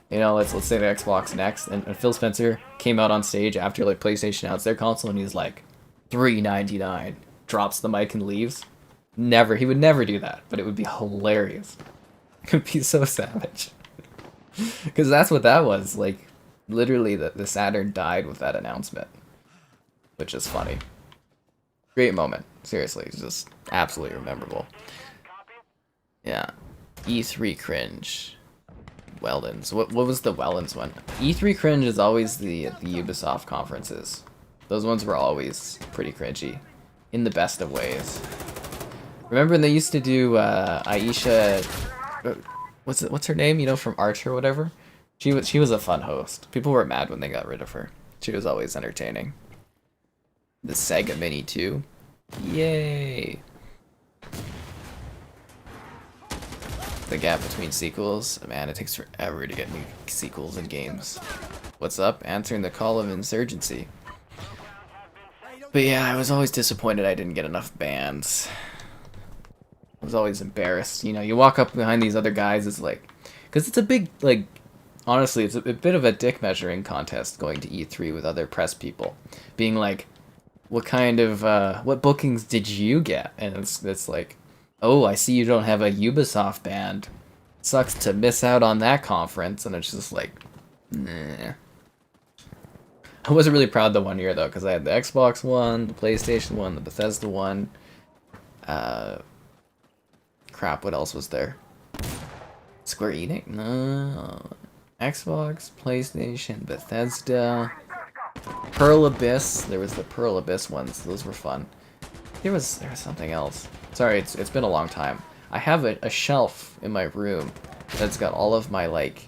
you know, let's say the Xbox Next, and Phil Spencer came out on stage after like PlayStation announced their console, and he's like $3.99, drops the mic and leaves. Never, he would never do that, but it would be hilarious. It would be so savage. Because that's what that was. Like, literally, the Saturn died with that announcement. Which is funny. Great moment. Seriously, it's just absolutely memorable. Yeah. E3 cringe. Wellens. What was the Wellens one? E3 cringe is always the Ubisoft conferences. Those ones were always pretty cringy. In the best of ways. Remember when they used to do Aisha... What's her name? You know, from Archer or whatever? She was a fun host. People were mad when they got rid of her. She was always entertaining. The Sega Mini 2. Yay! The gap between sequels. Man, it takes forever to get new sequels in games. What's up? Answering the call of Insurgency. But yeah, I was always disappointed I didn't get enough bands. I was always embarrassed. You know, you walk up behind these other guys, it's like... Because it's a big, like... Honestly, it's a bit of a dick measuring contest going to E3 with other press people. Being like, what kind of... what bookings did you get? And it's like, oh, I see you don't have a Ubisoft band. Sucks to miss out on that conference. And it's just like, nah. I wasn't really proud the one year, though, because I had the Xbox one, the PlayStation one, the Bethesda one. Crap, what else was there? Square Enix? No. Xbox, PlayStation, Bethesda. Pearl Abyss. There was the Pearl Abyss ones. Those were fun. There was something else. Sorry, it's been a long time. I have a shelf in my room that's got all of my, like,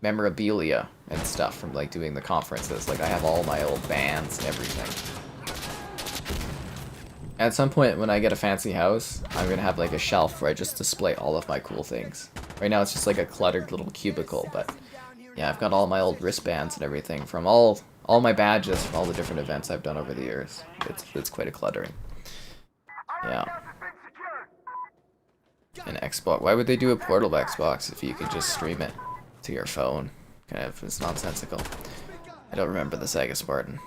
memorabilia and stuff from, like, doing the conferences. Like, I have all my old bands and everything. At some point, when I get a fancy house, I'm gonna have, like, a shelf where I just display all of my cool things. Right now, it's just, like, a cluttered little cubicle, but... Yeah, I've got all my old wristbands and everything from all all my badges from all the different events I've done over the years. It's quite a cluttering. Yeah. An Xbox. Why would they do a portable Xbox if you could just stream it to your phone? Kind of, it's nonsensical. I don't remember the Sega Spartan.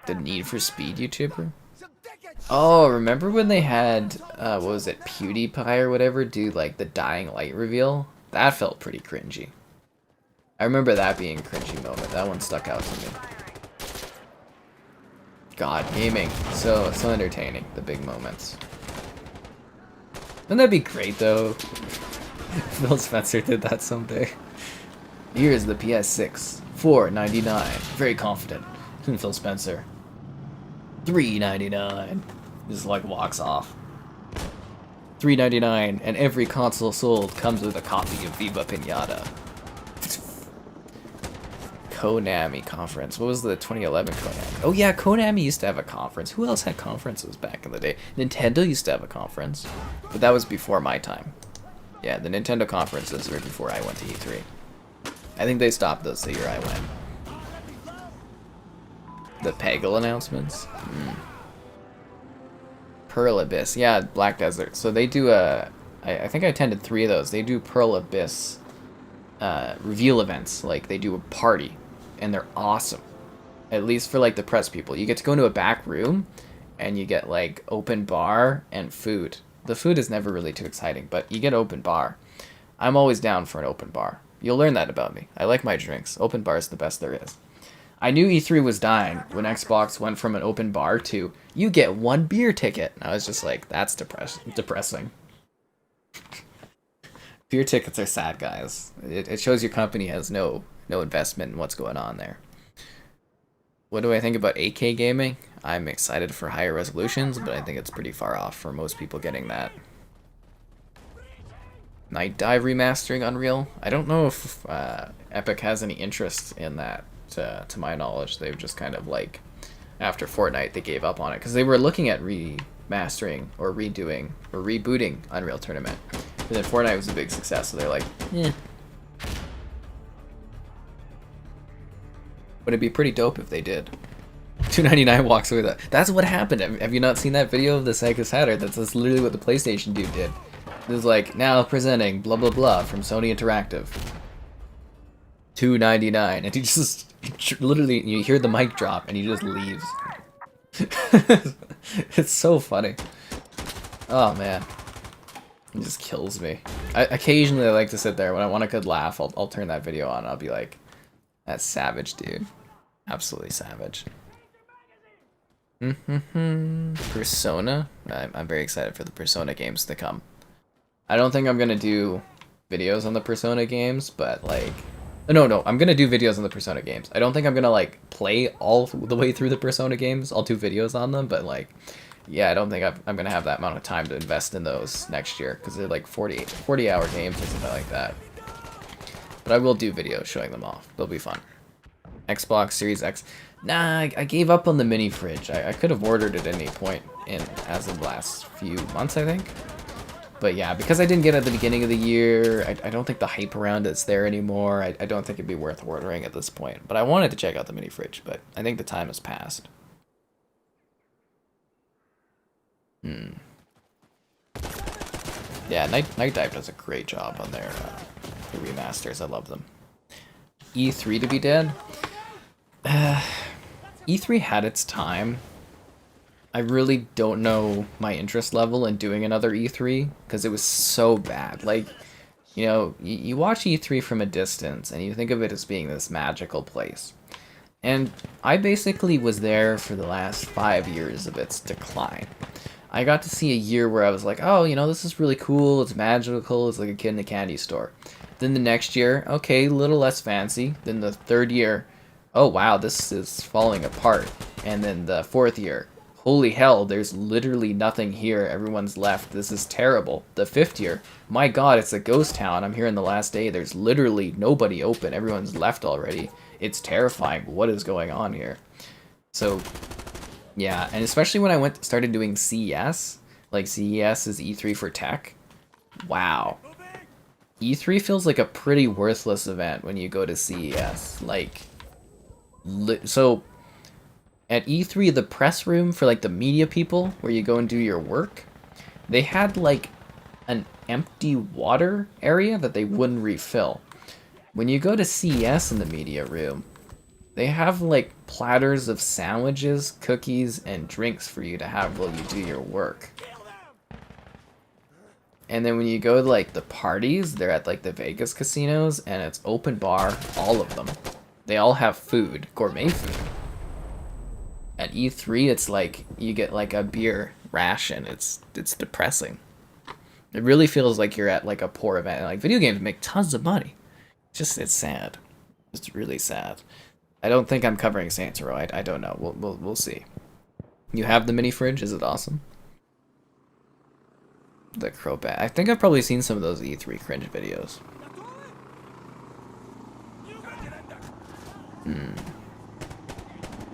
The Need for Speed YouTuber? Oh, remember when they had, what was it, PewDiePie or whatever, do like the dying light reveal? That felt pretty cringy. I remember that being a cringy moment. That one stuck out to me. God, gaming. So entertaining, the big moments. Wouldn't that be great, though? Phil Spencer did that someday. Here's the PS6. $4.99. Very confident. Phil Spencer. $3.99. Just like walks off. $3.99, and every console sold comes with a copy of Viva Pinata. Konami conference. What was the 2011 Konami? Oh yeah, Konami used to have a conference. Who else had conferences back in the day? Nintendo used to have a conference, but that was before my time. Yeah, the Nintendo conferences were before I went to E3. I think they stopped those the year I went. The Peggle announcements? Pearl Abyss. Yeah, Black Desert. So they do I think I attended 3 of those. They do Pearl Abyss reveal events. Like, they do a party. And they're awesome. At least for, like, the press people. You get to go into a back room, and you get, like, open bar and food. The food is never really too exciting, but you get open bar. I'm always down for an open bar. You'll learn that about me. I like my drinks. Open bar is the best there is. I knew E3 was dying when Xbox went from an open bar to, you get 1 beer ticket. And I was just like, that's depressing. Beer tickets are sad, guys. It shows your company has no investment in what's going on there. What do I think about 8K gaming? I'm excited for higher resolutions, but I think it's pretty far off for most people getting that. Night Dive remastering Unreal? I don't know if Epic has any interest in that, to my knowledge. They've just kind of, like, after Fortnite, they gave up on it. Because they were looking at remastering or redoing or rebooting Unreal Tournament. And then Fortnite was a big success, so they're like, eh. But it'd be pretty dope if they did. $2.99 walks away with that. That's what happened. Have you not seen that video of the Sega Saturn? That's literally what the PlayStation dude did. It was like, now presenting blah blah blah from Sony Interactive. $2.99, and he just literally, you hear the mic drop and he just leaves. It's so funny. Oh man, it just kills me. Occasionally I like to sit there when I want a good laugh. I'll turn that video on and I'll be like, that's savage, dude. Absolutely savage. Persona. I'm very excited for the Persona games to come. I don't think I'm gonna do videos on the Persona games, but like, no, I'm gonna do videos on the Persona games. I don't think I'm gonna like play all the way through the Persona games. I'll do videos on them, but like, yeah, I don't think I'm gonna have that amount of time to invest in those next year because they're like 40-hour games or something like that. But I will do videos showing them off. They'll be fun. Xbox Series X. Nah, I gave up on the mini fridge. I could have ordered it at any point as of the last few months, I think. But yeah, because I didn't get it at the beginning of the year, I don't think the hype around it's there anymore. I don't think it'd be worth ordering at this point. But I wanted to check out the mini fridge, but I think the time has passed. Yeah, Night Dive does a great job on their remasters. I love them. E3 to be dead? E3 had its time. I really don't know my interest level in doing another E3 because it was so bad. Like, you know, you watch E3 from a distance and you think of it as being this magical place. And I basically was there for the last 5 years of its decline. I got to see a year where I was like, oh, you know, this is really cool, it's magical, it's like a kid in a candy store. Then the next year, okay, a little less fancy. Then the third year, oh wow, this is falling apart. And then the fourth year, holy hell, there's literally nothing here, everyone's left, this is terrible. The fifth year, my god, it's a ghost town, I'm here in the last day, there's literally nobody open, everyone's left already. It's terrifying, what is going on here? So, yeah, and especially when I started doing CES, like CES is E3 for tech, wow. E3 feels like a pretty worthless event when you go to CES. Like, So at E3, the press room for like the media people, where you go and do your work, they had like an empty water area that they wouldn't refill. When you go to CES in the media room, they have like platters of sandwiches, cookies, and drinks for you to have while you do your work. And then when you go to like the parties, they're at like the Vegas casinos, and it's open bar, all of them. They all have food, gourmet food. At E3, it's like you get like a beer ration. It's depressing. It really feels like you're at like a poor event. Like video games make tons of money. It's sad. It's really sad. I don't think I'm covering Saints Row. I don't know. We'll see. You have the mini fridge. Is it awesome? The Crobat. I think I've probably seen some of those E3 cringe videos.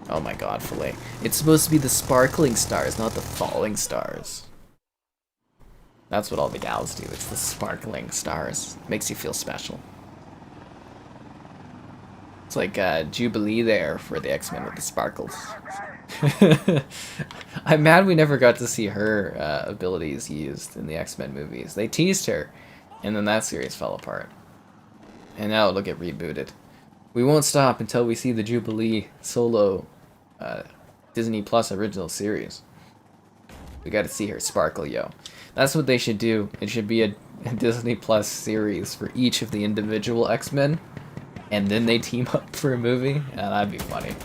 Oh my god, Filet. It's supposed to be the sparkling stars, not the falling stars. That's what all the gals do. It's the sparkling stars. Makes you feel special. It's like Jubilee there for the X-Men with the sparkles. I'm mad we never got to see her abilities used in the X-Men movies. They teased her, and then that series fell apart. And now it'll get rebooted. We won't stop until we see the Jubilee solo Disney Plus original series. We gotta see her sparkle, yo. That's what they should do. It should be a Disney Plus series for each of the individual X-Men, and then they team up for a movie. Yeah, that'd be funny.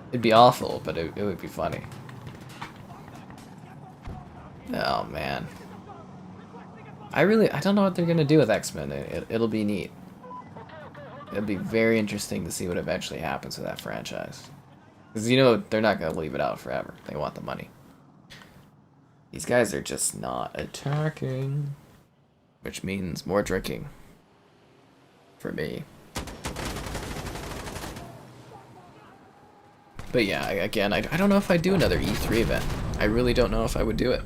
It'd be awful, but it would be funny. Oh man, I don't know what they're gonna do with X-Men. It'll be neat. It'll be very interesting to see what eventually happens with that franchise. Because you know they're not gonna leave it out forever. They want the money. These guys are just not attacking, which means more drinking for me. But yeah, again, I don't know if I'd do another E3 event. I really don't know if I would do it.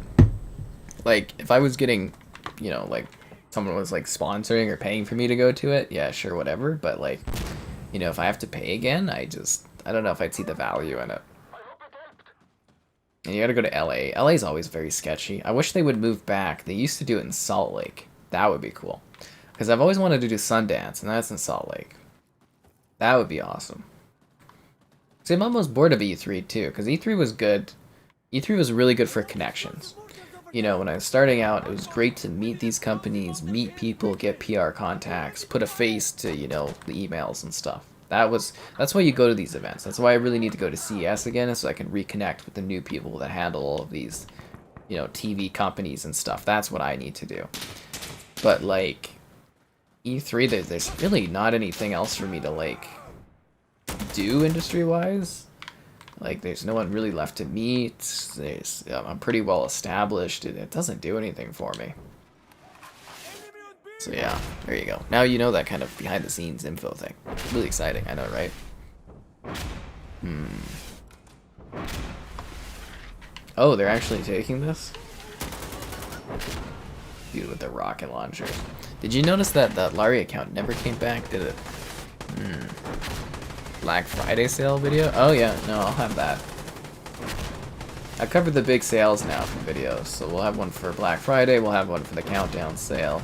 Like, if I was getting, you know, like, someone was, like, sponsoring or paying for me to go to it, yeah, sure, whatever. But, like, you know, if I have to pay again, I don't know if I'd see the value in it. And you gotta go to LA. LA's always very sketchy. I wish they would move back. They used to do it in Salt Lake. That would be cool. Because I've always wanted to do Sundance, and that's in Salt Lake. That would be awesome. See, I'm almost bored of E3 too, because E3 was good. E3 was really good for connections. You know, when I was starting out, it was great to meet these companies, meet people, get PR contacts, put a face to, you know, the emails and stuff. That's why you go to these events. That's why I really need to go to CES again, so I can reconnect with the new people that handle all of these, you know, TV companies and stuff. That's what I need to do. But like E3, there's really not anything else for me to like do industry-wise. Like, there's no one really left to meet. I'm pretty well established. It doesn't do anything for me. So yeah, there you go. Now you know that kind of behind-the-scenes info thing. Really exciting, I know, right? Oh, they're actually taking this? Dude with the rocket launcher. Did you notice that that Larry account never came back, did it? Black Friday sale video? Oh yeah, no, I'll have that. I covered the big sales now for videos, so we'll have one for Black Friday, we'll have one for the countdown sale.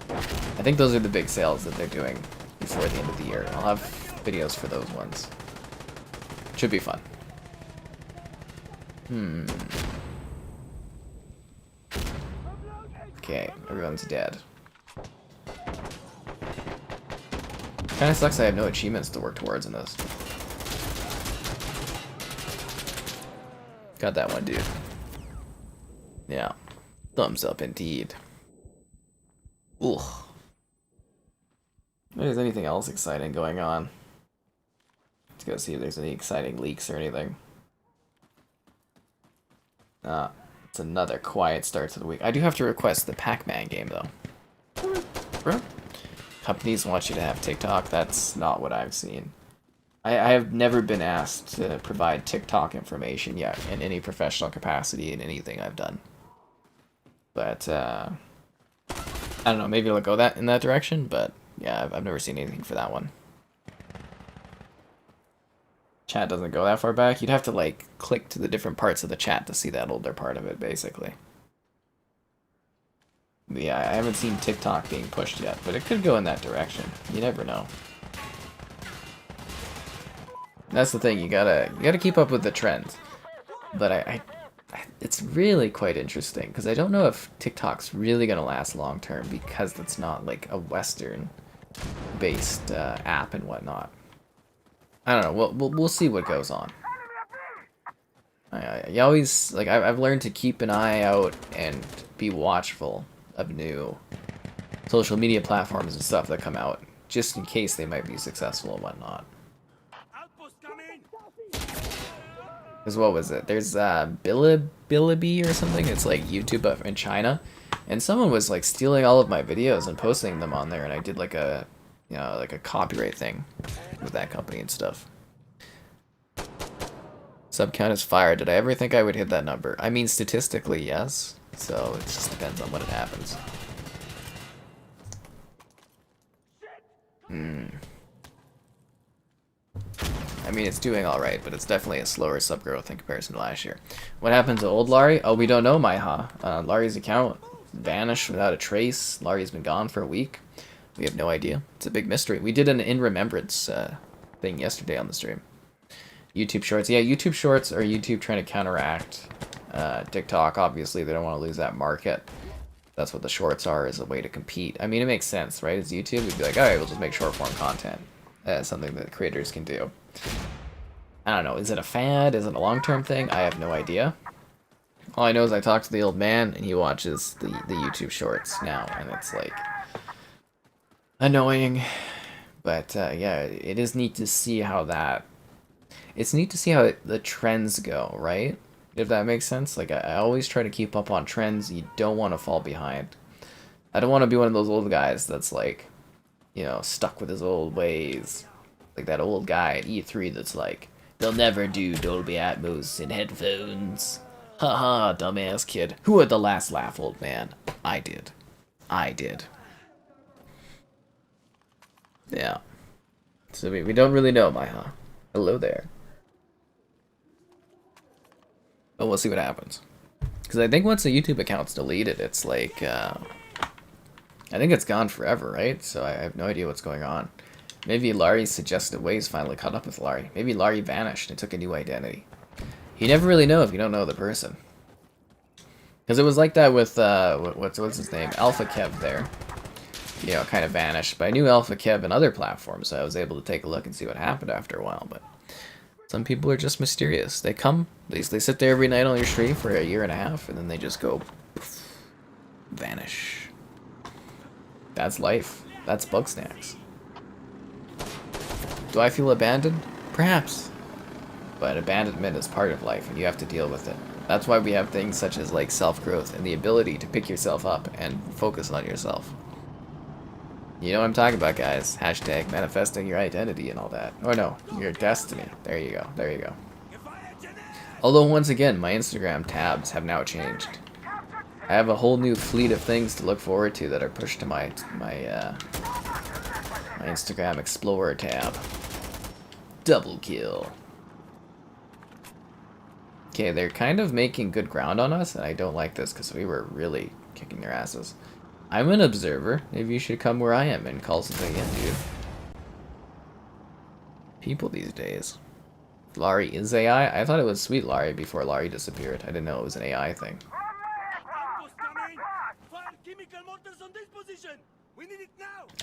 I think those are the big sales that they're doing before the end of the year. I'll have videos for those ones. Should be fun. Okay, everyone's dead. Kinda sucks I have no achievements to work towards in this. Got that one, dude. Yeah. Thumbs up indeed. Ugh. If there's anything else exciting going on. Let's go see if there's any exciting leaks or anything. It's another quiet start to the week. I do have to request the Pac-Man game, though. Companies want you to have TikTok. That's not what I've seen. I have never been asked to provide TikTok information yet in any professional capacity in anything I've done. But, I don't know, maybe it'll go in that direction, but yeah, I've never seen anything for that one. Chat doesn't go that far back. You'd have to like click to the different parts of the chat to see that older part of it, basically. But yeah, I haven't seen TikTok being pushed yet, but it could go in that direction. You never know. That's the thing. You gotta keep up with the trends. But it's really quite interesting because I don't know if TikTok's really gonna last long term because it's not like a Western-based app and whatnot. I don't know. We'll see what goes on. You always like I've learned to keep an eye out and be watchful of new social media platforms and stuff that come out, just in case they might be successful and whatnot. Because what was it? There's Bilibili or something. It's like YouTube in China, and someone was like stealing all of my videos and posting them on there, and I did like a, you know, like a copyright thing with that company and stuff. Sub count is fire. Did I ever think I would hit that number? I mean, statistically, yes. So it just depends on when it happens. I mean, it's doing alright, but it's definitely a slower sub growth in comparison to last year. What happened to old Laurie? Oh, we don't know, Maiha. Laurie's account vanished without a trace. Laurie's been gone for a week. We have no idea. It's a big mystery. We did an in remembrance thing yesterday on the stream. YouTube Shorts. Yeah, YouTube Shorts are YouTube trying to counteract TikTok. Obviously, they don't want to lose that market. That's what the shorts are, as a way to compete. I mean, it makes sense, right? As YouTube, we'd be like, alright, we'll just make short form content. Something that creators can do. I don't know, is it a fad? Is it a long-term thing? I have no idea. All I know is I talked to the old man, and he watches the YouTube Shorts now, and it's like annoying. But yeah, it is neat to see how that... It's neat to see how the trends go, right? If that makes sense. Like, I always try to keep up on trends. You don't want to fall behind. I don't want to be one of those old guys that's like, you know, stuck with his old ways. Like that old guy at E3 that's like, they'll never do Dolby Atmos in headphones. Haha, dumbass kid. Who had the last laugh, old man? I did. I did. Yeah. So we don't really know, Maiha. Hello there. But we'll see what happens. Because I think once the YouTube account's deleted, it's like, I think it's gone forever, right? So I have no idea what's going on. Maybe Laurie's suggested ways finally caught up with Laurie. Maybe Laurie vanished and took a new identity. You never really know if you don't know the person. Because it was like that with, what's his name? Alpha Kev there. You know, kind of vanished. But I knew Alpha Kev in other platforms, so I was able to take a look and see what happened after a while. But some people are just mysterious. They come, they sit there every night on your stream for a year and a half, and then they just go, poof, vanish. That's life. That's bug snacks. Do I feel abandoned? Perhaps. But abandonment is part of life, and you have to deal with it. That's why we have things such as like self-growth and the ability to pick yourself up and focus on yourself. You know what I'm talking about, guys. Hashtag manifesting your identity and all that. Or no, your destiny. There you go. There you go. Although, once again, my Instagram tabs have now changed. I have a whole new fleet of things to look forward to that are pushed to my Instagram Explorer tab. Double kill. Okay, they're kind of making good ground on us, and I don't like this because we were really kicking their asses. I'm an observer. Maybe you should come where I am and call something in, dude. People these days. Laurie is AI? I thought it was Sweet Laurie before Laurie disappeared. I didn't know it was an AI thing.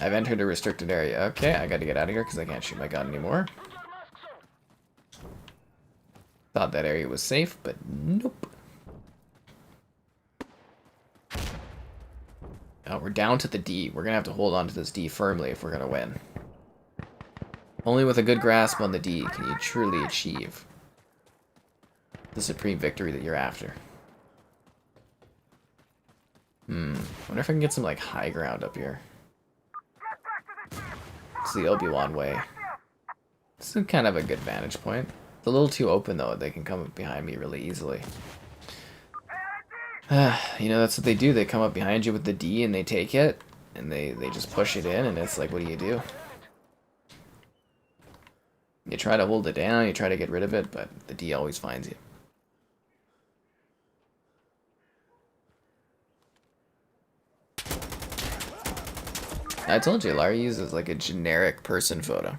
I've entered a restricted area. Okay, I gotta get out of here because I can't shoot my gun anymore. Thought that area was safe, but nope. Oh, we're down to the D. We're gonna have to hold on to this D firmly if we're gonna win. Only with a good grasp on the D can you truly achieve the supreme victory that you're after. Wonder if I can get some like high ground up here. It's the Obi-Wan way. This is kind of a good vantage point. It's a little too open though. They can come up behind me really easily. You know, that's what they do. They come up behind you with the D and they take it. And they just push it in and it's like, what do you do? You try to hold it down, you try to get rid of it, but the D always finds you. I told you, Larry uses like a generic person photo.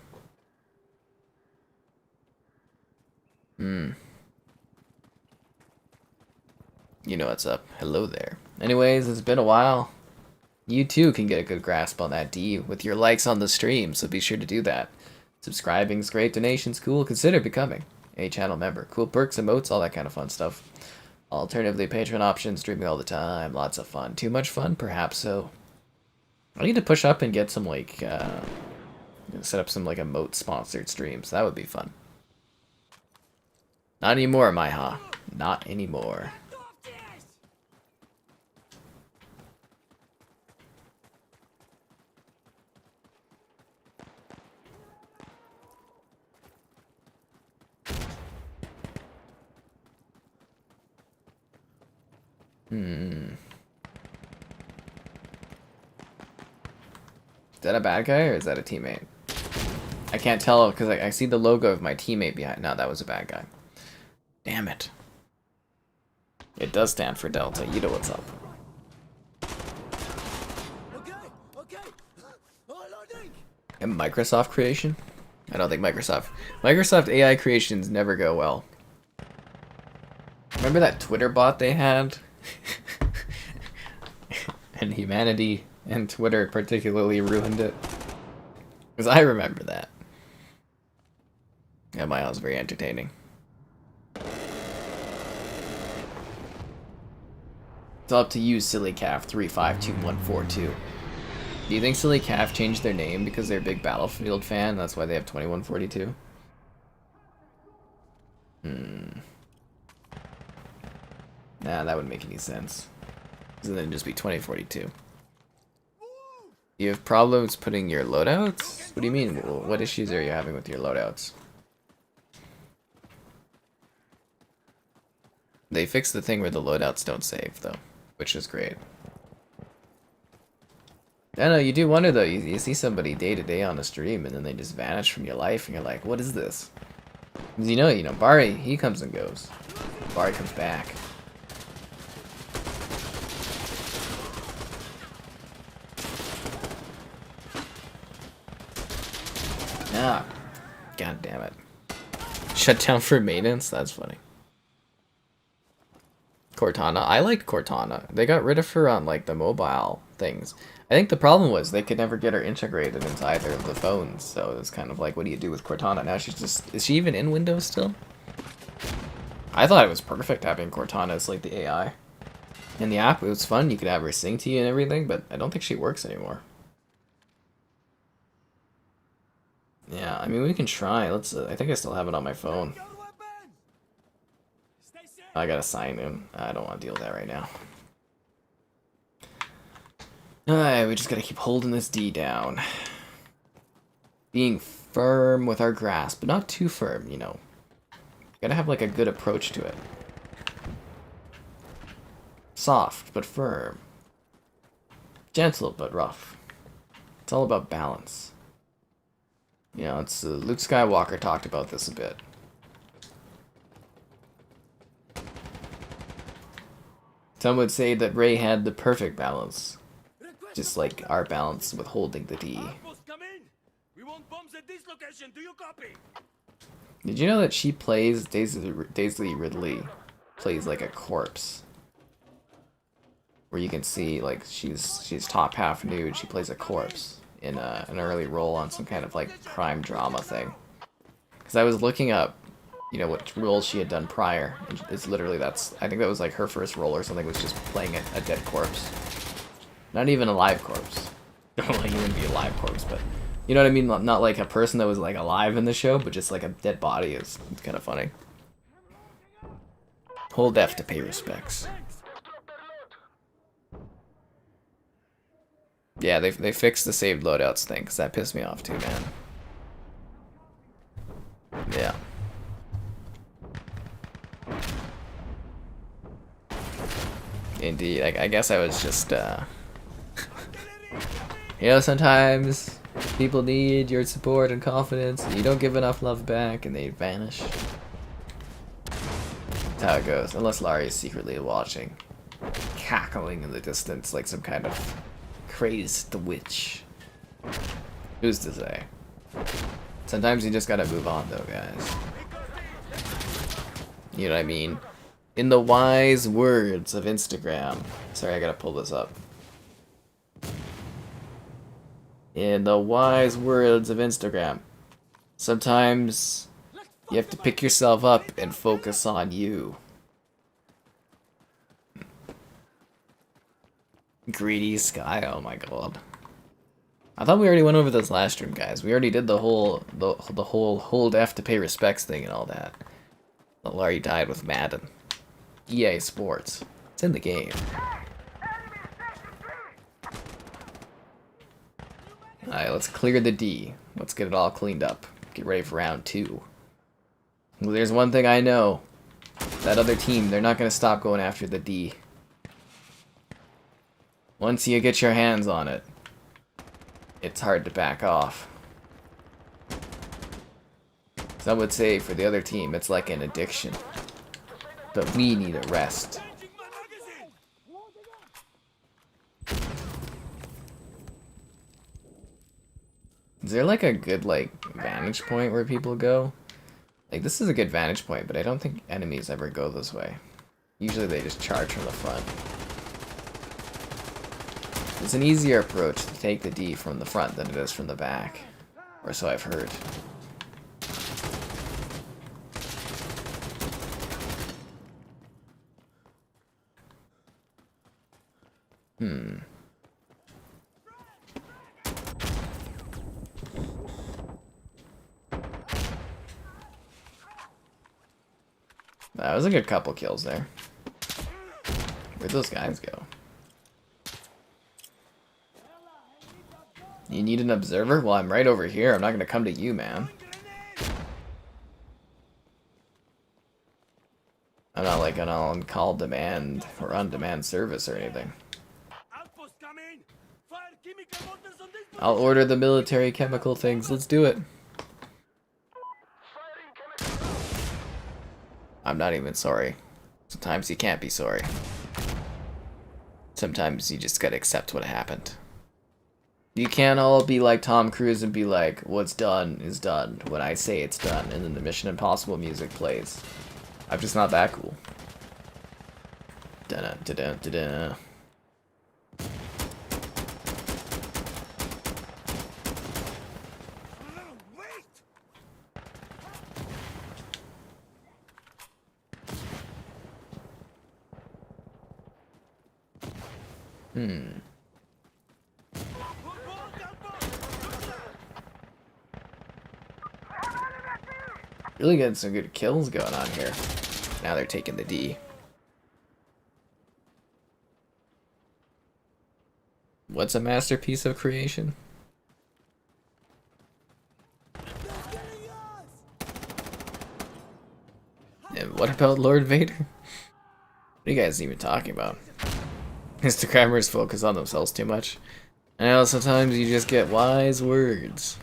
You know what's up. Hello there. Anyways, it's been a while. You too can get a good grasp on that D with your likes on the stream, so be sure to do that. Subscribing's great, donations cool, consider becoming a channel member. Cool perks, emotes, all that kind of fun stuff. Alternatively, Patreon options, streaming all the time, lots of fun. Too much fun? Perhaps so. I need to push up and get some, like, set up some, like, emote-sponsored streams. That would be fun. Not anymore, Maiha. Not anymore. Is that a bad guy or is that a teammate? I can't tell because I see the logo of my teammate behind. No, that was a bad guy. Damn it. It does stand for Delta. You know what's up. And Microsoft creation? I don't think Microsoft AI creations never go well. Remember that Twitter bot they had? And humanity and Twitter particularly ruined it. Because I remember that. Yeah, my was very entertaining. It's up to you, Silly Calf 352142. Do you think Silly Calf changed their name because they're a big Battlefield fan? That's why they have 2142? Nah, that wouldn't make any sense. Because then it'd just be 2042. You have problems putting your loadouts? What do you mean? What issues are you having with your loadouts? They fixed the thing where the loadouts don't save, though, which is great. I know, you do wonder, though. You see somebody day to day on a stream, and then they just vanish from your life, and you're like, what is this? Because you know, Bari, he comes and goes. Bari comes back. Ah, god damn it. Shut down for maintenance? That's funny. Cortana. I liked Cortana. They got rid of her on, like, the mobile things. I think the problem was they could never get her integrated into either of the phones, so it's kind of like, what do you do with Cortana? Now she's just... Is she even in Windows still? I thought it was perfect having Cortana as, like, the AI. In the app, it was fun. You could have her sing to you and everything, but I don't think she works anymore. Yeah, I mean, we can try. Let's. I think I still have it on my phone. I gotta sign in. I don't want to deal with that right now. Alright, we just gotta keep holding this D down. Being firm with our grasp, but not too firm, you know. Gotta have, like, a good approach to it. Soft, but firm. Gentle, but rough. It's all about balance. You know, it's Luke Skywalker talked about this a bit. Some would say that Rey had the perfect balance, just like our balance with holding the D. Did you know that she plays Daisy Ridley plays like a corpse? Where you can see like she's top half nude. She plays a corpse in an early role on some kind of like crime drama thing. Because I was looking up, you know, what roles she had done prior. And it's literally I think that was like her first role or something, was just playing a dead corpse. Not even a live corpse. Well, you wouldn't be a live corpse, but you know what I mean? Not like a person that was like alive in the show, but just like a dead body. It's kind of funny. Hold F to pay respects. Yeah, they fixed the saved loadouts thing, because that pissed me off too, man. Yeah. Indeed, I guess I was just, you know, sometimes People need your support and confidence. You don't give enough love back and they vanish. That's how it goes. Unless Larry is secretly watching. Cackling in the distance like some kind of crazed witch. Who's to say? Sometimes you just gotta move on though, guys. You know what I mean? In the wise words of Instagram. Sorry, I gotta pull this up. In the wise words of Instagram. Sometimes you have to pick yourself up and focus on you. Greedy sky, oh my god. I thought we already went over this last stream, guys. We already did the whole hold F to pay respects thing and all that. But Larry died with Madden. EA Sports. It's in the game. Alright, let's clear the D. Let's get it all cleaned up. Get ready for round 2. Well, there's one thing I know. That other team, they're not going to stop going after the D. Once you get your hands on it, it's hard to back off. Some would say for the other team, it's like an addiction. But we need a rest. Is there like a good vantage point where people go? Like this is a good vantage point, but I don't think enemies ever go this way. Usually they just charge from the front. It's an easier approach to take the D from the front than it is from the back. Or so I've heard. That was a good couple kills there. Where'd those guys go? You need an observer? Well, I'm right over here. I'm not gonna come to you, man. I'm not like an on-call demand or on-demand service or anything. I'll order the military chemical things. Let's do it. I'm not even sorry. Sometimes you can't be sorry. Sometimes you just gotta accept what happened. You can't all be like Tom Cruise and be like, what's done is done when I say it's done, and then the Mission Impossible music plays. I'm just not that cool. Da-da, da-da, da-da. Really getting some good kills going on here. Now they're taking the D. What's a masterpiece of creation? And what about Lord Vader? What are you guys even talking about? Instagrammers focus on themselves too much. I know sometimes you just get wise words.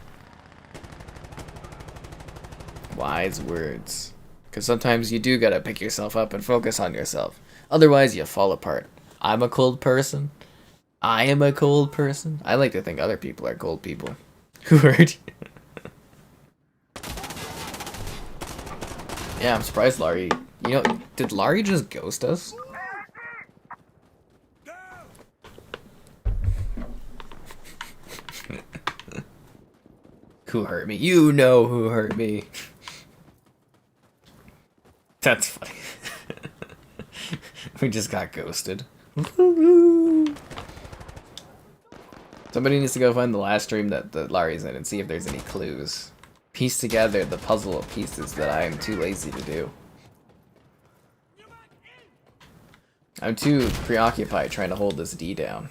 Wise words. Because sometimes you do gotta pick yourself up and focus on yourself. Otherwise you fall apart. I'm a cold person. I am a cold person. I like to think other people are cold people. Who hurt you? Yeah, I'm surprised Larry... You know, did Larry just ghost us? Who hurt me? You know who hurt me. That's funny. We just got ghosted. Somebody needs to go find the last stream that Larry's in and see if there's any clues. Piece together the puzzle of pieces that I am too lazy to do. I'm too preoccupied trying to hold this D down.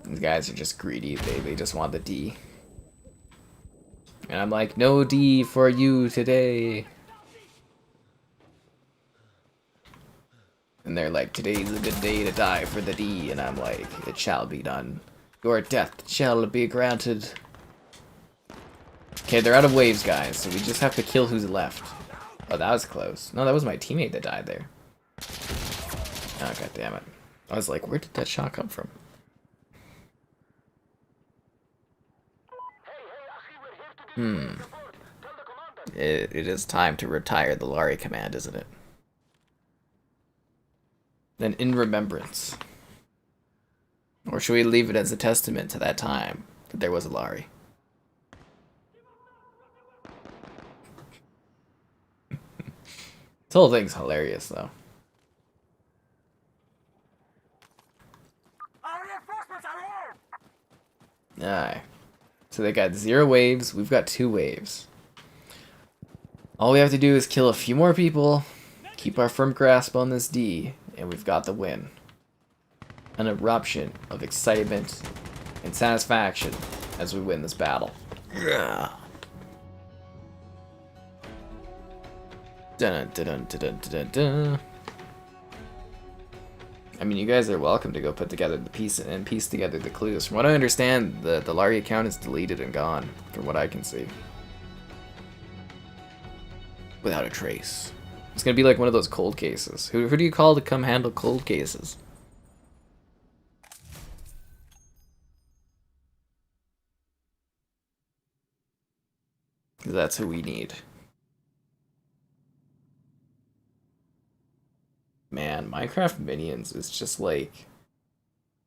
These guys are just greedy. They just want the D. And I'm like, no D for you today. And they're like, today's a good day to die for the D, and I'm like, it shall be done. Your death shall be granted. Okay, they're out of waves, guys, so we just have to kill who's left. Oh, that was close. No, that was my teammate that died there. Oh, god damn it. I was like, where did that shot come from? It is time to retire the Lari command, isn't it? Then in remembrance. Or should we leave it as a testament to that time that there was a Lari? This whole thing's hilarious, though. Our reinforcements are here! Aye. So they got 0 waves, we've got 2 waves. All we have to do is kill a few more people, keep our firm grasp on this D, and we've got the win. An eruption of excitement and satisfaction as we win this battle. Yeah. Dun, dun, dun, dun, dun, dun, dun. I mean, you guys are welcome to go put together the piece together the clues. From what I understand, the Lari account is deleted and gone, from what I can see. Without a trace. It's gonna be like one of those cold cases. Who do you call to come handle cold cases? That's who we need. Man, Minecraft Minions is just like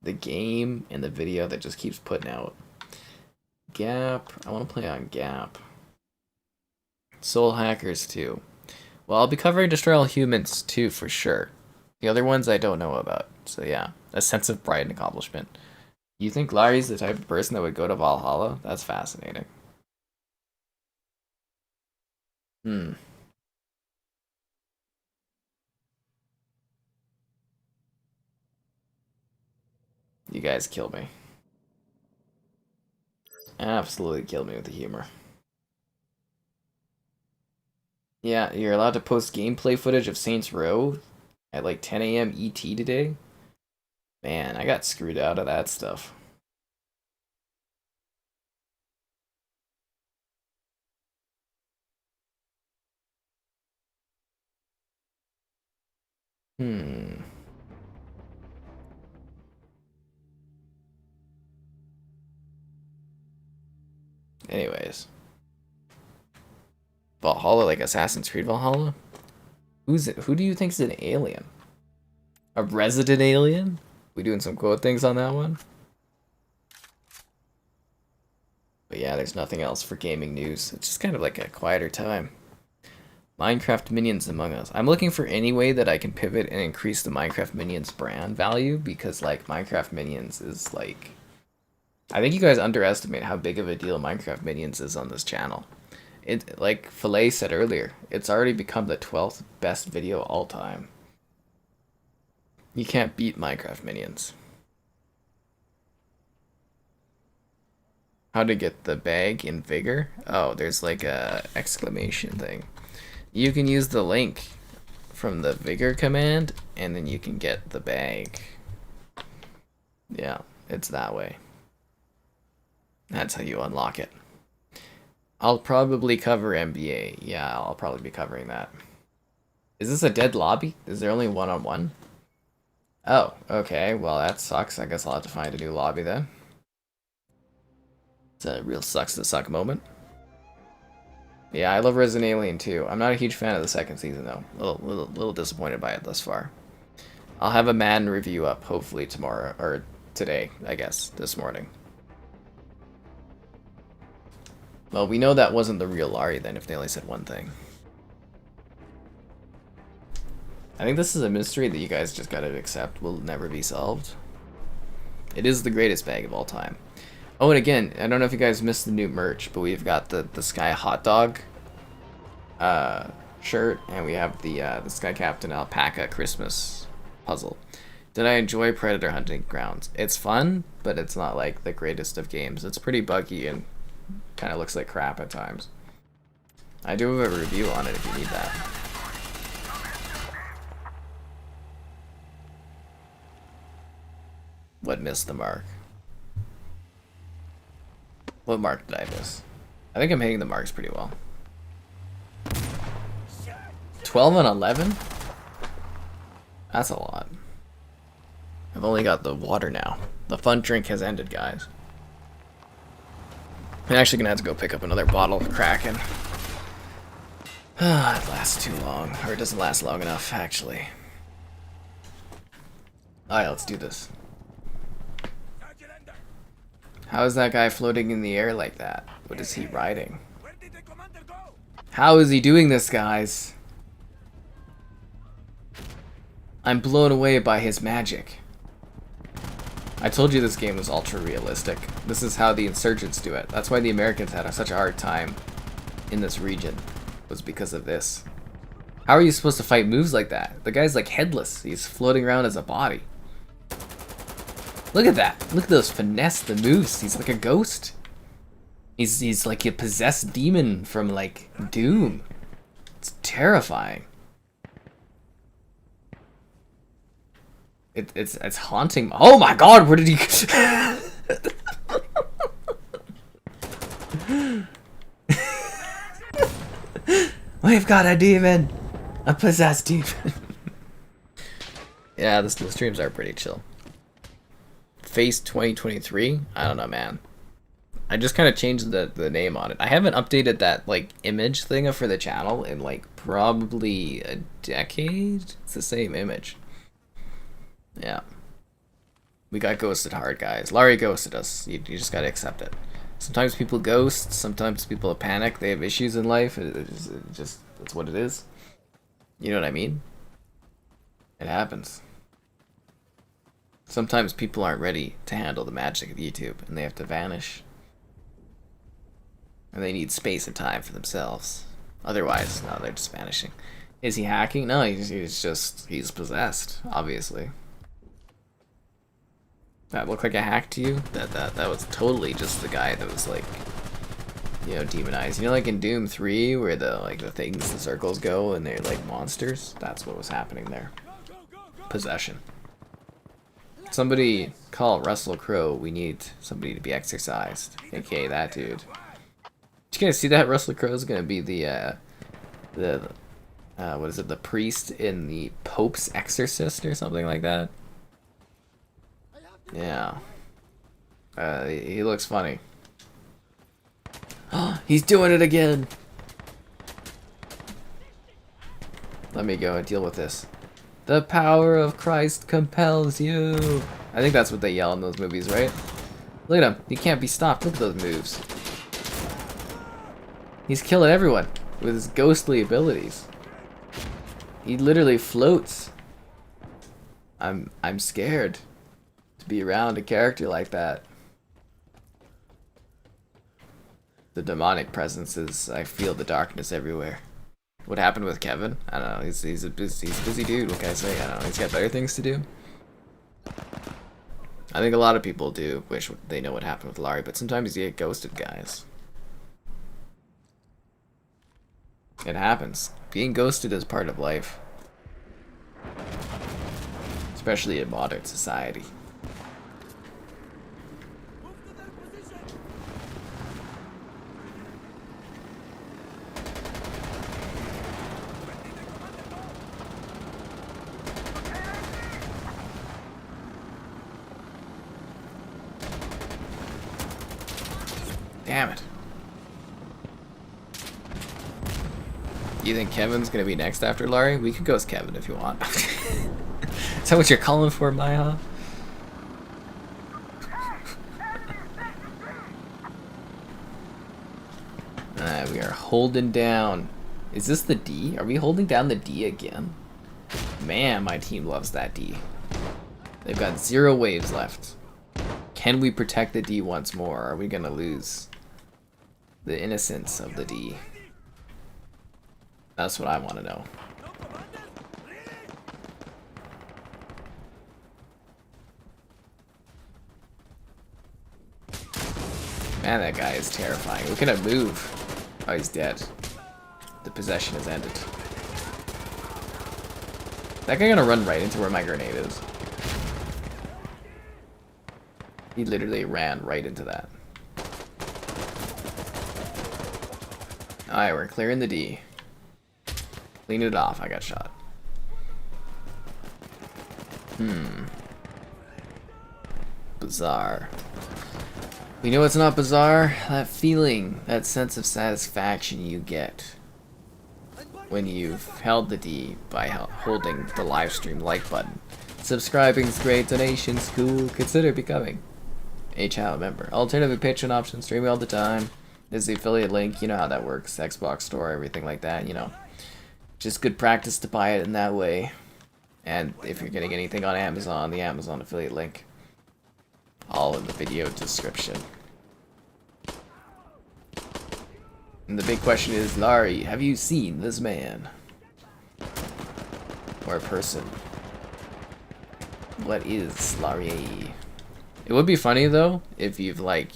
the game and the video that just keeps putting out. Gap. I want to play on Gap. Soul Hackers too. Well, I'll be covering Destroy All Humans too for sure. The other ones I don't know about. So yeah, a sense of pride and accomplishment. You think Larry's the type of person that would go to Valhalla? That's fascinating. Hmm. You guys kill me. Absolutely kill me with the humor. Yeah, you're allowed to post gameplay footage of Saints Row at like 10 a.m. ET today. Man, I got screwed out of that stuff. Hmm. Anyways. Valhalla, like Assassin's Creed Valhalla? Who do you think's an alien? A resident alien? We doing some quote things on that one? But yeah, there's nothing else for gaming news. It's just kind of like a quieter time. Minecraft Minions Among Us. I'm looking for any way that I can pivot and increase the Minecraft Minions brand value because like Minecraft Minions is like... I think you guys underestimate how big of a deal Minecraft Minions is on this channel. It, like Filet said earlier, it's already become the 12th best video all time. You can't beat Minecraft Minions. How to get the bag in Vigor? Oh, there's like a exclamation thing. You can use the link from the Vigor command, and then you can get the bag. Yeah, it's that way. That's how you unlock it. I'll probably cover NBA. Yeah, I'll probably be covering that. Is this a dead lobby? Is there only one-on-one? Oh, okay. Well, that sucks. I guess I'll have to find a new lobby then. It's a real sucks to suck moment. Yeah, I love Resident Alien too. I'm not a huge fan of the second season though. Little disappointed by it thus far. I'll have a Madden review up hopefully tomorrow, or today, I guess, this morning. Well, we know that wasn't the real Lari then if they only said one thing. I think this is a mystery that you guys just gotta accept will never be solved. It is the greatest bag of all time. Oh, and again, I don't know if you guys missed the new merch, but we've got the Sky Hot Dog shirt, and we have the Sky Captain Alpaca Christmas puzzle. Did I enjoy Predator Hunting Grounds? It's fun, but it's not like the greatest of games. It's pretty buggy and kind of looks like crap at times. I do have a review on it if you need that. What missed the mark? What mark did I miss? I think I'm hitting the marks pretty well. 12 and 11? That's a lot. I've only got the water now. The fun drink has ended, guys. I'm actually gonna have to go pick up another bottle of Kraken. It lasts too long. Or it doesn't last long enough, actually. Alright, let's do this. How is that guy floating in the air like that? What is he riding? How is he doing this, guys? I'm blown away by his magic. I told you this game was ultra realistic. This is how the insurgents do it. That's why the Americans had such a hard time in this region. Was because of this. How are you supposed to fight moves like that? The guy's like headless. He's floating around as a body. Look at that. Look at those finesse the moves. He's like a ghost. He's like a possessed demon from like Doom. It's terrifying. It's haunting. Oh my god, where did he We've got a demon! A possessed demon. Yeah, the streams are pretty chill. Face 2023? I don't know, man. I just kind of changed the name on it. I haven't updated that like image thing for the channel in like probably a decade. It's the same image. Yeah. We got ghosted hard, guys. Laurie ghosted us. You just gotta accept it. Sometimes people ghost, sometimes people panic, they have issues in life. It's just, that's what it is. You know what I mean? It happens. Sometimes people aren't ready to handle the magic of YouTube, and they have to vanish. And they need space and time for themselves. Otherwise, no, they're just vanishing. Is he hacking? No, he's possessed, obviously. That looked like a hack to you? That was totally just the guy that was like, you know, demonized. You know, like in Doom 3 where the things, the circles go and they're like monsters? That's what was happening there. Possession. Somebody call Russell Crowe. We need somebody to be exorcised. AKA that dude. Did you guys see that Russell Crowe's gonna be the what is it, the priest in the Pope's Exorcist or something like that? Yeah. He looks funny. He's doing it again! Let me go and deal with this. The power of Christ compels you! I think that's what they yell in those movies, right? Look at him. He can't be stopped. Look at those moves. He's killing everyone with his ghostly abilities. He literally floats. I'm scared to be around a character like that. The demonic presence is, I feel the darkness everywhere. What happened with Kevin? I don't know. He's a busy dude. What can I say? I don't know. He's got better things to do. I think a lot of people do wish they know what happened with Laurie, but sometimes you get ghosted, guys. It happens. Being ghosted is part of life. Especially in modern society. Damn it. You think Kevin's gonna be next after Laurie? We could ghost Kevin if you want. Is that what you're calling for, Maya? We are holding down. Is this the D? Are we holding down the D again? Man, my team loves that D. They've got 0 waves left. Can we protect the D once more? Or are we gonna lose the innocence of the D? That's what I want to know. Man, that guy is terrifying. Look at him move. Oh, he's dead. The possession has ended. That guy gonna run right into where my grenade is. He literally ran right into that. Alright, we're clearing the D. Clean it off. I got shot. Bizarre. You know what's not bizarre? That feeling, that sense of satisfaction you get when you've held the D by holding the live stream like button. Subscribing's great, donations cool, consider becoming a channel member. Alternative Patreon options, streaming all the time. There's the affiliate link, you know how that works, Xbox store, everything like that, you know. Just good practice to buy it in that way. And if you're getting anything on Amazon, the Amazon affiliate link. All in the video description. And the big question is, Larry, have you seen this man? Or person? What is Larry? It would be funny though, if you've like,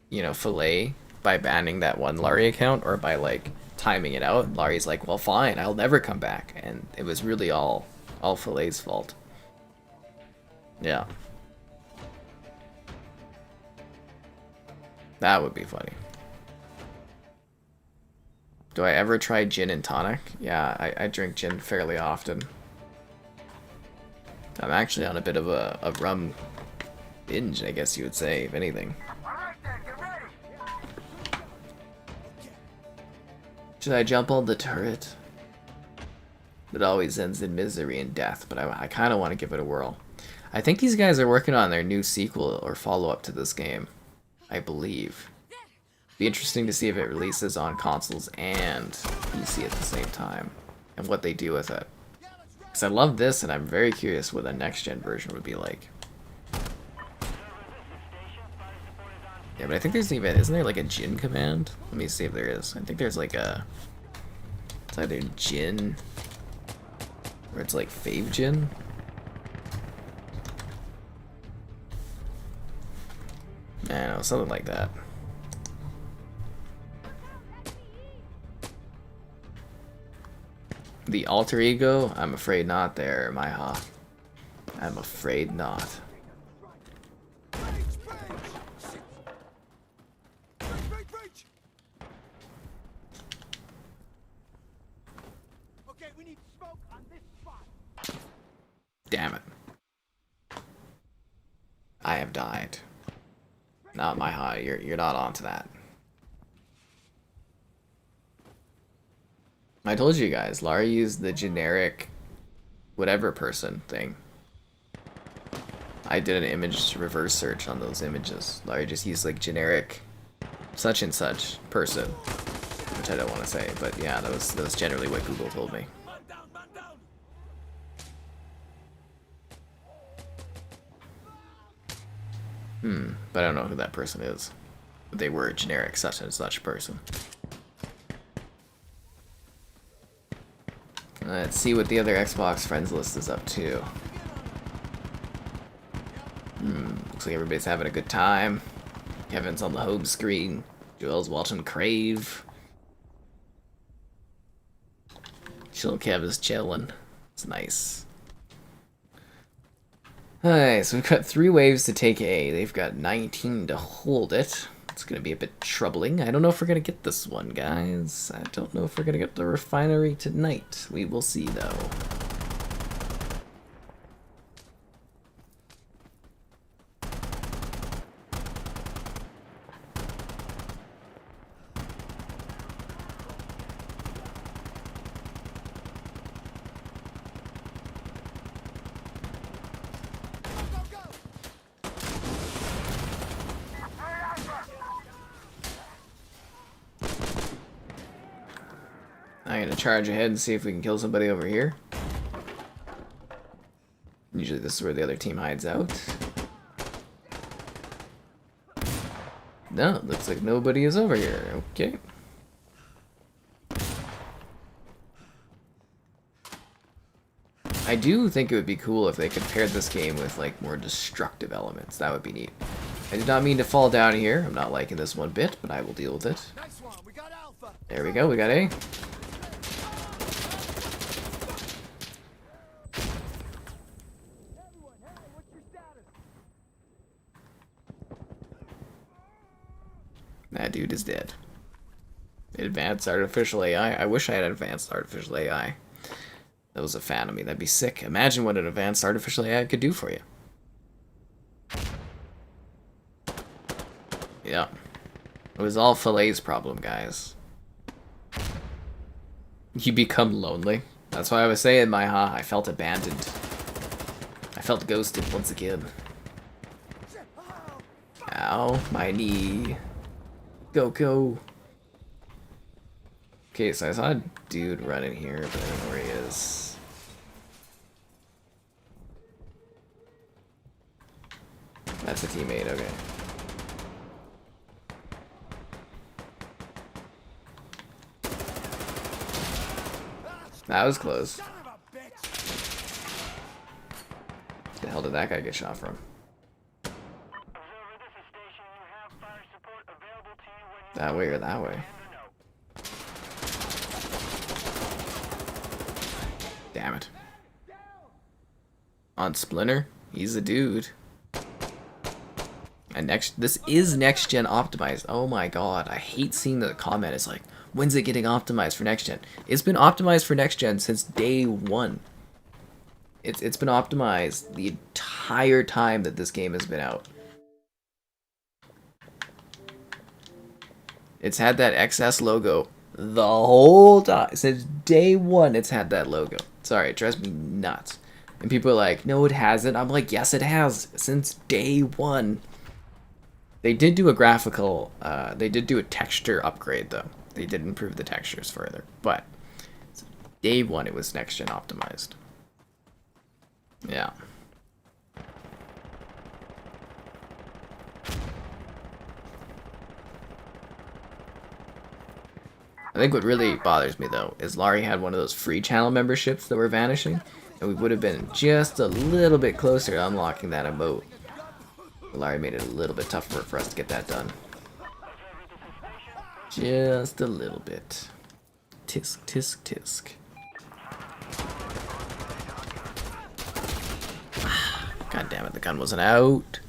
you know, fillet by banning that one Larry account, or by like timing it out. Larry's like, well fine, I'll never come back. And it was really all Fillet's fault. Yeah. That would be funny. Do I ever try gin and tonic? Yeah, I drink gin fairly often. I'm actually on a bit of a rum binge, I guess you would say, if anything. Alright then, get ready. Should I jump on the turret? It always ends in misery and death, but I kind of want to give it a whirl. I think these guys are working on their new sequel or follow-up to this game. I believe. Be interesting to see if it releases on consoles and PC at the same time, and what they do with it. Because I love this, and I'm very curious what a next-gen version would be like. Yeah, but I think there's even, isn't there like a gin command? Let me see if there is. I think there's like a, it's either gin, or it's like fave gin. I don't know, something like that. The alter ego? I'm afraid not there, Maiha. I'm afraid not. Okay, we need smoke on this spot. Damn it. I have died. Not Maiha, you're not onto that. I told you guys, Lara used the generic whatever person thing. I did an image reverse search on those images. Lara just used like generic such and such person, which I don't want to say, but yeah, that was generally what Google told me. But I don't know who that person is. But they were a generic such and such person. Let's see what the other Xbox friends list is up to. Looks like everybody's having a good time. Kevin's on the home screen. Joel's watching Crave. Chill Kev is chilling. It's nice. Alright, so we've got 3 waves to take A. They've got 19 to hold it. It's going to be a bit troubling. I don't know if we're going to get this one, guys. I don't know if we're going to get the refinery tonight. We will see, though. I'm gonna charge ahead and see if we can kill somebody over here. Usually this is where the other team hides out. No, looks like nobody is over here. Okay. I do think it would be cool if they could pair this game with like more destructive elements. That would be neat. I did not mean to fall down here. I'm not liking this one bit, but I will deal with it. There we go, we got A. dude is dead. Advanced artificial AI. I wish I had advanced artificial AI. That was a fan of me. That'd be sick. Imagine what an advanced artificial AI could do for you. Yeah. It was all Fille's problem, guys. You become lonely. That's why I was saying, I felt abandoned. I felt ghosted once again. Ow, my knee. Go, go. Okay, so I saw a dude running here, but I don't know where he is. That's a teammate, okay. That was close. The hell did that guy get shot from? That way or that way? Damn it. On Splinter? He's a dude. And this is next gen optimized. Oh my god, I hate seeing the comment. It's like, when's it getting optimized for next gen? It's been optimized for next gen since day one. It's been optimized the entire time that this game has been out. It's had that XS logo the whole time. Since day one, it's had that logo. Sorry, it drives me nuts. And people are like, no, it hasn't. I'm like, yes, it has. Since day one. They did do a graphical, they did do a texture upgrade, though. They did improve the textures further. But, day one, it was next-gen optimized. Yeah. I think what really bothers me, though, is Laurie had one of those free channel memberships that were vanishing, and we would have been just a little bit closer to unlocking that emote. Laurie made it a little bit tougher for us to get that done. Just a little bit. Tisk, tisk, tisk. God damn it, the gun wasn't out.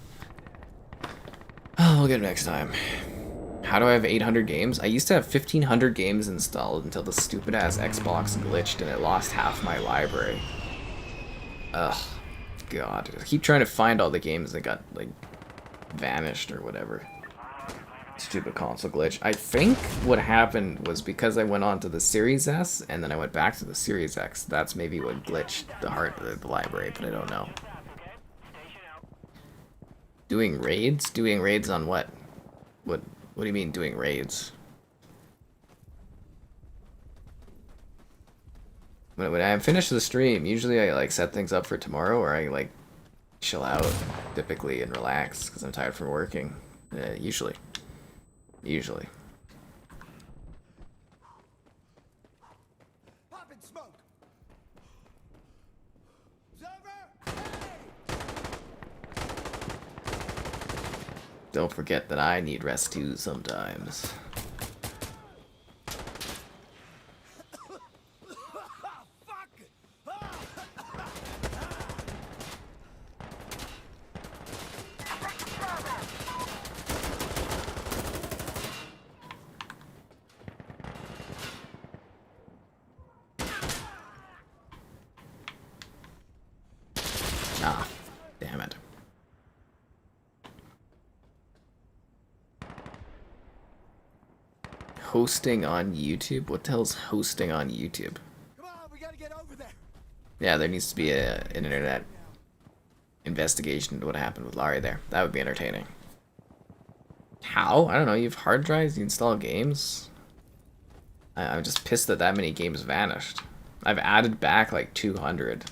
Oh, we'll get it next time. How do I have 800 games? I used to have 1,500 games installed until the stupid ass Xbox glitched and it lost half my library. Ugh. God. I keep trying to find all the games that got, like, vanished or whatever. Stupid console glitch. I think what happened was because I went on to the Series S and then I went back to the Series X. That's maybe what glitched the library, but I don't know. Doing raids? Doing raids on what? What do you mean doing raids? When I finish the stream, usually I like set things up for tomorrow, or I like chill out typically and relax because I'm tired from working. Usually. Don't forget that I need rest too sometimes. Ah, damn it. Hosting on YouTube? What the hell's hosting on YouTube? Come on, we gotta get over there. Yeah, there needs to be an internet investigation into what happened with Laurie there. That would be entertaining. How? I don't know. You have hard drives? You install games? I'm just pissed that many games vanished. I've added back like 200.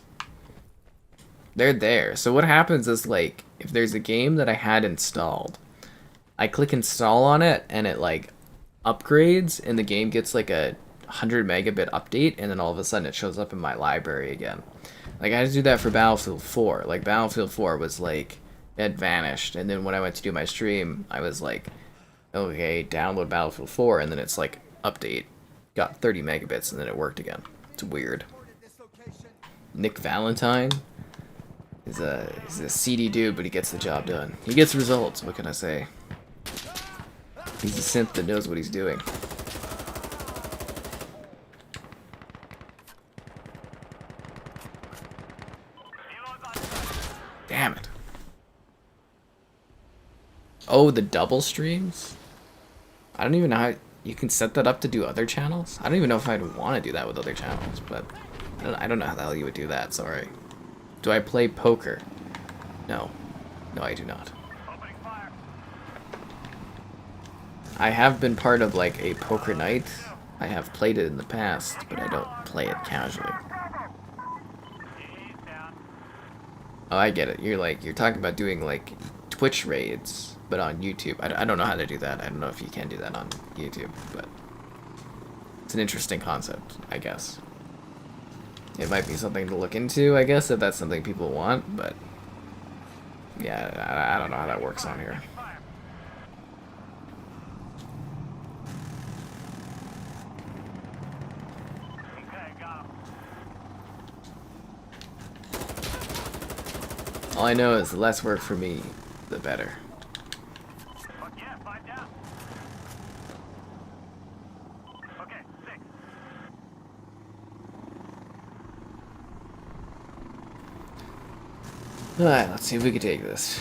They're there. So what happens is, like, if there's a game that I had installed, I click install on it and it like upgrades and the game gets like a 100 megabit update and then all of a sudden it shows up in my library again. Like I had to do that for Battlefield 4. Like Battlefield 4 was like, it vanished, and then when I went to do my stream I was like, okay, download Battlefield 4, and then it's like update, got 30 megabits and then it worked again. It's weird. Nick Valentine is a seedy dude, but he gets the job done. He gets results, what can I say? He's a synth that knows what he's doing. Damn it. Oh, the double streams? I don't even know how you can set that up to do other channels. I don't even know if I'd want to do that with other channels, but I don't know how the hell you would do that, sorry. Do I play poker? No. No, I do not. I have been part of like a poker night. I have played it in the past, but I don't play it casually. Oh, I get it. You're talking about doing like Twitch raids, but on YouTube. I don't know how to do that. I don't know if you can do that on YouTube, but it's an interesting concept, I guess. It might be something to look into, I guess, if that's something people want, but yeah, I don't know how that works on here. All I know is the less work for me, the better. Alright, let's see if we can take this.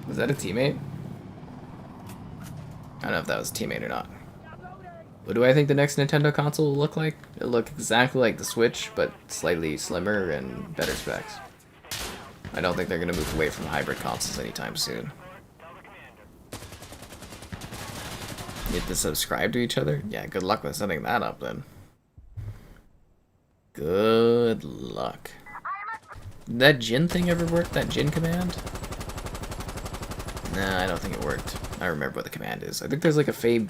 Was that a teammate? I don't know if that was a teammate or not. What do I think the next Nintendo console will look like? It'll look exactly like the Switch, but slightly slimmer and better specs. I don't think they're going to move away from hybrid consoles anytime soon. You have to subscribe to each other? Yeah, good luck with setting that up then. Good luck. Did that Jin thing ever work? That Jin command? Nah, I don't think it worked. I remember what the command is. I think there's like a fave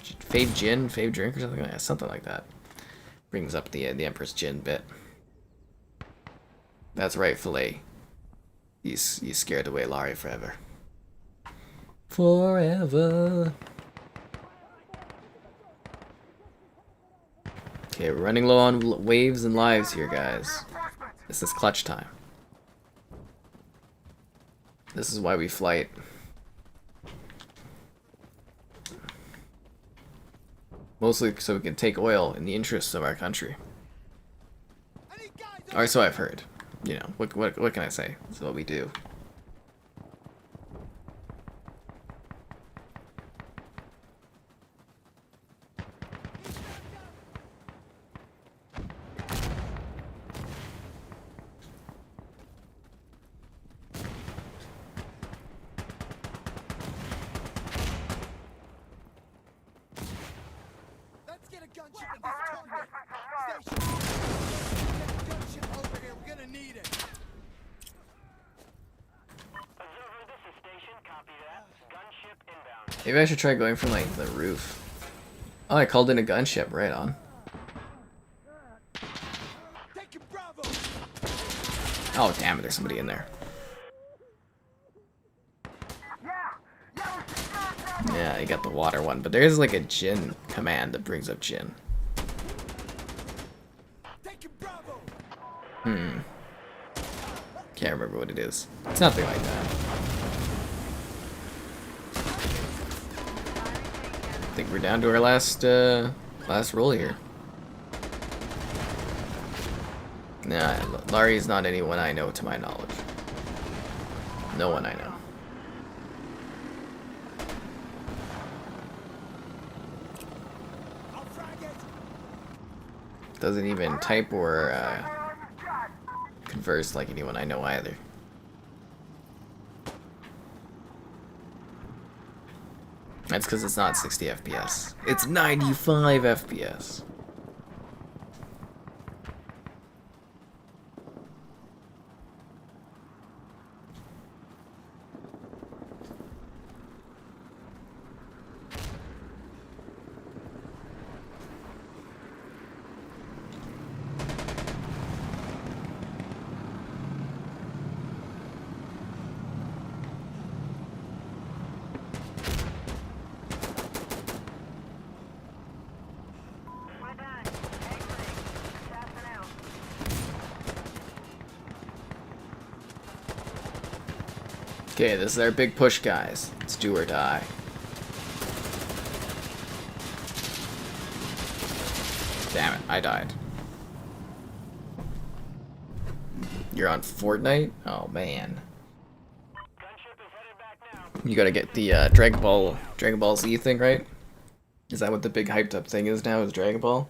Jin, fave drink or something like that. Something like that. Brings up the Empress Jin bit. That's right, Filet. You scared away Laurie forever. Forever. Okay, we're running low on waves and lives here, guys. This is clutch time. This is why we flight. Mostly so we can take oil in the interests of our country. Or so I've heard. You know, what can I say? That's what we do. Maybe I should try going from like the roof. Oh, I called in a gunship. Right on. Oh, damn it. There's somebody in there. Yeah, you got the water one. But there is like a Jin command that brings up Jin. Can't remember what it is. It's nothing like that. I think we're down to our last roll here. Nah, Laurie's not anyone I know to my knowledge. No one I know. Doesn't even type or converse like anyone I know either. That's because it's not 60 FPS. It's 95 FPS. Okay, this is our big push, guys. It's do or die. Damn it, I died. You're on Fortnite? Oh man. You gotta get the Dragon Ball Z thing, right? Is that what the big hyped up thing is now, is Dragon Ball?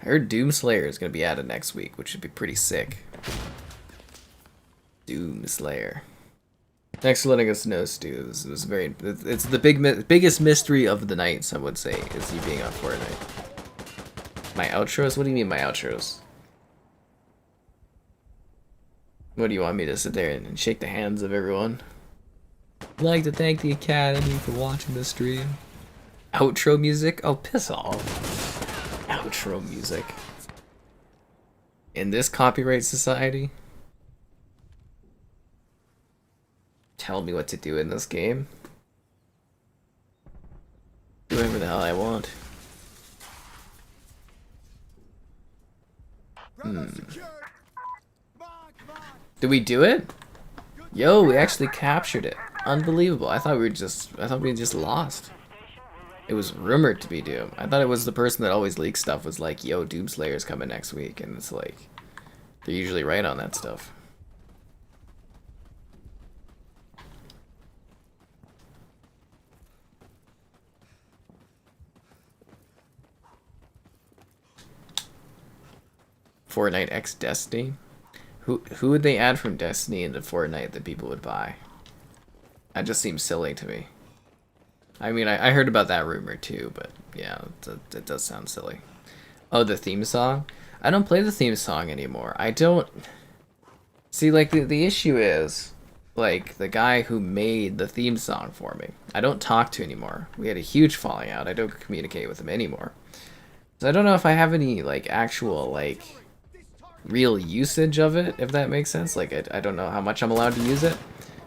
I heard Doomslayer is gonna be added next week, which should be pretty sick. Doomslayer. Thanks for letting us know, Stu. This was very. It's the biggest mystery of the night, some would say, is you being on Fortnite. My outros? What do you mean, my outros? What do you want me to sit there and shake the hands of everyone? I'd like to thank the Academy for watching the stream. Outro music? Oh, piss off. Outro music. In this copyright society? Tell me what to do in this game. Do whatever the hell I want. Did we do it? Yo, we actually captured it. Unbelievable. I thought we just lost. It was rumored to be Doom. I thought it was the person that always leaks stuff was like, yo, Doomslayer's coming next week, and it's like they're usually right on that stuff. Fortnite X Destiny? Who would they add from Destiny into Fortnite that people would buy? That just seems silly to me. I mean, I heard about that rumor too, but yeah, it does sound silly. Oh, the theme song? I don't play the theme song anymore. I don't... See, like, the issue is, like, the guy who made the theme song for me, I don't talk to anymore. We had a huge falling out. I don't communicate with him anymore. So I don't know if I have any, like, actual, like, real usage of it, if that makes sense. Like, I don't know how much I'm allowed to use it.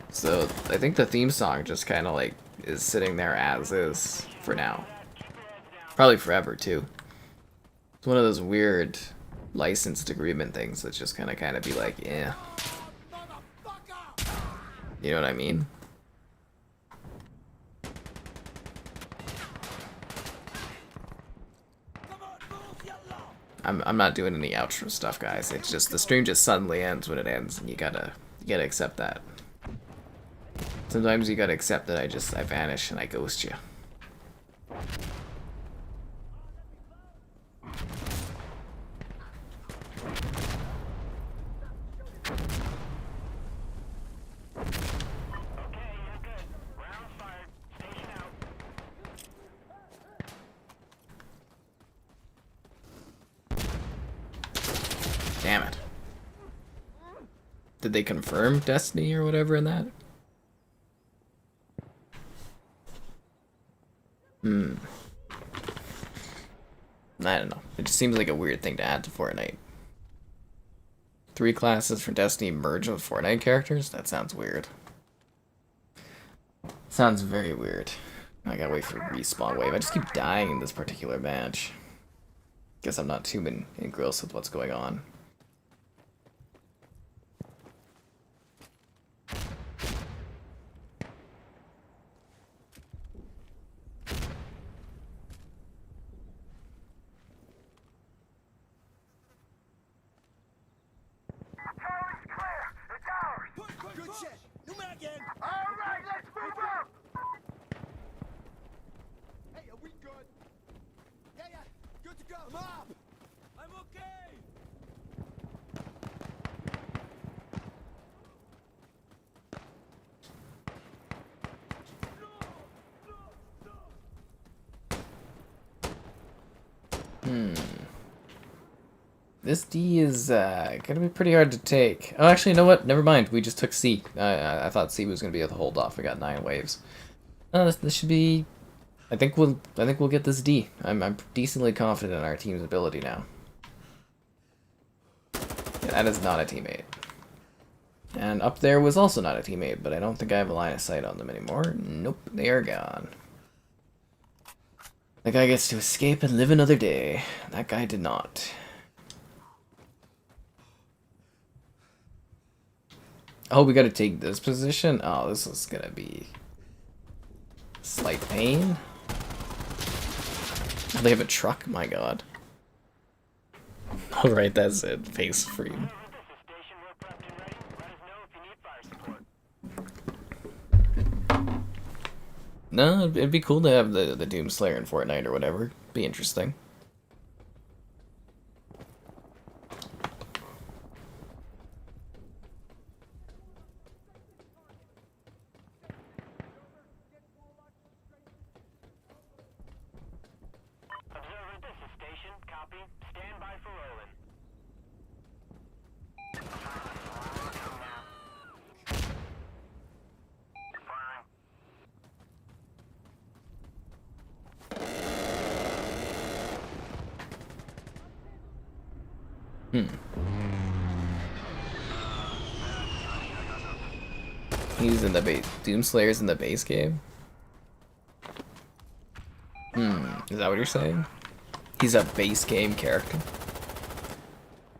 So I think the theme song just kind of, like, is sitting there as is for now. Probably forever, too. It's one of those weird licensed agreement things that's just kind of be like, yeah. You know what I mean? I'm not doing any outro stuff, guys. It's just the stream just suddenly ends when it ends, and you gotta accept that. Sometimes you gotta accept that I vanish and I ghost you. Damn it. Did they confirm Destiny or whatever in that? I don't know. It just seems like a weird thing to add to Fortnite. 3 classes for Destiny merge with Fortnite characters? That sounds weird. Sounds very weird. I gotta wait for respawn wave. I just keep dying in this particular match. Guess I'm not too engrossed with what's going on. Good shit. New man again. All right, let's move up. Hey, are we good? Yeah. Good to go. Mob. I'm okay. This D is gonna be pretty hard to take. Oh, actually, you know what? Never mind. We just took C. I thought C was gonna be able to hold off. We got 9 waves. This should be. I think we'll get this D. I'm decently confident in our team's ability now. Yeah, that is not a teammate. And up there was also not a teammate, but I don't think I have a line of sight on them anymore. Nope, they are gone. The guy gets to escape and live another day. That guy did not. Oh, we gotta take this position? Oh, this is gonna be slight pain. Oh, they have a truck? My god. Alright, that's it. Face free. No, it'd be cool to have the Doomslayer in Fortnite or whatever. Be interesting. Observer, this is station. Copy. Stand by for rolling. He's in the base. Doomslayer's in the base game? Is that what you're saying? He's a base game character?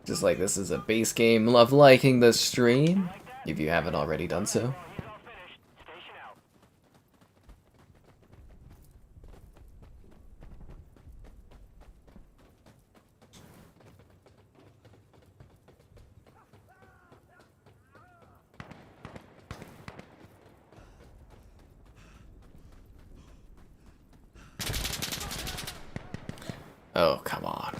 Just like this is a base game. Love liking the stream, if you haven't already done so. He's all finished. Station out. Oh, come on.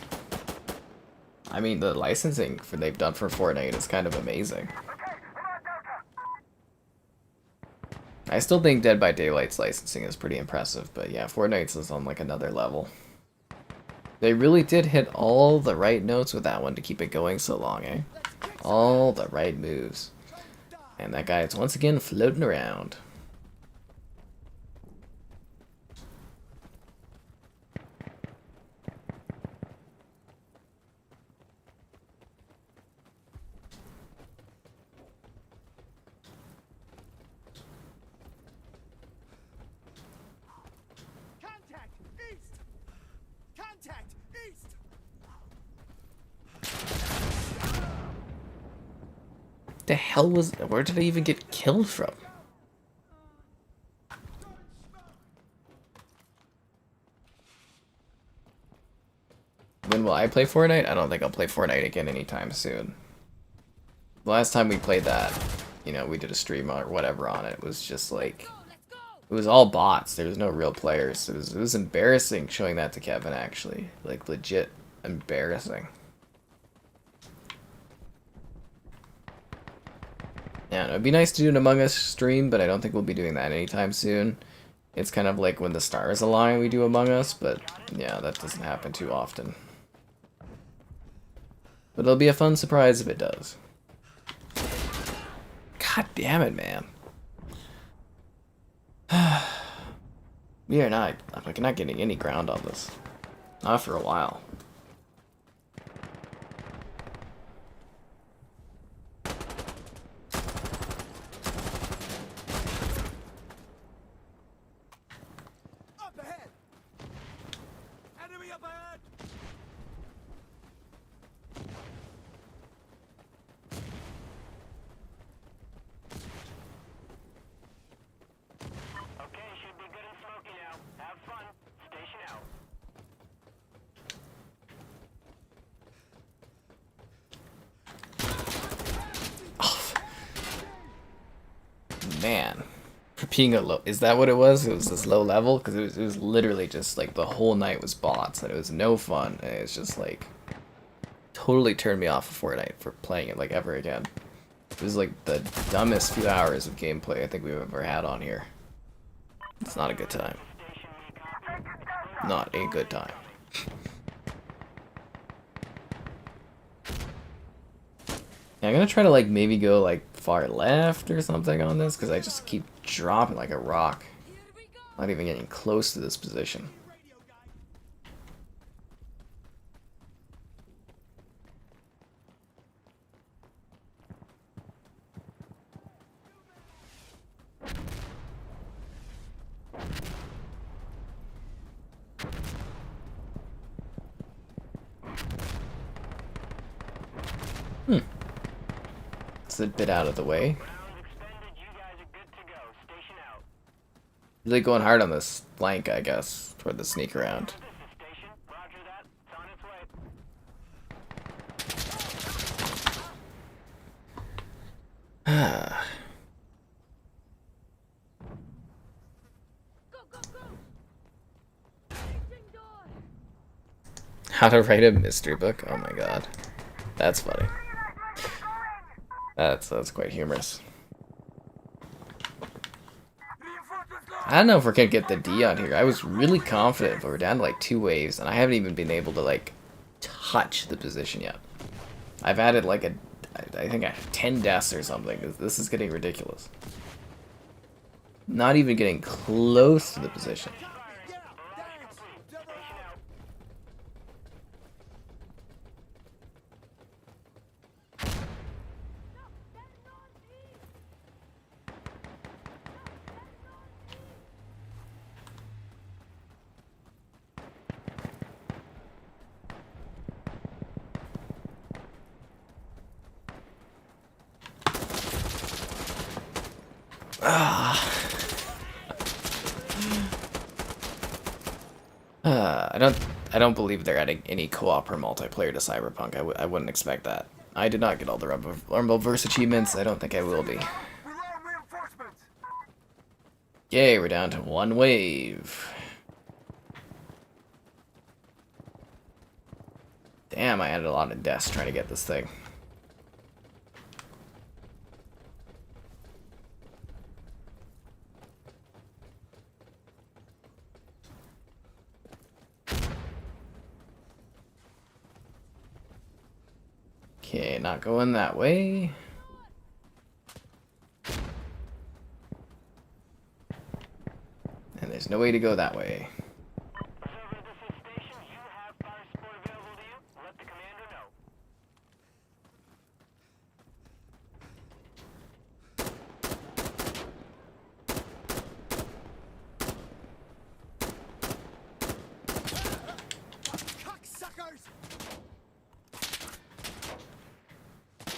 I mean, the licensing they've done for Fortnite is kind of amazing. I still think Dead by Daylight's licensing is pretty impressive, but yeah, Fortnite's is on like another level. They really did hit all the right notes with that one to keep it going so long, eh? All the right moves. And that guy is once again floating around. Contact east! Contact east! The hell was... Where did I even get killed from? When will I play Fortnite? I don't think I'll play Fortnite again anytime soon. The last time we played that, you know, we did a stream or whatever on it. It was just like... It was all bots. There was no real players. It was embarrassing showing that to Kevin, actually. Like, legit embarrassing. Yeah, it'd be nice to do an Among Us stream, but I don't think we'll be doing that anytime soon. It's kind of like when the stars align, we do Among Us, but yeah, that doesn't happen too often. But it'll be a fun surprise if it does. God damn it, man. We're not getting any ground on this. Not for a while. Up ahead! Enemy up ahead! Okay, should be good and smoky now. Have fun. Station out. Man. For being a low... Is that what it was? It was this low level? Because it was literally just like the whole night was bots and it was no fun. And it's just like... Totally turned me off of Fortnite for playing it like ever again. It was like the dumbest few hours of gameplay I think we've ever had on here. It's not a good time. Not a good time. Yeah, I'm gonna try to like maybe go like far left or something on this because I just keep dropping like a rock. Not even getting close to this position. Radio guy! It's a bit out of the way. Really going hard on this flank, I guess, for the sneak around. This is station. Roger that. It's on its way. Go, go, go! Changing door! How to write a mystery book? Oh my god. That's funny. That's quite humorous. Reinforcements go! I don't know if we're gonna get the D on here. I was really confident, but we're down to like 2 waves, and I haven't even been able to like touch the position yet. I've added like I think I have 10 deaths or something. This is getting ridiculous. Not even getting close to the position. Get out! Thanks! Double out! I don't believe they're adding any co-op or multiplayer to Cyberpunk. I wouldn't expect that. I did not get all the Rumbleverse achievements. I don't think I will be. Rely on reinforcements! Yay, we're down to 1 wave. Damn, I added a lot of deaths trying to get this thing. Okay, not going that way. And there's no way to go that way. Observer, this is station. You have fire support available to you. Let the commander know. Cocksuckers!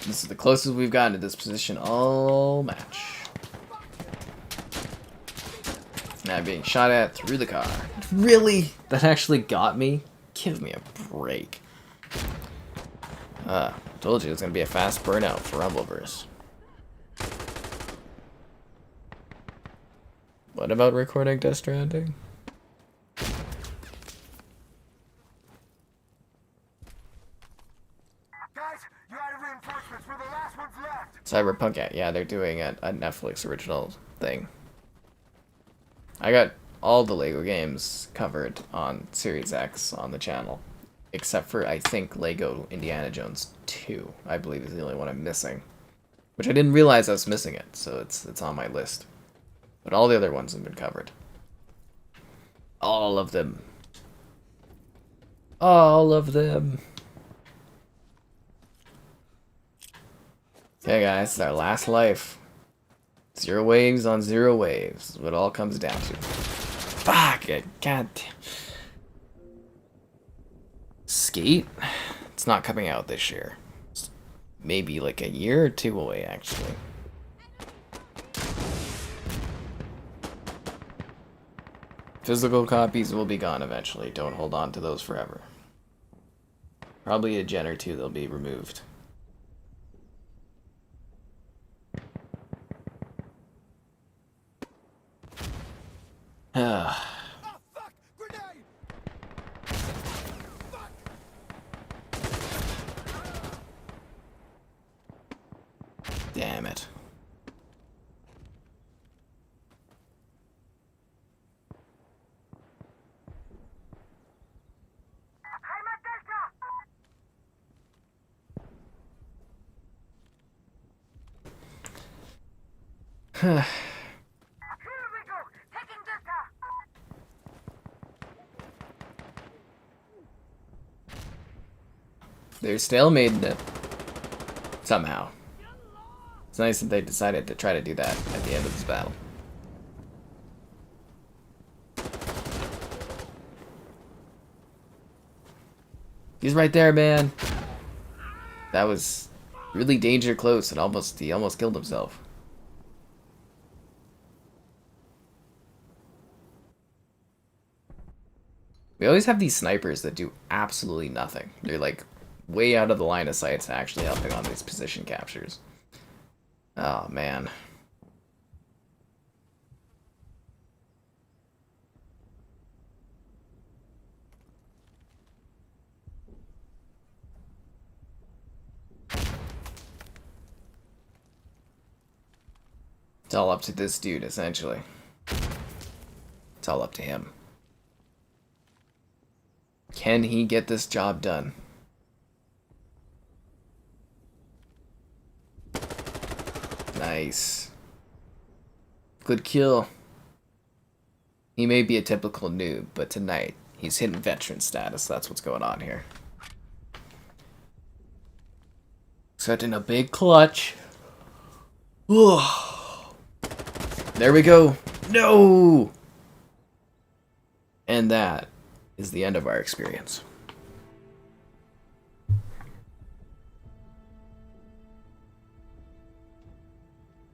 This is the closest we've gotten to this position all match. Now being shot at through the car. Really? That actually got me? Give me a break. Told you it was gonna be a fast burnout for Rumbleverse. What about recording Death Stranding? Guys, you added reinforcements. We're the last ones left. Cyberpunk, yeah, they're doing a Netflix original thing. I got all the Lego games covered on Series X on the channel, except for, I think, Lego Indiana Jones 2, I believe is the only one I'm missing. Which I didn't realize I was missing it, so it's on my list. But all the other ones have been covered. All of them. All of them. Okay, guys, it's our last life. 0 waves on 0 waves is what it all comes down to. Fuck it, god damn. Skate? It's not coming out this year. It's maybe like a year or 2 away, actually. Physical copies will be gone eventually. Don't hold on to those forever. Probably a gen or 2 they'll be removed. Oh, fuck! Grenade! Fuck! Damn it. I'm at Delta! Here we go! Taking Delta! They're stalemating it. Somehow. It's nice that they decided to try to do that at the end of this battle. He's right there, man. That was really danger close and he almost killed himself. We always have these snipers that do absolutely nothing. They're like way out of the line of sight to actually helping on these position captures. Oh, man. It's all up to this dude, essentially. It's all up to him. Can he get this job done? Nice. Good kill. He may be a typical noob, but tonight he's hitting veteran status. That's what's going on here. Setting a big clutch. There we go. No! And that is the end of our experience.